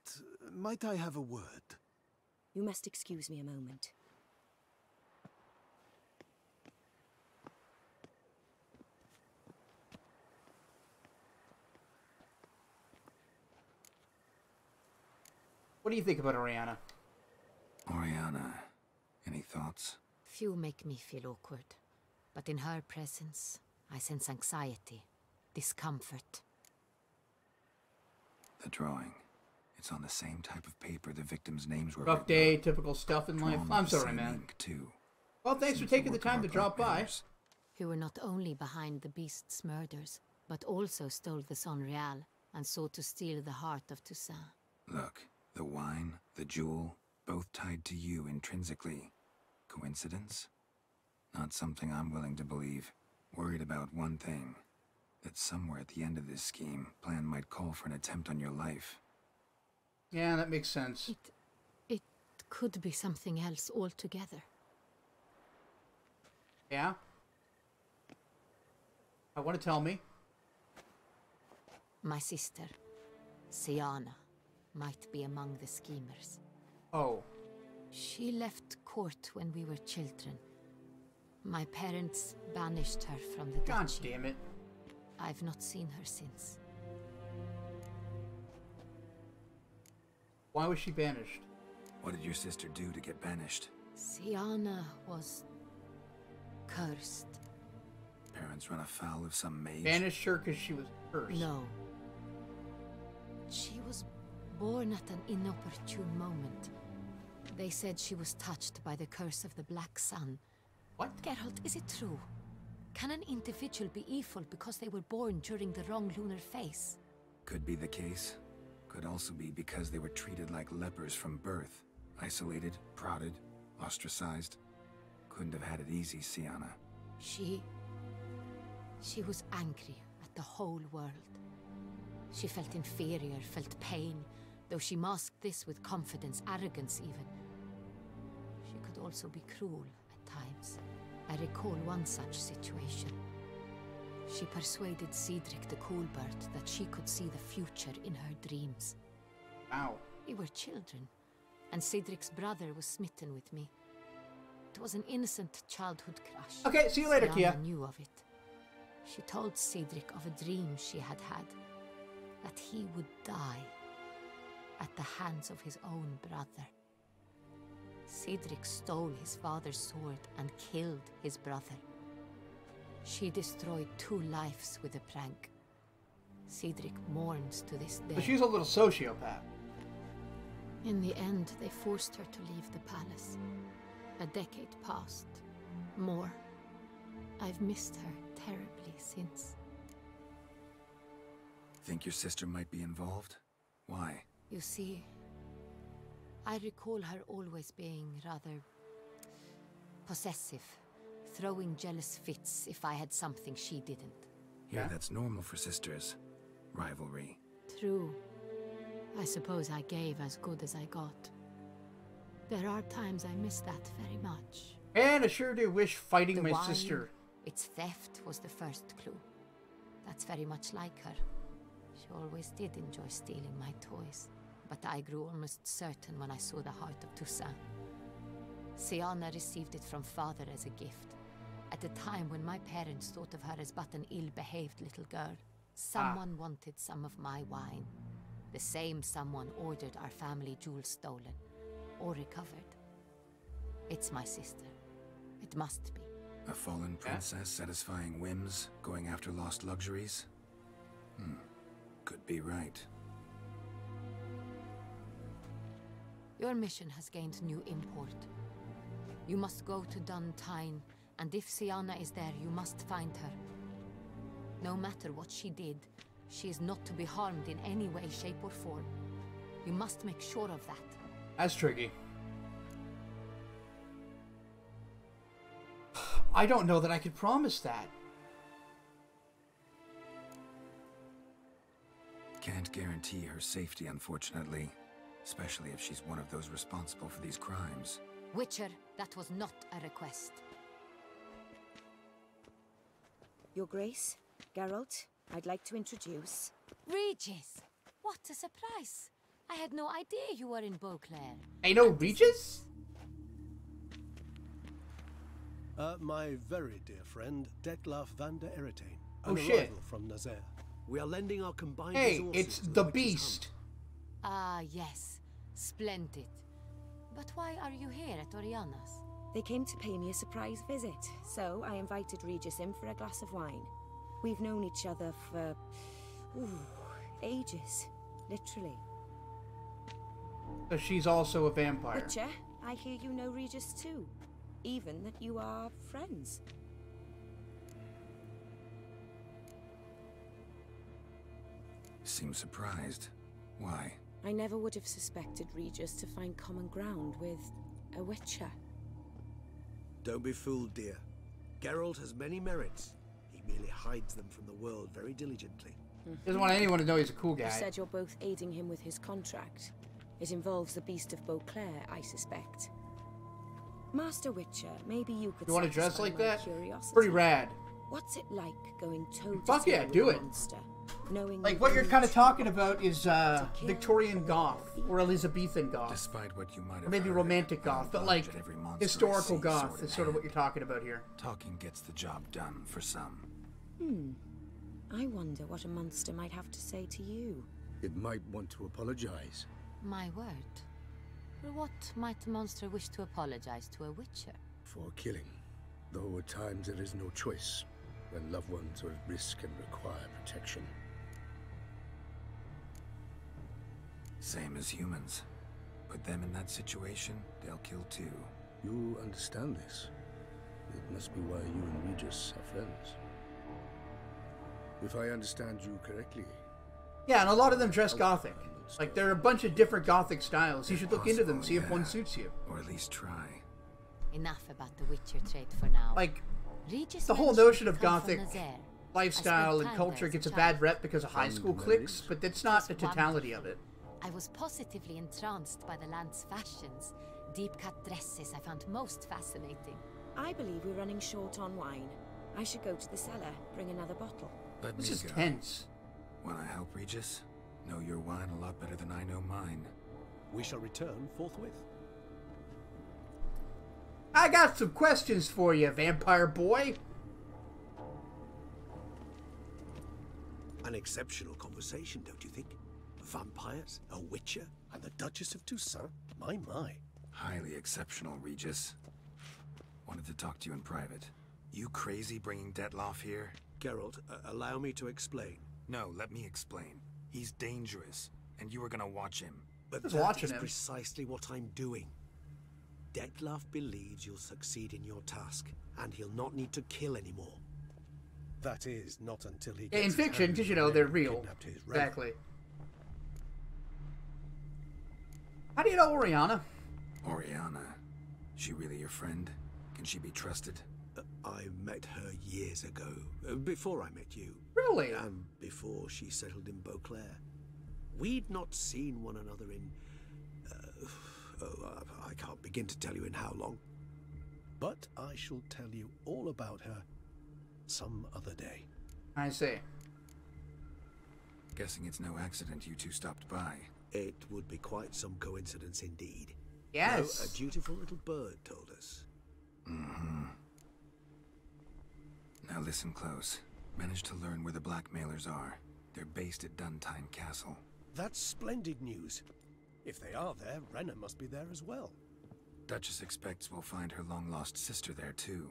might I have a word? You must excuse me a moment. What do you think about Oriana? Oriana, any thoughts? Few make me feel awkward, but in her presence, I sense anxiety, discomfort. The drawing. It's on the same type of paper the victims' names were Rough written day, on. typical stuff in life. Drawn I'm with the sorry, same man. ink, too. Well, thanks for Seems taking the work of time our to drop by. blackmailers. Who were not only behind the beast's murders, but also stole the Son Real and sought to steal the heart of Toussaint. Look, the wine, the jewel, both tied to you intrinsically. Coincidence? Not something I'm willing to believe. Worried about one thing. That somewhere at the end of this scheme, plan might call for an attempt on your life. Yeah, that makes sense. It could be something else altogether. Yeah? I want to tell me. My sister, Siana, might be among the schemers. Oh. She left court when we were children. My parents banished her from the God duchy. damn it. I've not seen her since. Why was she banished? What did your sister do to get banished? Siana was cursed. Parents run afoul of some mage? Banished her because she was cursed. No. She was born at an inopportune moment. They said she was touched by the curse of the Black Sun. What? Geralt, is it true? Can an individual be evil because they were born during the wrong lunar phase? Could be the case. Could also be because they were treated like lepers from birth. Isolated, prodded, ostracized. Couldn't have had it easy, Siana. She was angry at the whole world. She felt inferior, felt pain, though she masked this with confidence, arrogance even. She could also be cruel at times. I recall one such situation. She persuaded Cedric the Coolbird that she could see the future in her dreams. Wow. We were children, and Cedric's brother was smitten with me. It was an innocent childhood crush. Okay, see you later, Siana Kia. knew of it. She told Cedric of a dream she had had, that he would die at the hands of his own brother. Cedric stole his father's sword and killed his brother. She destroyed 2 lives with a prank. Cedric mourns to this day. But she's a little sociopath. In the end, they forced her to leave the palace. A decade passed. More. I've missed her terribly since. Think your sister might be involved? Why? You see, I recall her always being rather possessive, throwing jealous fits if I had something she didn't. Yeah, that's normal for sisters. Rivalry. True. I suppose I gave as good as I got. There are times I miss that very much. And I sure do wish fighting The my wine, sister. Its theft was the first clue. That's very much like her. She always did enjoy stealing my toys. But I grew almost certain when I saw the heart of Toussaint. Siana received it from father as a gift. At a time when my parents thought of her as but an ill-behaved little girl. Someone wanted some of my wine. The same someone ordered our family jewels stolen. Or recovered. It's my sister. It must be. A fallen princess satisfying whims, going after lost luxuries? Could be right. Your mission has gained new import. You must go to Duntine, and if Siana is there, you must find her. No matter what she did, she is not to be harmed in any way, shape, or form. You must make sure of that. That's tricky. I don't know that I could promise that. Can't guarantee her safety, unfortunately. Especially if she's one of those responsible for these crimes. Witcher, that was not a request. Your Grace, Geralt, I'd like to introduce... Regis! What a surprise! I had no idea you were in Beauclair. Hey, no Regis? My very dear friend, Detlef van der Eretain. Oh, an shit. arrival from Nazaire. We are lending our combined Hey, resources it's to the Witcher's Beast. Ah, yes. Splendid. But why are you here at Oriana's? They came to pay me a surprise visit, so I invited Regis in for a glass of wine. We've known each other for... ages. Literally. So she's also a vampire. Witcher, I hear you know Regis too. Even that you are friends. Seems surprised. Why? I never would have suspected Regis to find common ground with a Witcher. Don't be fooled, dear. Geralt has many merits. He merely hides them from the world very diligently. Doesn't want anyone to know he's a cool You guy. said you're both aiding him with his contract. It involves the Beast of Beauclair, I suspect. Master Witcher, maybe you could You want to dress satisfy like my that? curiosity. Pretty rad. What's it like going toe to Fuck yeah, toe do with it. a monster, knowing Like, you what you're need kind of to talking about is Victorian goth, or Elizabethan goth. Despite what you might have Or maybe heard, romantic goth, but like every monster I historical see goth sword is in sort of what hand. you're talking about here. Talking gets the job done for some. I wonder what a monster might have to say to you. It might want to apologize. My word. For what might a monster wish to apologize to a Witcher? For killing. Though at times there is no choice, when loved ones are at risk and require protection. Same as humans. Put them in that situation, they'll kill too. You understand this. It must be why you and Regis are friends. If I understand you correctly... Yeah, and a lot of them dress gothic. Like, there are a bunch of different gothic styles. You should look into them, see if one suits you. Or at least try. Enough about the Witcher trait for now. Like, Regis the whole mentioned notion you of come from gothic Nazaire. lifestyle I and spent culture time there gets a as bad child. rep because of high school cliques, but that's not the totality of it. I was positively entranced by the land's fashions. Deep-cut dresses I found most fascinating. I believe we're running short on wine. I should go to the cellar, bring another bottle. Let This me is go. tense. Wanna help, Regis? Know your wine a lot better than I know mine. We shall return forthwith. I got some questions for you, vampire boy. An exceptional conversation, don't you think? Vampires, a Witcher, and the Duchess of Toussaint? My. Highly exceptional, Regis. Wanted to talk to you in private. You crazy bringing Detlef here? Geralt, allow me to explain. No, let me explain. He's dangerous, and you were gonna watch him. But Just that watching is him. precisely what I'm doing. Detlef believes you'll succeed in your task, and he'll not need to kill anymore. That is, not until he Yeah, in gets his fiction, hands because, on you know, men they're who real. kidnapped his realm. Exactly. How do you know Oriana? Oriana. She really your friend? Can she be trusted? I met her years ago, before I met you. Really? And before she settled in Beauclair. We'd not seen one another in... I can't begin to tell you in how long. But I shall tell you all about her some other day. I see. Guessing it's no accident you two stopped by. It would be quite some coincidence indeed. Yes. No, a dutiful little bird told us. Mm-hmm. Now listen close. Managed to learn where the blackmailers are. They're based at Duntine Castle. That's splendid news. If they are there, Renna must be there as well. Duchess expects we'll find her long-lost sister there, too.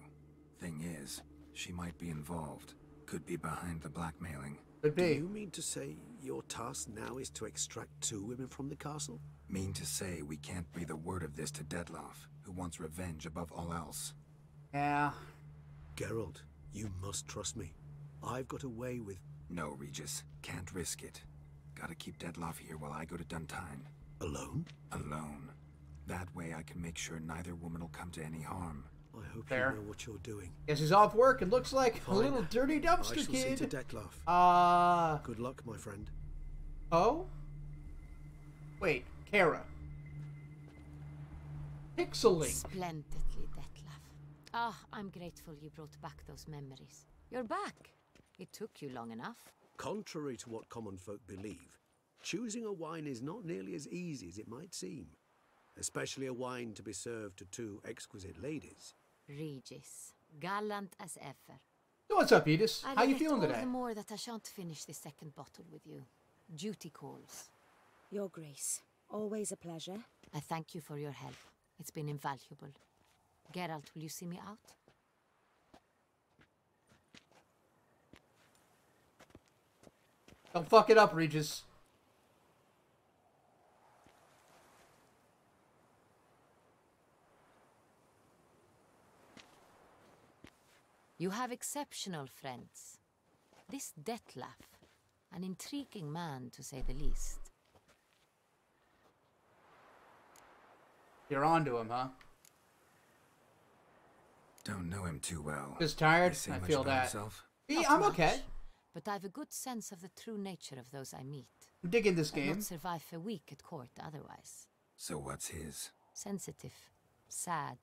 Thing is, she might be involved. Could be behind the blackmailing. Could be. Do you mean to say your task now is to extract 2 women from the castle? Mean to say we can't breathe a word of this to Detloff, who wants revenge above all else. Yeah. Geralt, you must trust me. I've got a way with... No, Regis. Can't risk it. Gotta keep Detloff here while I go to Duntine. Alone? Alone. That way I can make sure neither woman will come to any harm. I hope Fair. you know what you're doing. Guess he's off work and looks like Fine. a little dirty dumpster I shall kid. see to Detloff. Good luck, my friend. Oh? Wait, Kara. Pixeling. Splendidly, Detlaff. Ah, I'm grateful you brought back those memories. You're back. It took you long enough. Contrary to what common folk believe, choosing a wine is not nearly as easy as it might seem. Especially a wine to be served to 2 exquisite ladies. Regis, gallant as ever. So what's up, Edith? I How you regret feeling all today? the more that I shan't finish the second bottle with you. Duty calls. Your Grace, always a pleasure. I thank you for your help. It's been invaluable. Geralt, will you see me out? Don't fuck it up, Regis. You have exceptional friends. This Detlaff, an intriguing man to say the least. You're onto him, huh? Don't know him too well. Just tired? He say I much feel about that. himself? Yeah, Not I'm much, okay. But I've a good sense of the true nature of those I meet. I'm digging this I'd game. not survive a week at court otherwise. So what's his? Sensitive, sad.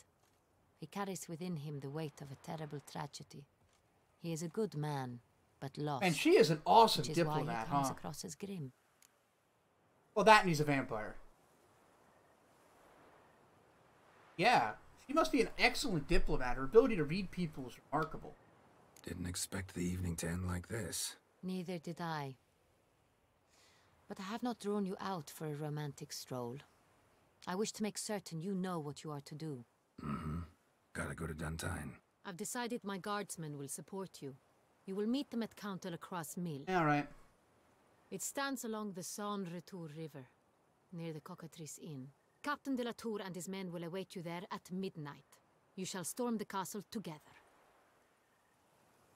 He carries within him the weight of a terrible tragedy. He is a good man, but lost. And she is an awesome which is diplomat, why he comes huh? across as grim. Well, that and he's a vampire. Yeah, she must be an excellent diplomat. Her ability to read people is remarkable. Didn't expect the evening to end like this. Neither did I. But I have not drawn you out for a romantic stroll. I wish to make certain you know what you are to do. Mm-hmm. Gotta go to Duntine. I've decided my guardsmen will support you. You will meet them at Count de la Croix Mill. All right. It stands along the Saône Retour River, near the Cockatrice Inn. Captain de la Tour and his men will await you there at midnight. You shall storm the castle together.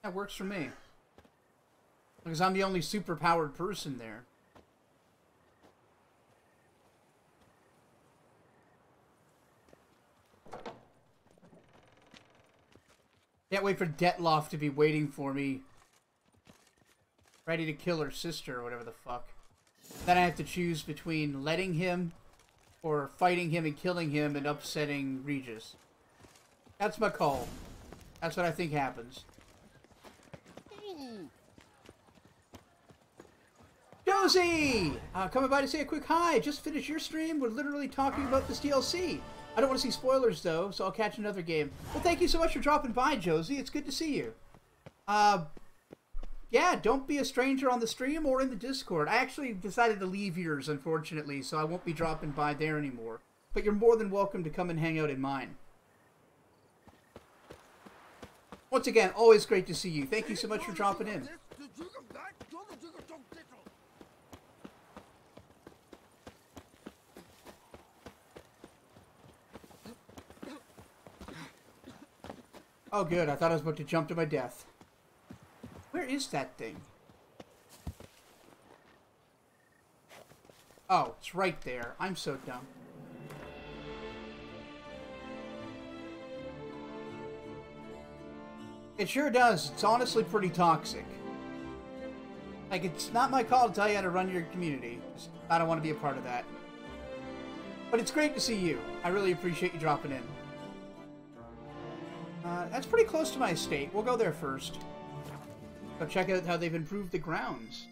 That works for me. Because I'm the only super-powered person there. Can't wait for Detloff to be waiting for me. Ready to kill her sister or whatever the fuck. Then I have to choose between letting him or fighting him and killing him and upsetting Regis. That's my call. That's what I think happens. Josie! Coming by to say a quick hi. Just finished your stream. We're literally talking about this DLC. I don't want to see spoilers, though, so I'll catch another game. Well, thank you so much for dropping by, Josie. It's good to see you. Yeah, don't be a stranger on the stream or in the Discord. I actually decided to leave yours, unfortunately, so I won't be dropping by there anymore. But you're more than welcome to come and hang out in mine. Once again, always great to see you. Thank you so much for dropping in. Oh, good. I thought I was about to jump to my death. Where is that thing? Oh, it's right there. I'm so dumb. It sure does. It's honestly pretty toxic. Like, it's not my call to tell you how to run your community. Just, I don't want to be a part of that. But it's great to see you. I really appreciate you dropping in. That's pretty close to my estate. We'll go there first. Go check out how they've improved the grounds.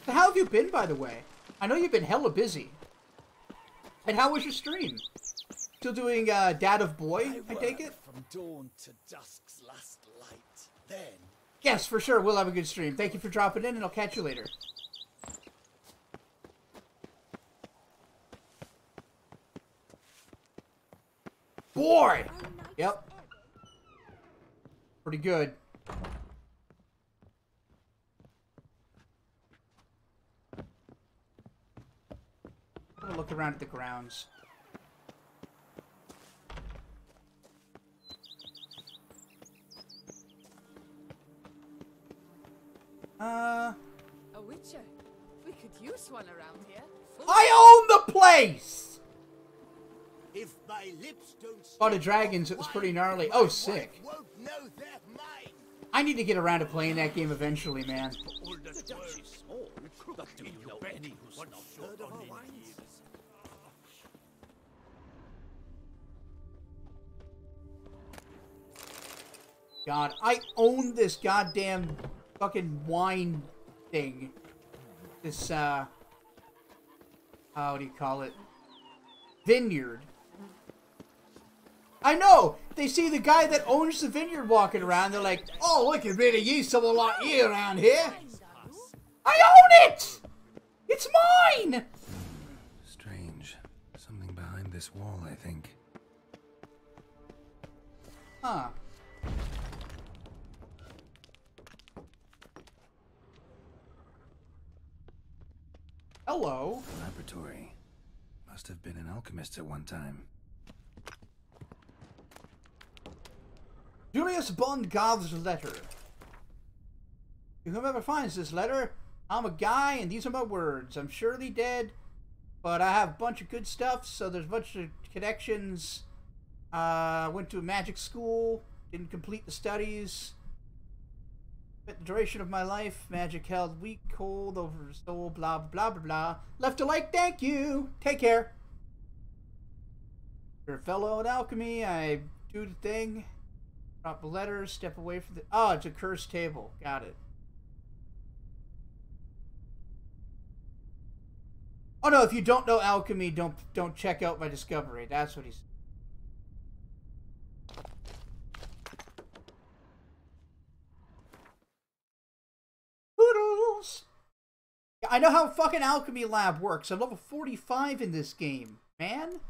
So how have you been, by the way? I know you've been hella busy. And how was your stream? Still doing Dad of Boy, I take it? From dawn to dusk's last light. Then Yes, for sure. We'll have a good stream. Thank you for dropping in, and I'll catch you later. Boy! Yep. Pretty good. I'm gonna look around at the grounds. A witcher. We could use one around here. I own the place! If my lips don't Fought of Dragons, it was pretty gnarly. Oh, sick. won't know they're mine. I need to get around to playing that game eventually, man. Do you know any who's not heard of our wines? God, I own this goddamn fucking wine thing. This, how do you call it? Vineyard. I know! They see the guy that owns the vineyard walking around, they're like, oh, we could really use someone like you around here. I own it! It's mine! Strange. Something behind this wall, I think. Huh. Hello. Laboratory. Must have been an alchemist at one time. Julius Bondgov's letter. To whomever finds this letter, I'm a guy and these are my words. I'm surely dead, but I have a bunch of good stuff, so there's a bunch of connections. Went to a magic school, didn't complete the studies. Spent the duration of my life, magic held weak, cold, over soul, blah, blah, blah, blah. Left a like, thank you. Take care. You're a fellow at alchemy, I do the thing. Drop a letter, step away from the... Oh, it's a cursed table. Got it. Oh no, if you don't know alchemy, don't check out my discovery. That's what he's... Poodles! Yeah, I know how fucking alchemy lab works. I'm level 45 in this game, man.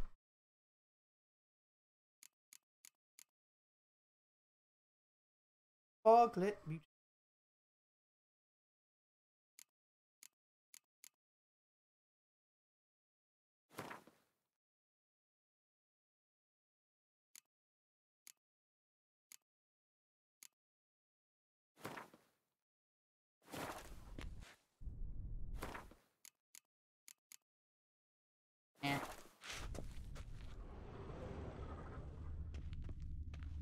Let me...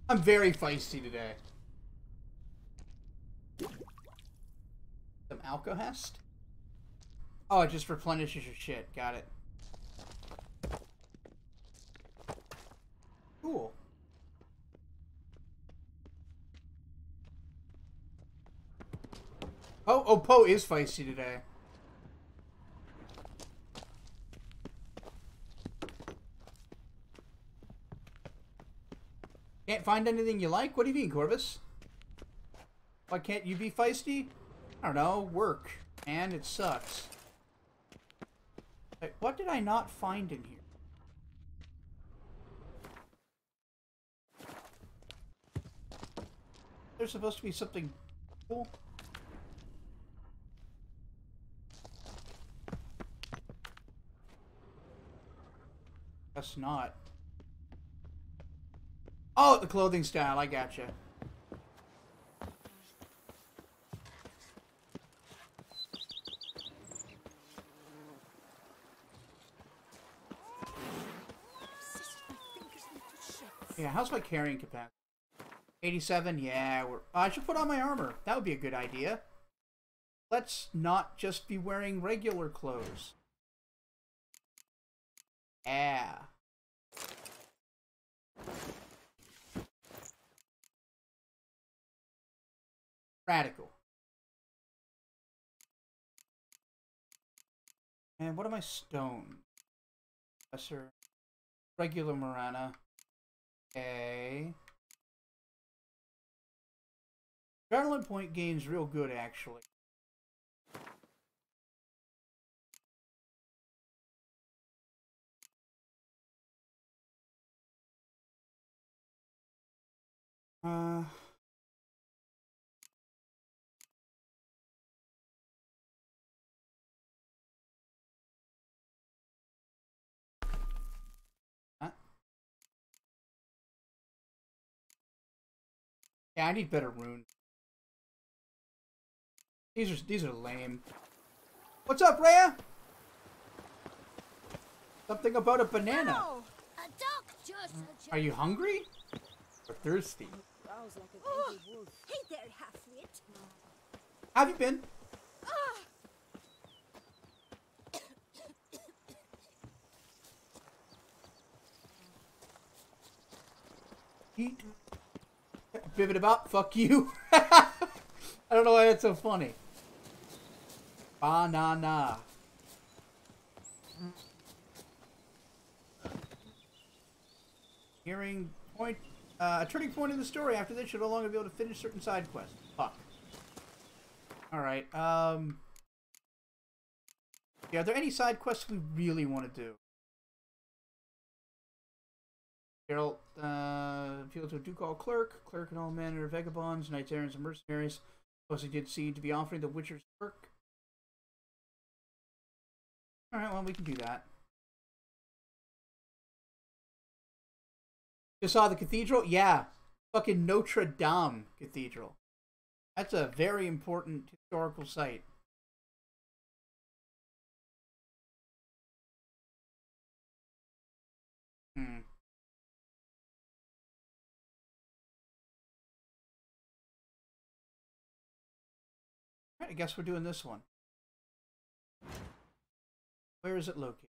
I'm very feisty today. Some alcohest? Oh, it just replenishes your shit. Got it. Cool. Oh, Poe is feisty today. Can't find anything you like? What do you mean, Corvus? Why can't you be feisty? I don't know. Work. And it sucks. Wait, what did I not find in here? There's supposed to be something cool. Guess not. Oh, the clothing style. I gotcha. Yeah, how's my carrying capacity? 87, yeah. I should put on my armor. That would be a good idea. Let's not just be wearing regular clothes. Yeah. Radical. And what am I stone? Professor. Regular Marana. Okay. Adrenaline point gain's real good, actually. Yeah, I need better runes. These are lame. What's up, Rhea? Something about a banana. No, a doctor. Are you hungry? Or thirsty? Oh, hey there, half-wit. How have you been? Eat. Bibbidi-bop, fuck you. I don't know why that's so funny. Banana. Hearing point, a turning point in the story. After this, you'll no longer be able to finish certain side quests. Fuck. Alright, yeah, are there any side quests we really want to do? Geralt, appeal to a ducal clerk and all manner of vagabonds, knights errants, and mercenaries. Plus, he did seem to be offering the Witcher's work. Alright, well, we can do that. Just saw the cathedral? Yeah. Fucking Notre Dame Cathedral. That's a very important historical site. Alright, I guess we're doing this one. Where is it located?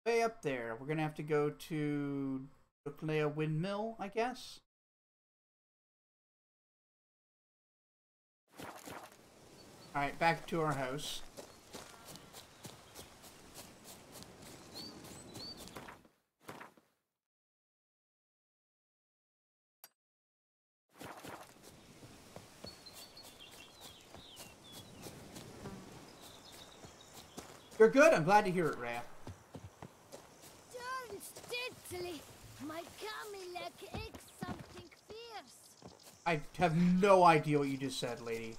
Way up there. We're gonna have to go to Duclea Windmill, I guess. Alright, back to our house. You're good? I'm glad to hear it, Rhea. Darn steadily, my Camilek eggs something fierce. I have no idea what you just said, lady.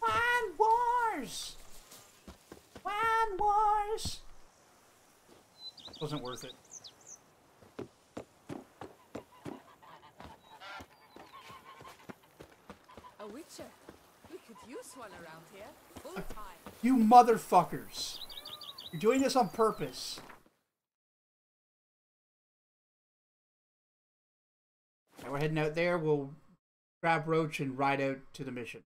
Wine Wars! Wine Wars! Wasn't worth it. A witcher. We could use one around here. Full time. You motherfuckers. You're doing this on purpose. Okay, we're heading out there. We'll grab Roach and ride out to the mission.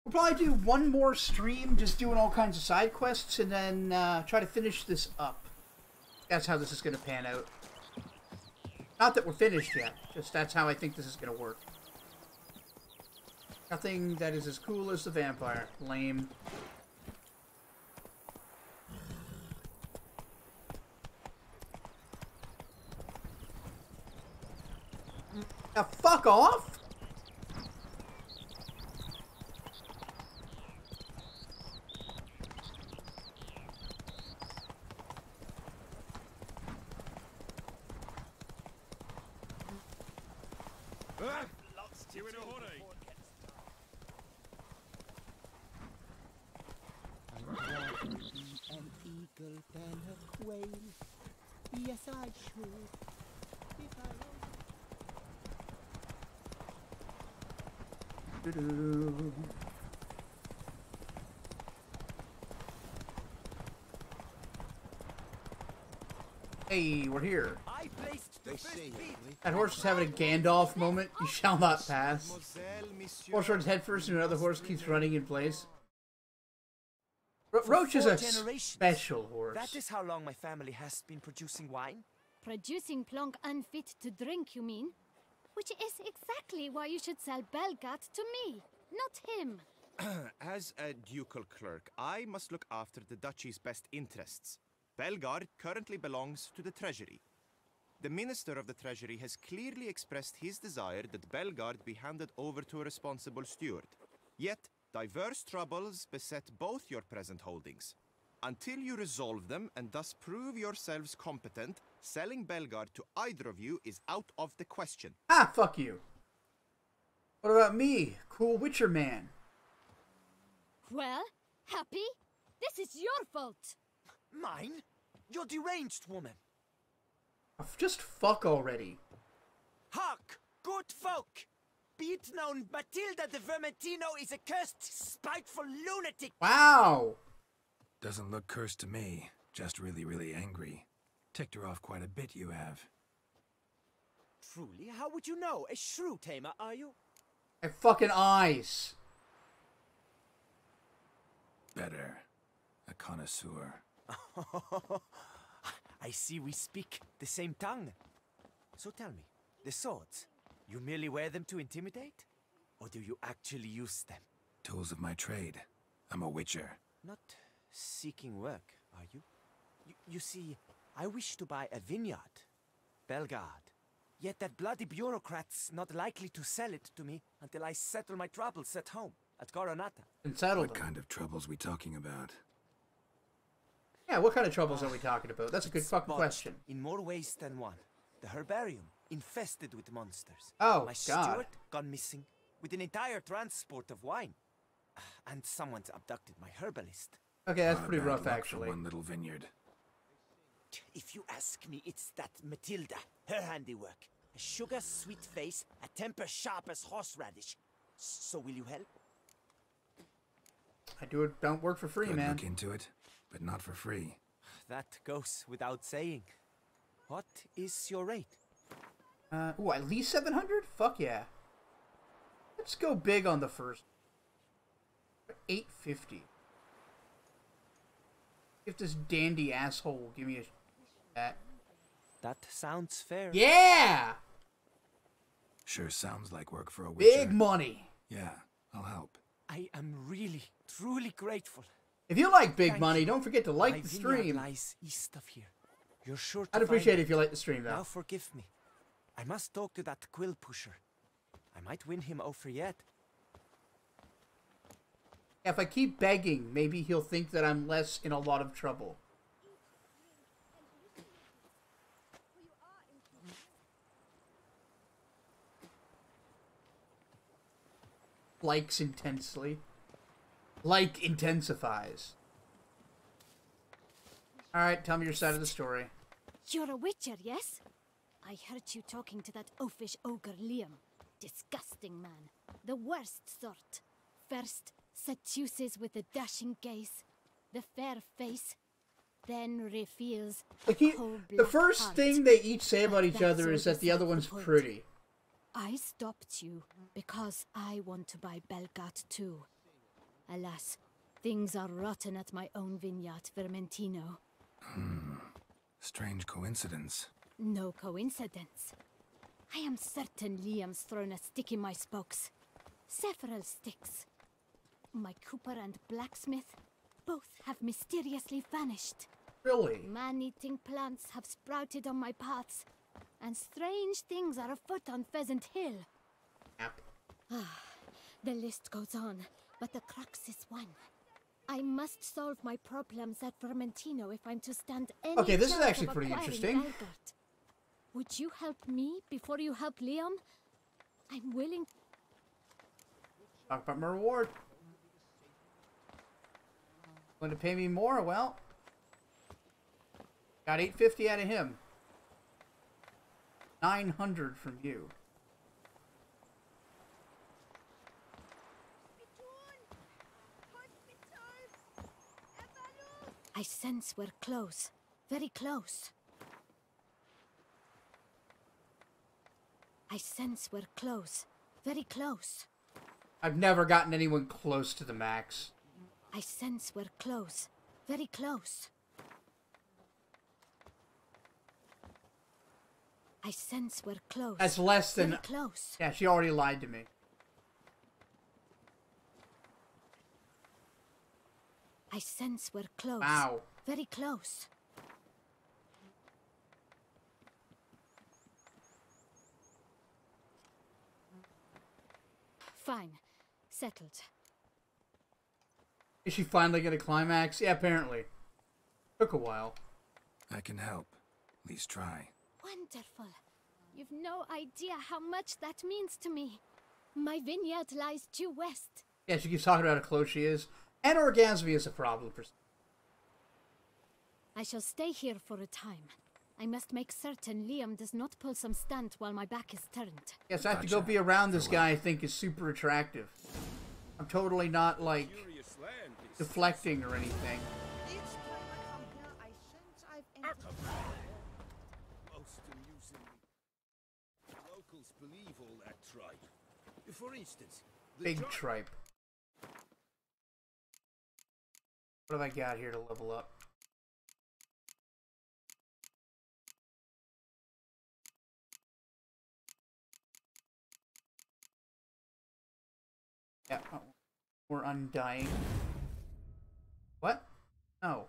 We'll probably do one more stream, just doing all kinds of side quests, and then try to finish this up. That's how this is going to pan out. Not that we're finished yet, just that's how I think this is going to work. Nothing that is as cool as the vampire. Lame. Now fuck off! Lost you in a hurry. An eagle than a quail. Yes, I should. If I Hey, we're here. I placed the first beat. That horse is having a Gandalf moment. You shall not pass. Horse runs headfirst and another horse keeps running in place. Roach is a special horse. That is how long my family has been producing wine. Producing plonk unfit to drink, you mean? Which is exactly why you should sell Belgat to me, not him. As a ducal clerk, I must look after the duchy's best interests. Belgard currently belongs to the treasury. The minister of the treasury has clearly expressed his desire that Belgard be handed over to a responsible steward. Yet, diverse troubles beset both your present holdings. Until you resolve them and thus prove yourselves competent, selling Belgard to either of you is out of the question. Ah, fuck you. What about me, cool Witcher man? Well, happy? This is your fault. Mine? You're deranged, woman. Just fuck already. Hark, good folk! Be it known, Matilda de Vermentino is a cursed, spiteful lunatic. Wow! Doesn't look cursed to me. Just really, really angry. Ticked her off quite a bit, you have. Truly? How would you know? A shrew tamer, are you? My fucking eyes. Better. A connoisseur. I see we speak the same tongue. So tell me, the swords, you merely wear them to intimidate? Or do you actually use them? Tools of my trade. I'm a witcher. Not seeking work, are you? You see, I wish to buy a vineyard. Belgard. Yet that bloody bureaucrat's not likely to sell it to me until I settle my troubles at home, at Coronata. And settle What them. kind of troubles we talking about? Yeah, what kind of troubles are we talking about? That's a good fucking question. In more ways than one. The herbarium, infested with monsters. Oh, my God. steward gone missing, with an entire transport of wine. And someone's abducted my herbalist. Okay, that's Not pretty bad rough, luck for actually. one little vineyard. If you ask me, it's that Matilda, her handiwork. A sugar-sweet face, a temper sharp as horseradish. So will you help? I don't work for free, Could man. look into it, but not for free. That goes without saying. What is your rate? Ooh, at least 700? Fuck yeah. Let's go big on the first. 850. If this dandy asshole give me that. That sounds fair. Yeah! Sure sounds like work for a witcher. Big money. Yeah, I'll help. I am really, truly grateful. If you like big Thank money, you. don't forget to like My the vineyard stream. lies east of here. You're sure to I'd appreciate find it if you like the stream, though. Now forgive me. I must talk to that quill pusher. I might win him over yet. If I keep begging, maybe he'll think that I'm less in a lot of trouble. Likes intensely. Like intensifies. Alright, tell me your side of the story. You're a witcher, yes? I heard you talking to that oafish ogre Liam. Disgusting man. The worst sort. First, seduces with the dashing gaze, the fair face, then reveals Like the first heart. thing they each say about each That's other is all that the other beside one's the point. pretty. I stopped you because I want to buy Belgat too. Alas, things are rotten at my own vineyard, Vermentino. Strange coincidence. No coincidence. I am certain Liam's thrown a stick in my spokes. Several sticks. My cooper and blacksmith both have mysteriously vanished. Really? Man-eating plants have sprouted on my paths, and strange things are afoot on Pheasant Hill. The list goes on, but the crux is one. I must solve my problems at Vermentino if I'm to stand any Okay, this is chance actually of pretty acquiring interesting. Belgard. Would you help me before you help Liam? I'm willing. Talk about my reward. Going to pay me more? Well, got 850 out of him. 900 from you. I sense we're close. Very close. I sense we're close. Very close. I've never gotten anyone close to the max. I sense we're close. Very close. I sense we're close. That's less than... Very close. Yeah, she already lied to me. I sense we're close. Wow. Very close. Fine. Settled. Is she finally gonna climax? Yeah, apparently. Took a while. I can help. At least try. Wonderful. You've no idea how much that means to me. My vineyard lies due west. Yeah, she keeps talking about how close she is. And orgasmy is a problem for... I shall stay here for a time. I must make certain Liam does not pull some stunt while my back is turned. Yes, I have to go be around this guy I think is super attractive. I'm totally not, like, deflecting or anything. Most amusing. Locals believe all that tripe. For instance, Big tripe. What have I got here to level up? Yeah, we're undying. What? No.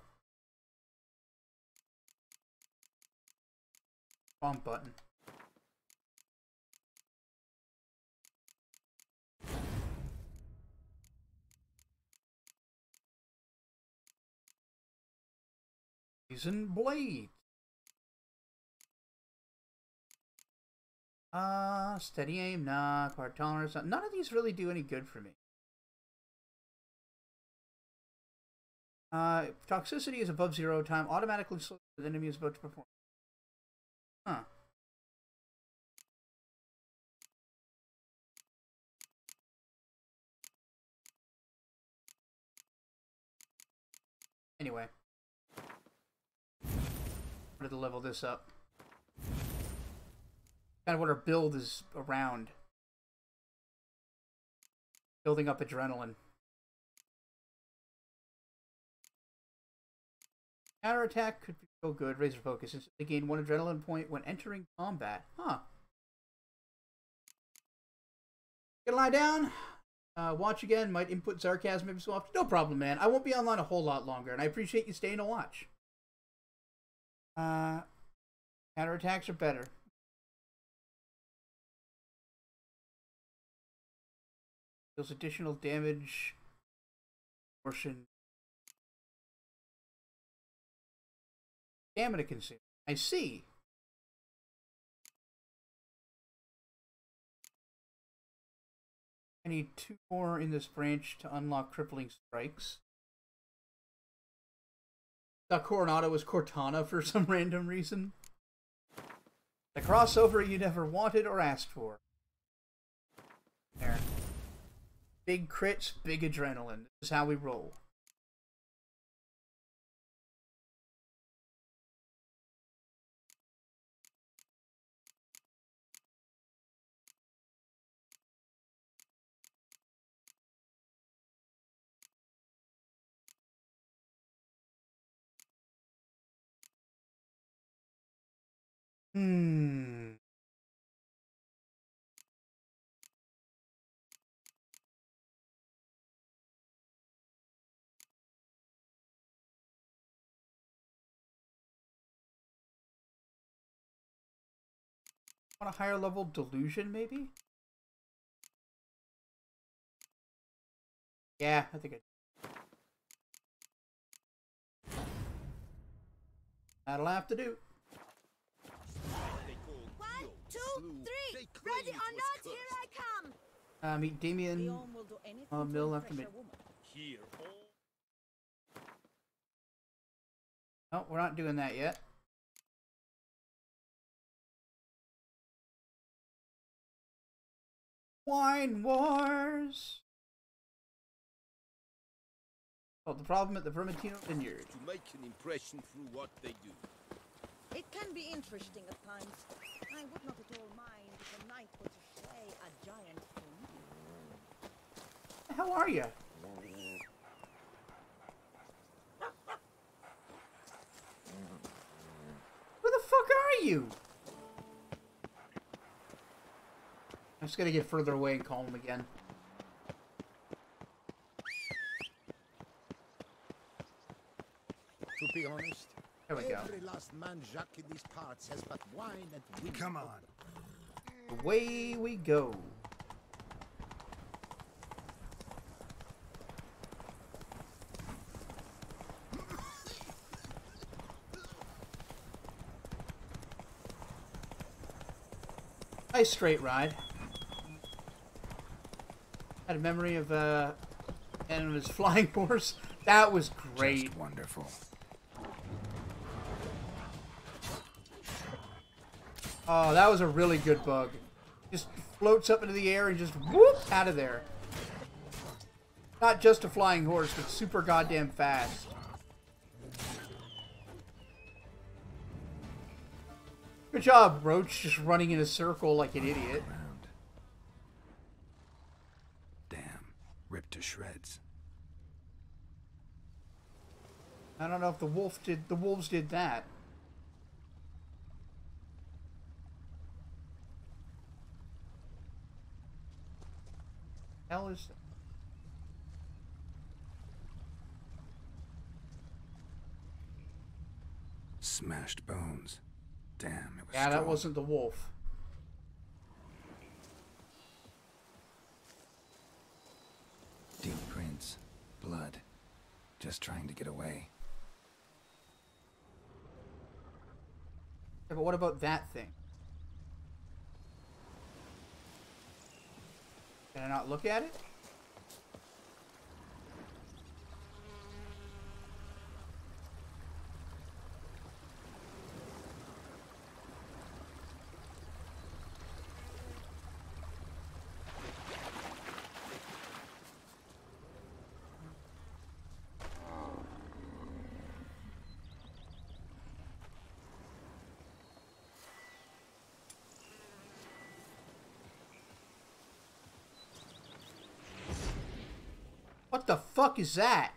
Wrong button. Poison blade. Steady aim, nah. Card tolerance, none of these really do any good for me. Toxicity is above 0 time. Automatically slows the enemy is about to perform. Huh. Anyway. Wanted to level this up. Kind of what our build is around. Building up adrenaline. Counter attack could feel good. Razor focus. Instantly gain 1 adrenaline point when entering combat. Huh. Gonna lie down. Watch again. Might input sarcasm every so often. No problem, man. I won't be online a whole lot longer, and I appreciate you staying to watch. Counterattacks are better. Deals additional damage. Portion. Stamina consumed. I see. I need 2 more in this branch to unlock crippling strikes. Thought Coronado was Cortana for some random reason. The crossover you never wanted or asked for. There. Big crits, big adrenaline. This is how we roll. Want a higher level delusion, maybe? Yeah, I think that'll have to do. 1, 2, 3. Ready or not, here I come. Meet Damien. Mill after mid. No, we're not doing that yet. Wine Wars. Oh, the problem at the Vermentino Vineyard. To make an impression through what they do. It can be interesting at times. I would not at all mind if a knight were to slay a giant thing. The hell are you? Where the fuck are you? I'm just gonna get further away and call him again. To be honest, there we go. Every last man Jacques in these parts has but wine and wind. Come on. Away we go. Nice straight ride. Had a memory of and his flying horse. That was great. Just wonderful. Oh, that was a really good bug. Just floats up into the air and just whoop out of there. Not just a flying horse, but super goddamn fast. Good job, Roach, just running in a circle like an idiot. Damn, ripped to shreds. I don't know if the wolves did that. Hell is that? Smashed bones. Damn, it was Yeah, that strong. wasn't the wolf. Deep prints. Blood. Just trying to get away. Yeah, but what about that thing? Can I not look at it? What the fuck is that?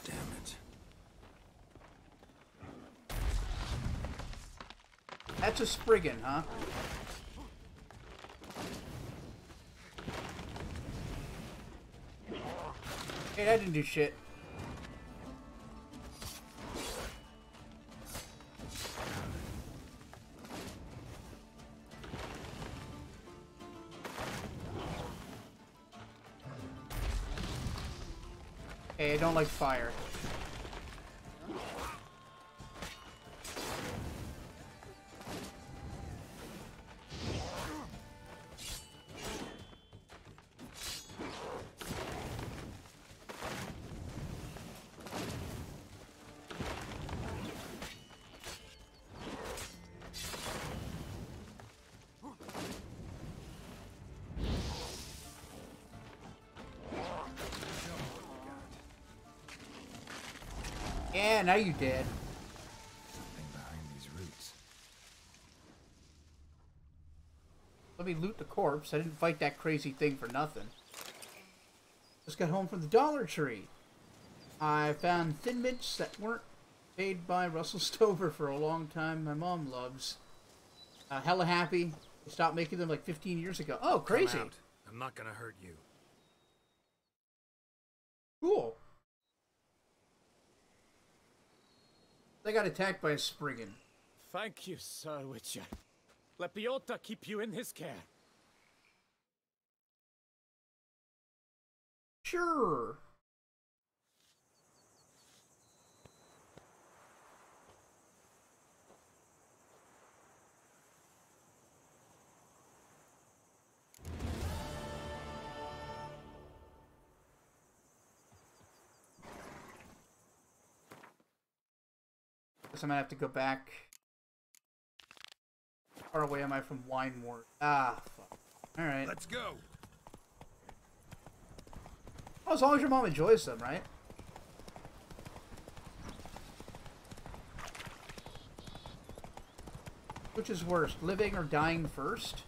Damn it. That's a Spriggan, huh? Hey, that didn't do shit. Hey, I don't like fire. Yeah, now you did. Something behind these roots. Let me loot the corpse. I didn't fight that crazy thing for nothing. Just got home from the Dollar Tree. I found Thin Mints that weren't made by Russell Stover for a long time. My mom loves. Hella happy. They stopped making them like 15 years ago. Oh, crazy. Come out. I'm not gonna hurt you. Cool. They got attacked by a Spriggan. Thank you, Sir Witcher. Let Biota keep you in his care. Sure. Guess I might have to go back. How far away am I from Wine Ward? Ah, fuck. Alright. Let's go. Well, as long as your mom enjoys them, right? Which is worse, living or dying first?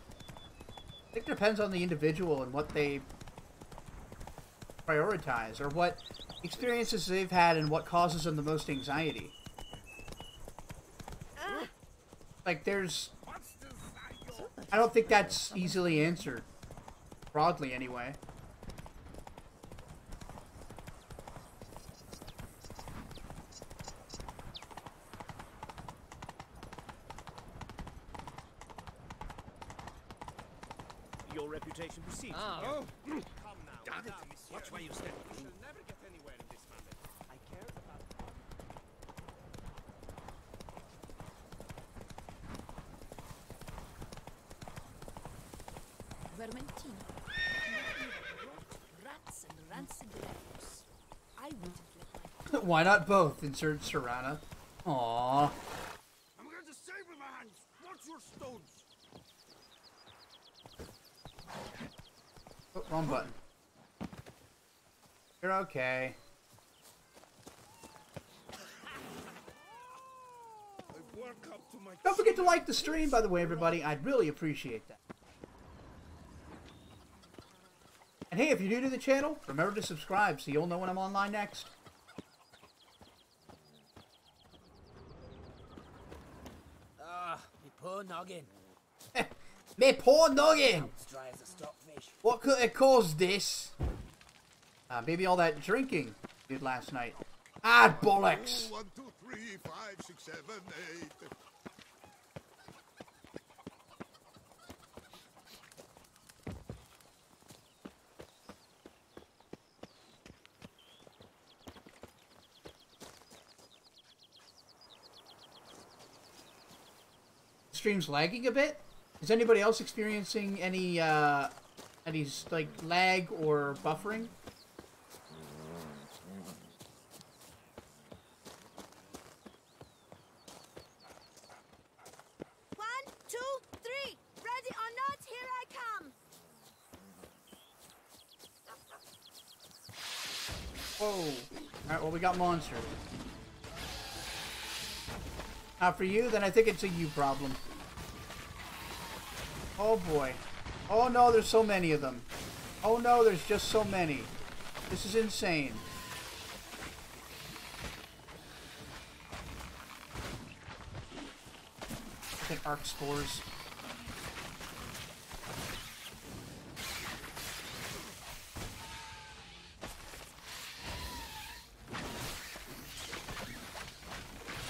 I think it depends on the individual and what they prioritize, or what experiences they've had and what causes them the most anxiety. Like, there's... I don't think that's easily answered. Broadly, anyway. Your reputation precedes you. Oh. Come now. Damn it. Watch where you step. We shall never get anywhere in this matter. I care about... Vermentino. Rats and rancid refuse. I wouldn't let my... Why not both? Insert Serrana. Aww. I'm going to save with my hands. Watch your stones. Oh, wrong button. You're okay. Don't forget to like the stream, by the way, everybody. I'd really appreciate that. And hey, if you're new to the channel, remember to subscribe so you'll know when I'm online next. Ah, me poor noggin. Me poor noggin! It's dry as a stockfish. What could have caused this? Maybe all that drinking you did last night. Ah, bollocks! 1, 2, 3, 5, 6, 7, 8. Stream's lagging a bit. Is anybody else experiencing any like lag or buffering? One, two, three. Ready or not, here I come. Whoa. Alright, well, we got monsters. Not for you, then I think it's a you problem. Oh boy. Oh no, there's so many of them. Oh no, there's just so many. This is insane. Fucking arc spores.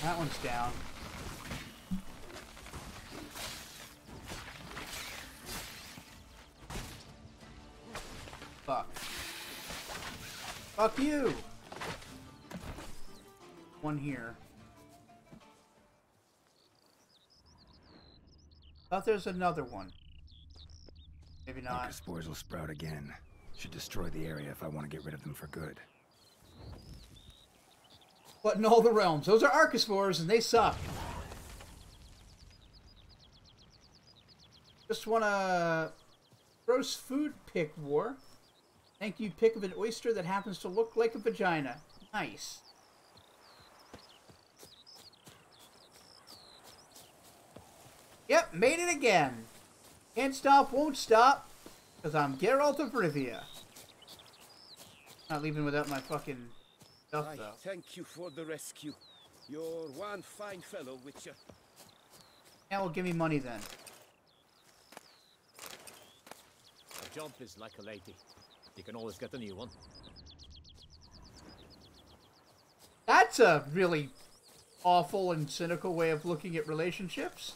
That one's down. Fuck. Fuck you! One here. Thought there's another one. Maybe not. Spores will sprout again. Should destroy the area if I want to get rid of them for good. What in all the realms? Those are archospores and they suck. Just wanna... Gross food pick war. Thank you, pick of an oyster that happens to look like a vagina. Nice. Yep, made it again. Can't stop, won't stop. Because I'm Geralt of Rivia. Not leaving without my fucking stuff, I though. thank you for the rescue. You're one fine fellow, Witcher. Yeah, well, give me money then. A job is like a lady. You can always get a new one. That's a really awful and cynical way of looking at relationships.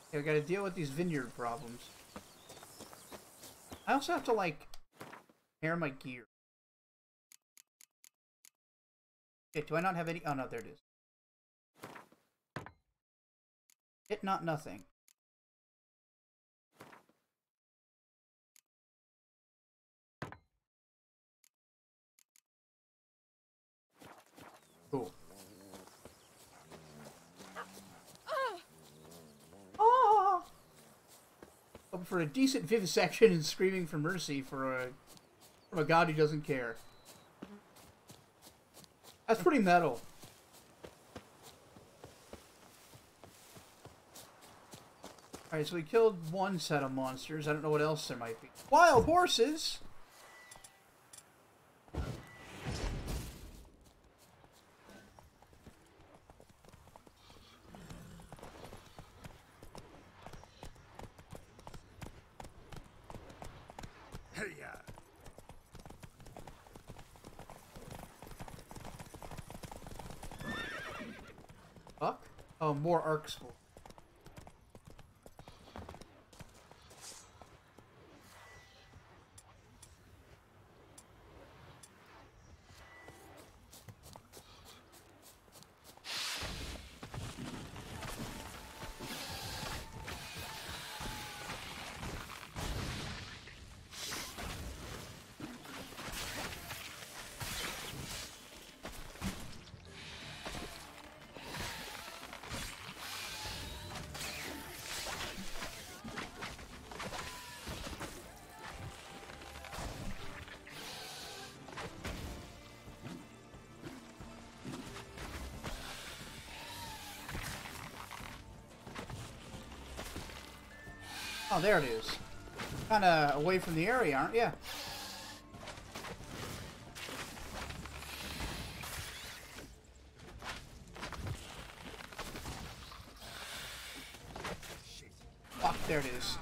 Okay, we gotta deal with these vineyard problems. I also have to, like, pair my gear. Okay, do I not have any? Oh, no, there it is. It not nothing. Cool. Oh! For a decent vivisection and screaming for mercy from a god who doesn't care. That's pretty metal. Alright, so we killed one set of monsters. I don't know what else there might be. Wild horses! Fuck? Oh, more arcs full. Oh, there it is. Kinda away from the area, aren't you? Fuck, there it is.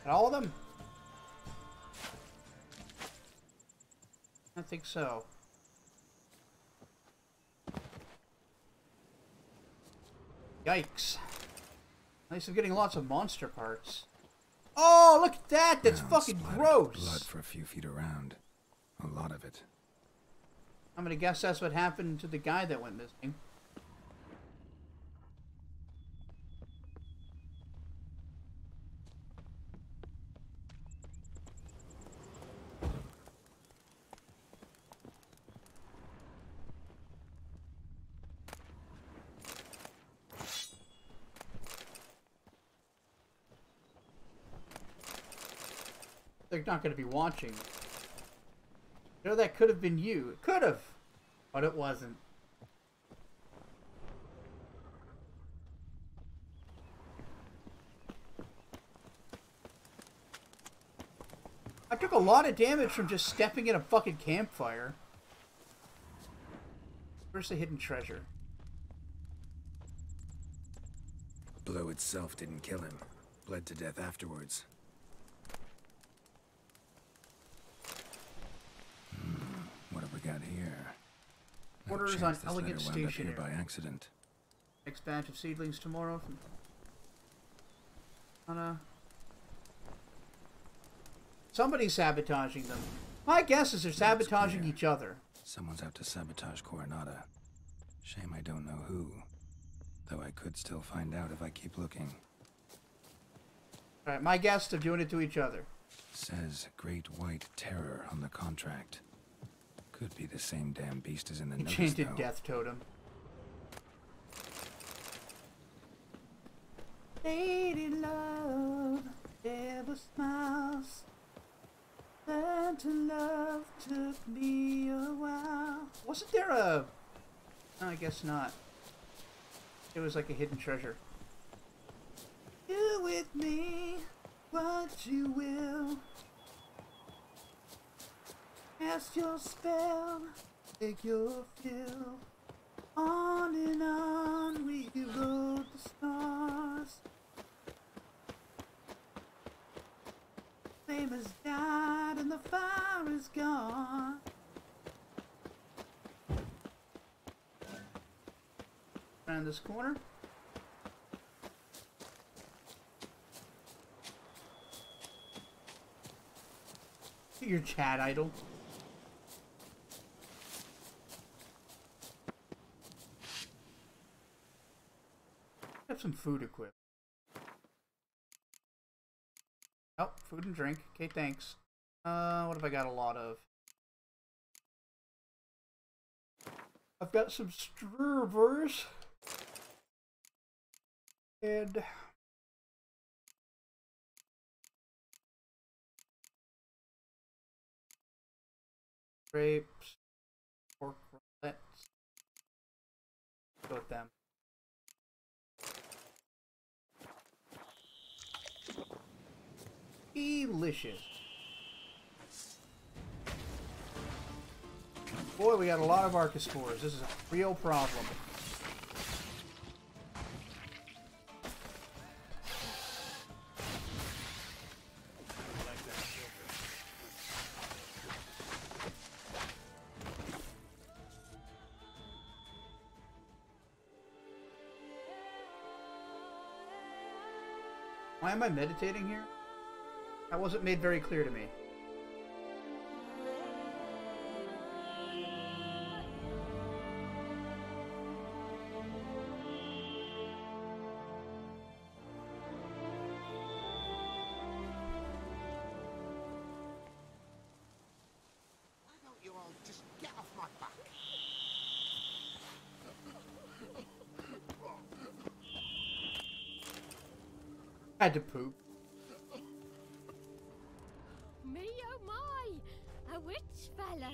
All of them? I think so. Yikes. Nice of getting lots of monster parts. Oh, look at that! That's fucking gross! Blood for a few feet around. A lot of it. I'm gonna guess that's what happened to the guy that went missing. They're not going to be watching. You know, that could have been you. It could have. But it wasn't. I took a lot of damage from just stepping in a fucking campfire. Where's the hidden treasure? Blow itself didn't kill him. Bled to death afterwards. What have we got here? Orders on Elegant Wound up here Stationery. by accident. Next batch of seedlings tomorrow from somebody's sabotaging them. My guess is they're sabotaging each other. Someone's out to sabotage Coronata. Shame I don't know who. Though I could still find out if I keep looking. Alright, my guess they're doing it to each other. Says Great White Terror on the contract. Could be the same damn beast as in the notice, Enchanted though. Death Totem. Lady love never smiles. Learn to love took me a while. Wasn't there a... No, I guess not. It was like a hidden treasure. Do with me what you will. Cast your spell, take your fill. On and on we rode the stars. Flame has died and the fire is gone. Around this corner. Your chat idol. Have some food equipped. Oh, food and drink. Okay, thanks. What have I got a lot of? I've got some strawberries. And grapes, pork roulette. Go with them. Delicious. Boy, we got a lot of archosaurs. This is a real problem. Why am I meditating here? That wasn't made very clear to me. Why don't you all just get off my back? I had to poop. Me oh my! A witch fella!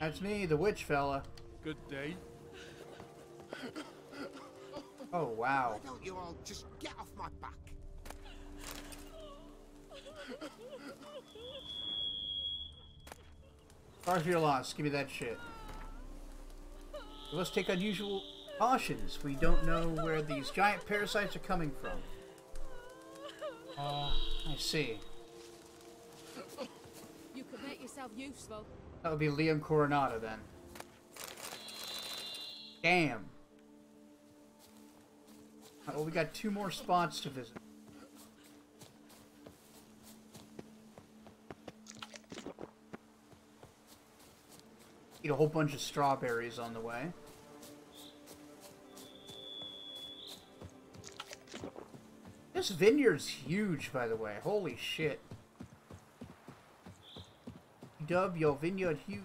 That's me, the witch fella. Good day. Oh, wow. Why don't you all just get off my back? Sorry for your loss. Give me that shit. We must take unusual cautions. We don't know where these giant parasites are coming from. I see. You could make yourself useful. That would be Liam Coronado then. Damn. Well, we got 2 more spots to visit. Eat a whole bunch of strawberries on the way. This vineyard's huge, by the way. Holy shit. Dub, your vineyard huge.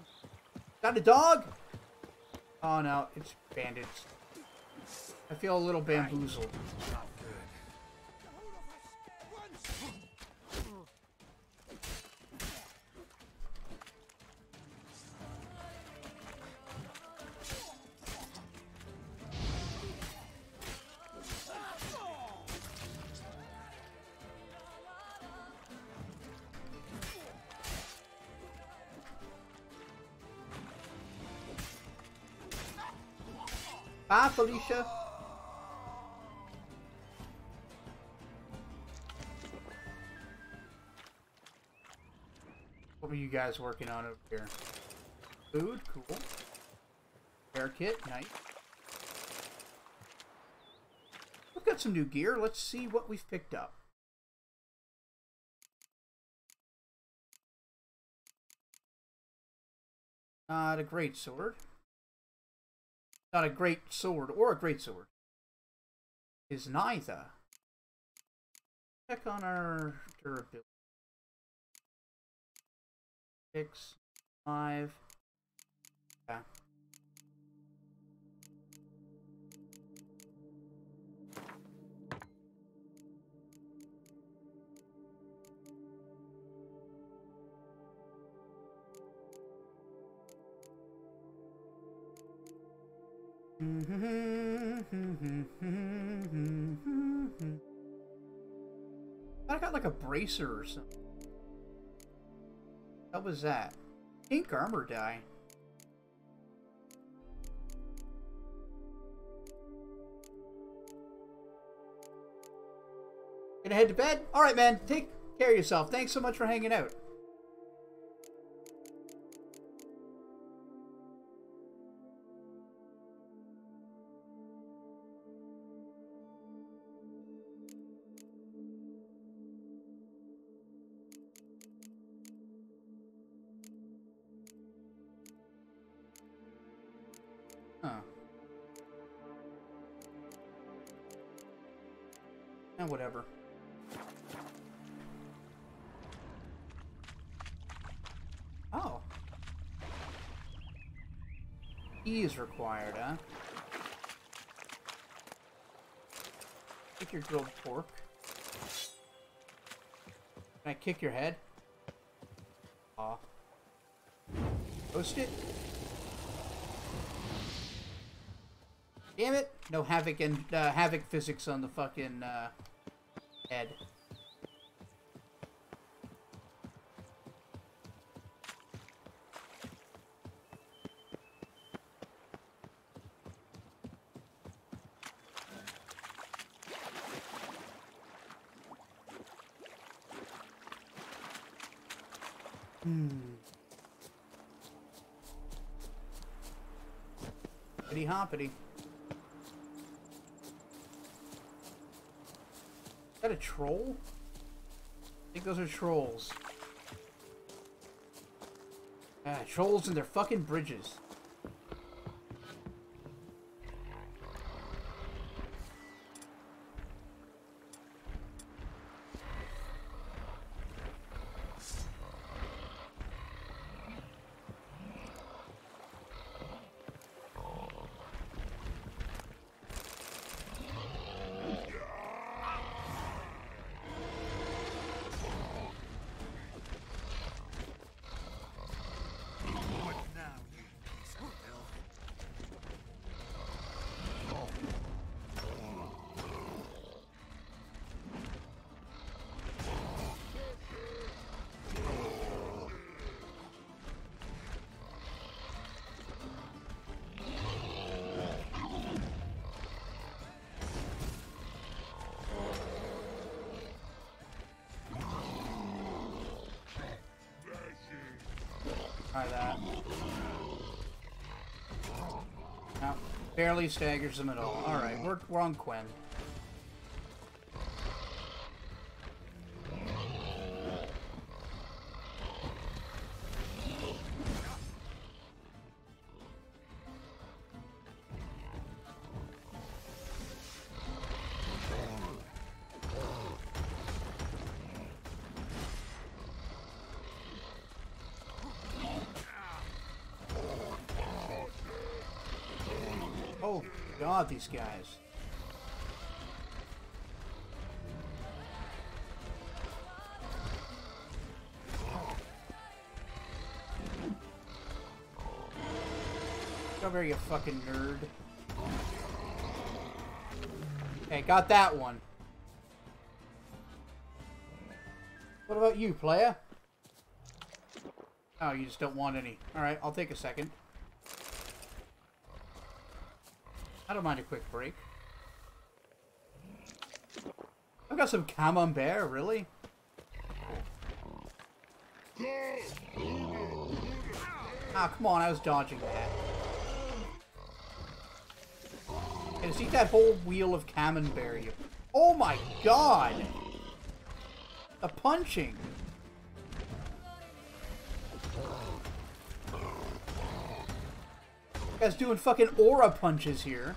Got a dog? Oh no, it's bandaged. I feel a little bamboozled. Bye, Felicia. What were you guys working on over here? Food, cool. Hair kit, nice. We've got some new gear. Let's see what we've picked up. Not a great sword. Not a great sword or a great sword. Is neither. Check on our durability. 6, 5. Yeah. I got like a bracer or something. What was that? Pink armor die. Gonna head to bed? Alright, man. Take care of yourself. Thanks so much for hanging out. Whatever. E is required, huh? Kick your grilled pork. Can I kick your head? Aw. Roast it? Damn it! No havoc and havoc physics on the fucking head. Hippity hoppity. Is that a troll? I think those are trolls. Trolls and their fucking bridges. Try that. No, barely staggers them at all. Alright, we're on Quen. Oh god, these guys. Come here, you fucking nerd. Okay, got that one. What about you, playa? Oh, you just don't want any. Alright, I'll take a second. I don't mind a quick break. I've got some camembert, really? Ah, come on, I was dodging that. Okay, see that whole wheel of camembert. Oh my god! The punching! Guy's doing fucking aura punches here.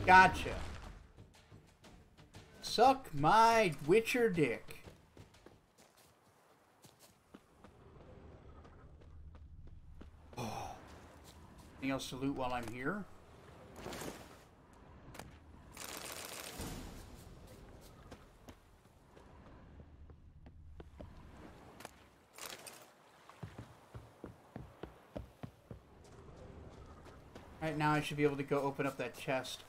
Gotcha. Suck my Witcher dick. Anything else to loot while I'm here? Alright, now I should be able to go open up that chest.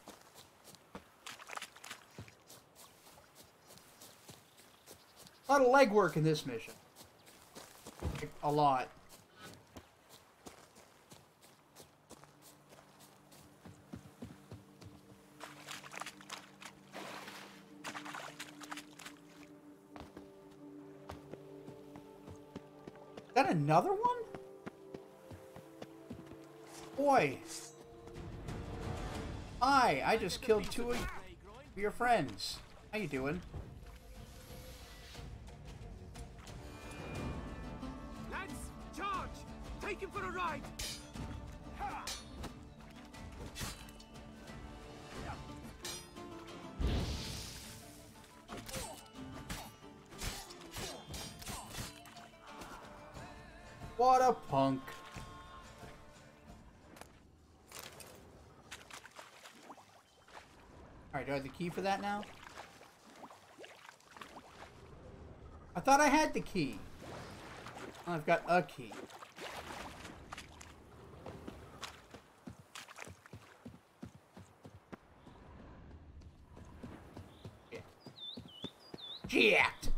A lot of legwork in this mission. Like, a lot. Is that another one? Boy. Hi, I just killed two of your friends. How you doing? take him for a ride! What a punk. Alright, do I have the key for that now? I thought I had the key. Oh, I've got a key. Shit!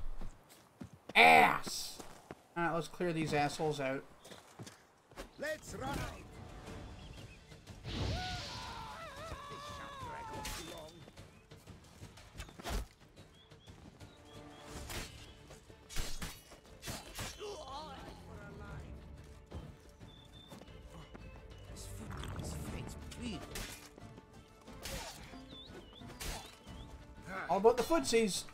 Ass! Alright, let's clear these assholes out. Let's run out! All about the footsies.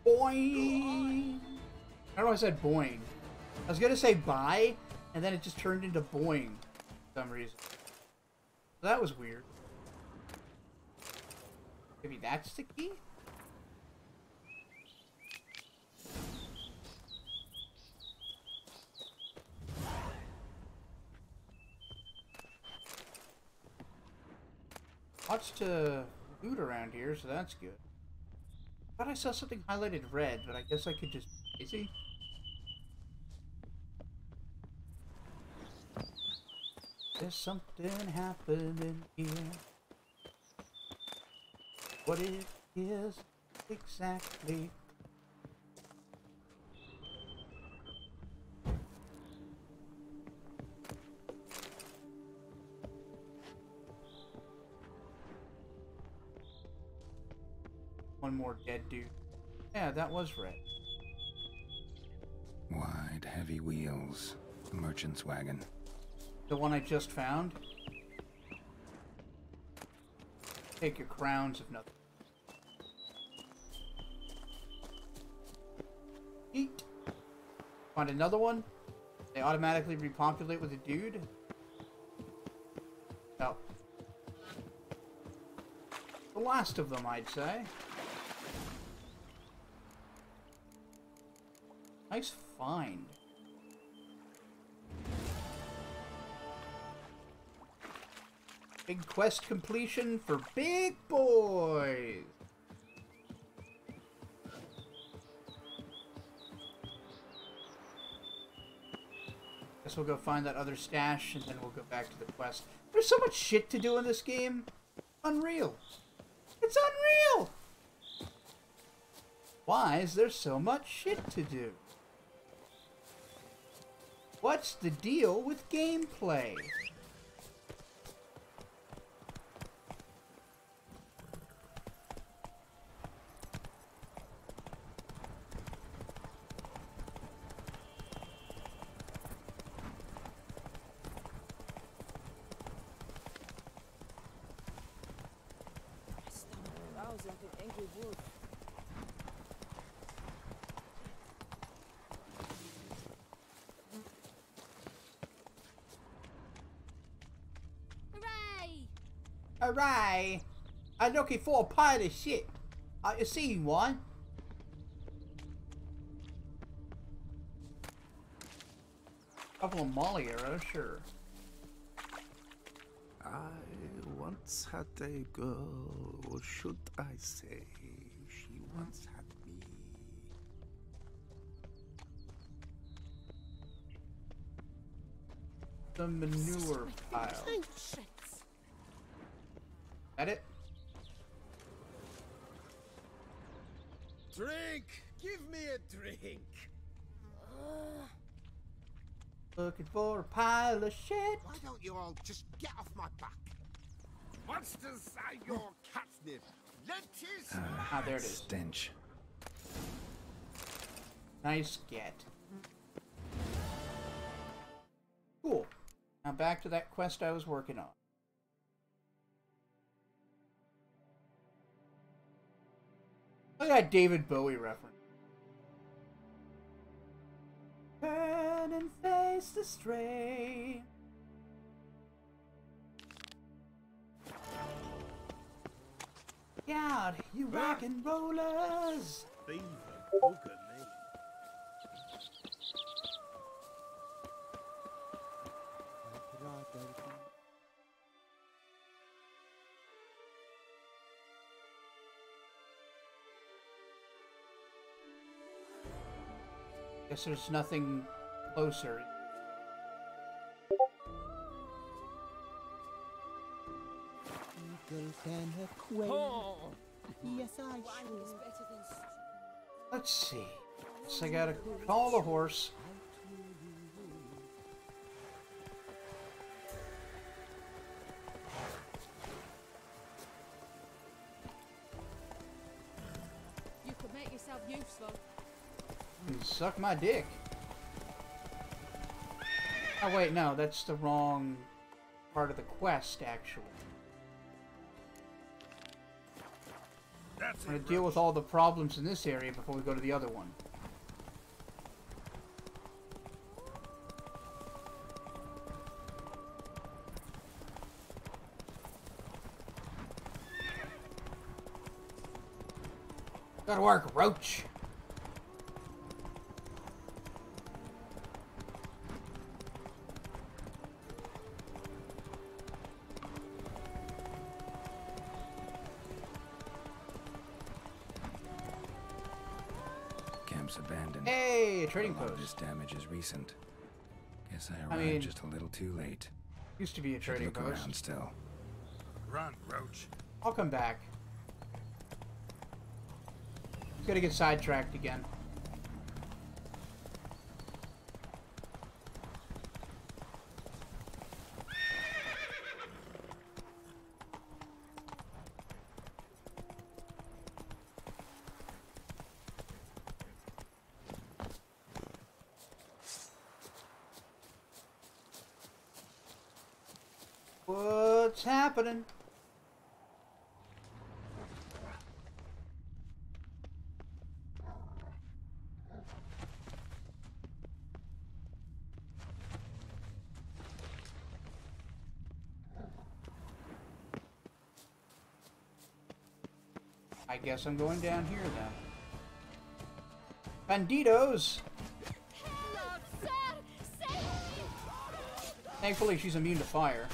Boing. I don't know why I said boing. I was gonna say bye, and then it just turned into boing for some reason. So that was weird. Maybe that's the key? Lots to loot around here, so that's good. I thought I saw something highlighted red, but I guess I could just... Is he? There's something happening here. What it is exactly. One more dead dude. Yeah, that was red. Wide, heavy wheels. The merchant's wagon. The one I just found. Take your crowns if nothing. Eat. Find another one. They automatically repopulate with a dude. Oh. The last of them, I'd say. Nice find. Big quest completion for big boys. Guess we'll go find that other stash and then we'll go back to the quest. There's so much shit to do in this game. Unreal. It's unreal! Why is there so much shit to do? What's the deal with gameplay? Like an angry wolf. Hooray! Hooray! I'm looking for a pile of shit. You seen one? Couple of molly arrows, sure. I once had a girl, or should I say, she once had me. The manure pile. That it? Drink! Give me a drink! Looking for a pile of shit. Why don't you all just get off my back? Monsters are your catnip. Lettuce! Ah, there it is. Stench. Nice get. Cool. Now back to that quest I was working on. Look at that David Bowie reference. Turn and face the strain. God, you rock and rollers! Beaver, bugger me. Guess there's nothing closer. Eagle than a quail. Yes, I should. Let's see. So I gotta call the horse. You could make yourself useful. And suck my dick. Oh wait, no, that's the wrong part of the quest, actually. I'm gonna deal with all the problems in this area before we go to the other one. Gotta work, Roach. Camp's abandoned. Hey, a trading A lot of post. this damage is recent. Guess I I arrived mean, just a little too late. Used to be a Should trading look post. around still. Run, Roach. I'll come back. Gotta get sidetracked again. What's happening? I guess I'm going down here then. Banditos! Thankfully, she's immune to fire.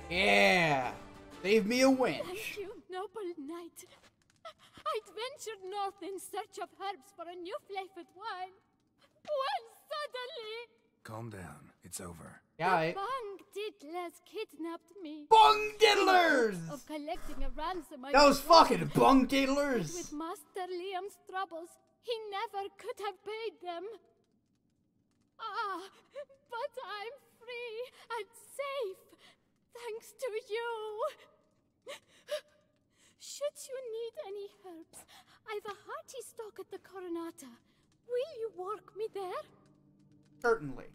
Yeah! Save me a winch! Thank you, noble knight. I'd ventured north in search of herbs for a new flavored wine. When suddenly... Calm down. It's over. Yeah, the bung diddlers kidnapped me. Bung diddlers! Of collecting a ransom. Those fucking bung diddlers! With Master Liam's troubles, he never could have paid them. Ah, but I'm free and safe, thanks to you. Should you need any herbs, I've a hearty stock at the Coronata. Will you walk me there? Certainly.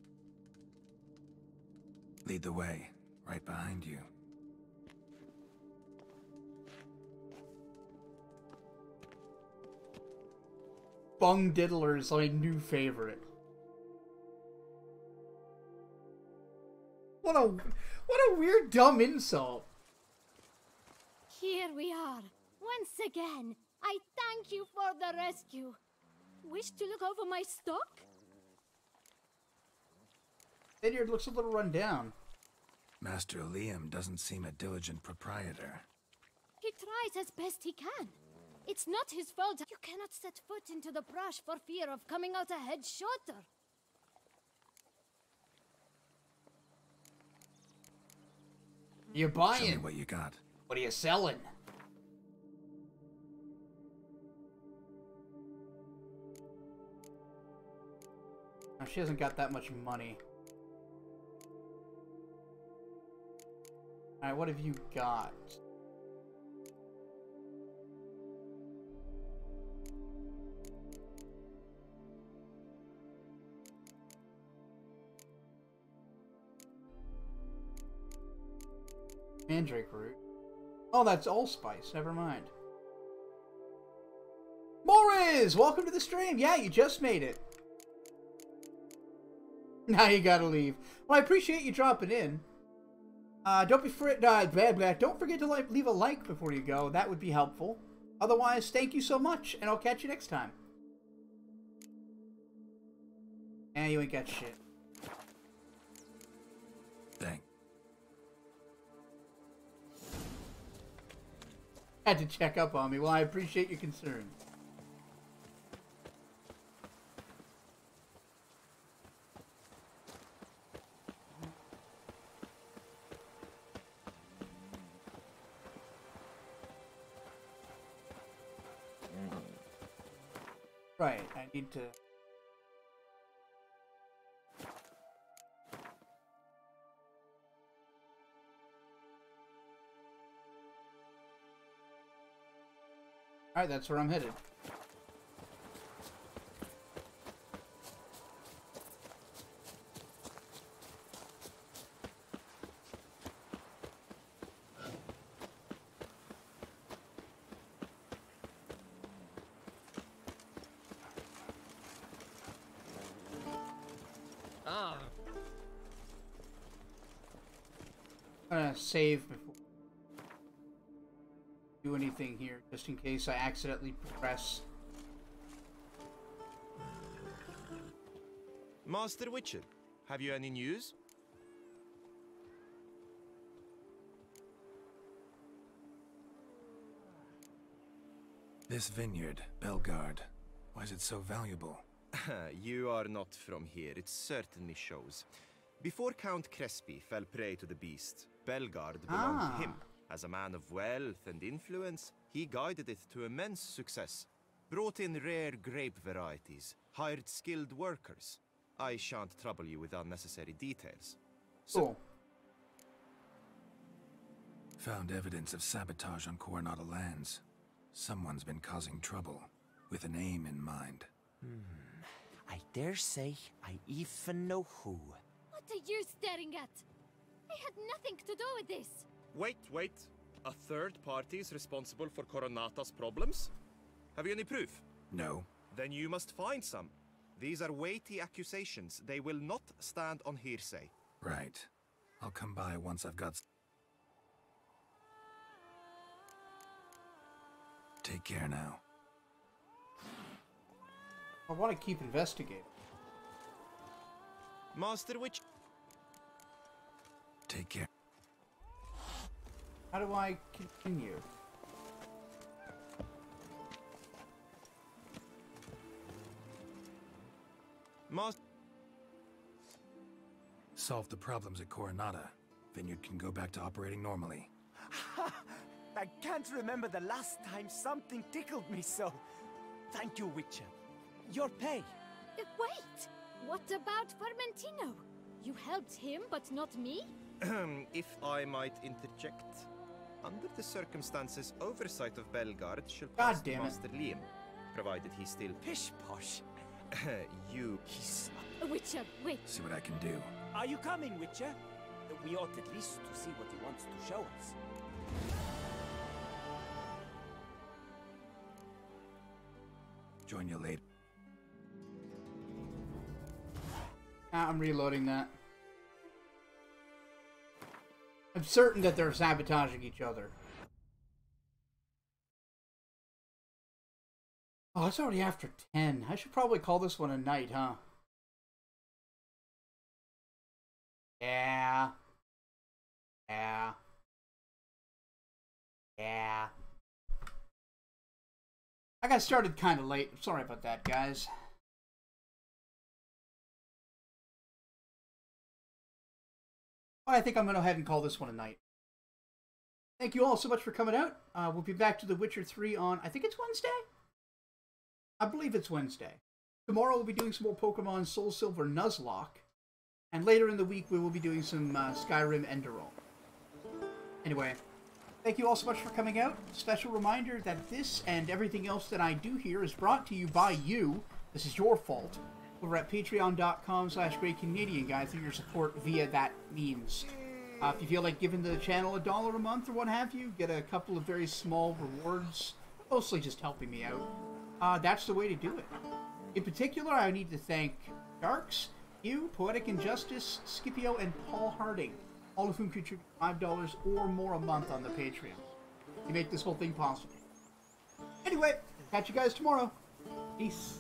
Lead the way. Right behind you. Bung diddler is my new favorite. What a weird, dumb insult. Here we are. Once again, I thank you for the rescue. Wish to look over my stock? Edyard looks a little run down. Master Liam doesn't seem a diligent proprietor. He tries as best he can. It's not his fault. You cannot set foot into the brush for fear of coming out ahead shorter. You buying? Show me what you got. What are you selling? she hasn't got that much money. Alright, what have you got? Mandrake root. Oh, that's allspice. Never mind. Morris! Welcome to the stream! Yeah, you just made it. Now you gotta leave. Well, I appreciate you dropping in. Don't forget to leave a like before you go. That would be helpful. Otherwise, thank you so much, and I'll catch you next time. You ain't got shit. Thanks. Had to check up on me. Well, I appreciate your concern. Right, I need to... Alright, that's where I'm headed. I'm gonna save before I do anything here, just in case I accidentally progress. Master Witcher, have you any news? This vineyard, Belgard, why is it so valuable? You are not from here, it certainly shows. Before Count Crespi fell prey to the beast, Belgard belonged to him. As a man of wealth and influence, he guided it to immense success. Brought in rare grape varieties, hired skilled workers. I shan't trouble you with unnecessary details. Cool. Found evidence of sabotage on Coronado lands. Someone's been causing trouble, with an aim in mind. I dare say I even know who. What are you staring at? I had nothing to do with this. Wait. A third party is responsible for Coronata's problems? Have you any proof? No. Then you must find some. These are weighty accusations. They will not stand on hearsay. Right. I'll come by once I've got... Take care now. I want to keep investigating. Master Witch... Take care. How do I continue? Solve the problems at Coronata. Vineyard can go back to operating normally. I can't remember the last time something tickled me so. Thank you, Witcher. Your pay. Wait! What about Formentino? You helped him, but not me? If I might interject. Under the circumstances, oversight of Belgard shall pass to Master Liam, provided he still... Pish-posh. You... Witcher, wait. See what I can do. Are you coming, Witcher? We ought at least to see what he wants to show us. Join you later. I'm reloading that. I'm certain that they're sabotaging each other. Oh, it's already after 10. I should probably call this one a night, huh? Yeah. I got started kind of late. Sorry about that, guys. But I think I'm going to go ahead and call this one a night. Thank you all so much for coming out. We'll be back to The Witcher 3 on, I think it's Wednesday? I believe it's Wednesday. Tomorrow we'll be doing some more Pokemon Soul Silver Nuzlocke. And later in the week we will be doing some Skyrim Enderal. Anyway, thank you all so much for coming out. Special reminder that this and everything else that I do here is brought to you by you. This is your fault. Over at patreon.com/GreatCanadian, guys, through your support via that means. If you feel like giving the channel $1 a month or what have you, get a couple of very small rewards, mostly just helping me out. That's the way to do it. In particular, I need to thank Darks, you, Poetic Injustice, Scipio, and Paul Harding, all of whom contribute $5 or more a month on the Patreon. You make this whole thing possible. Anyway, catch you guys tomorrow. Peace.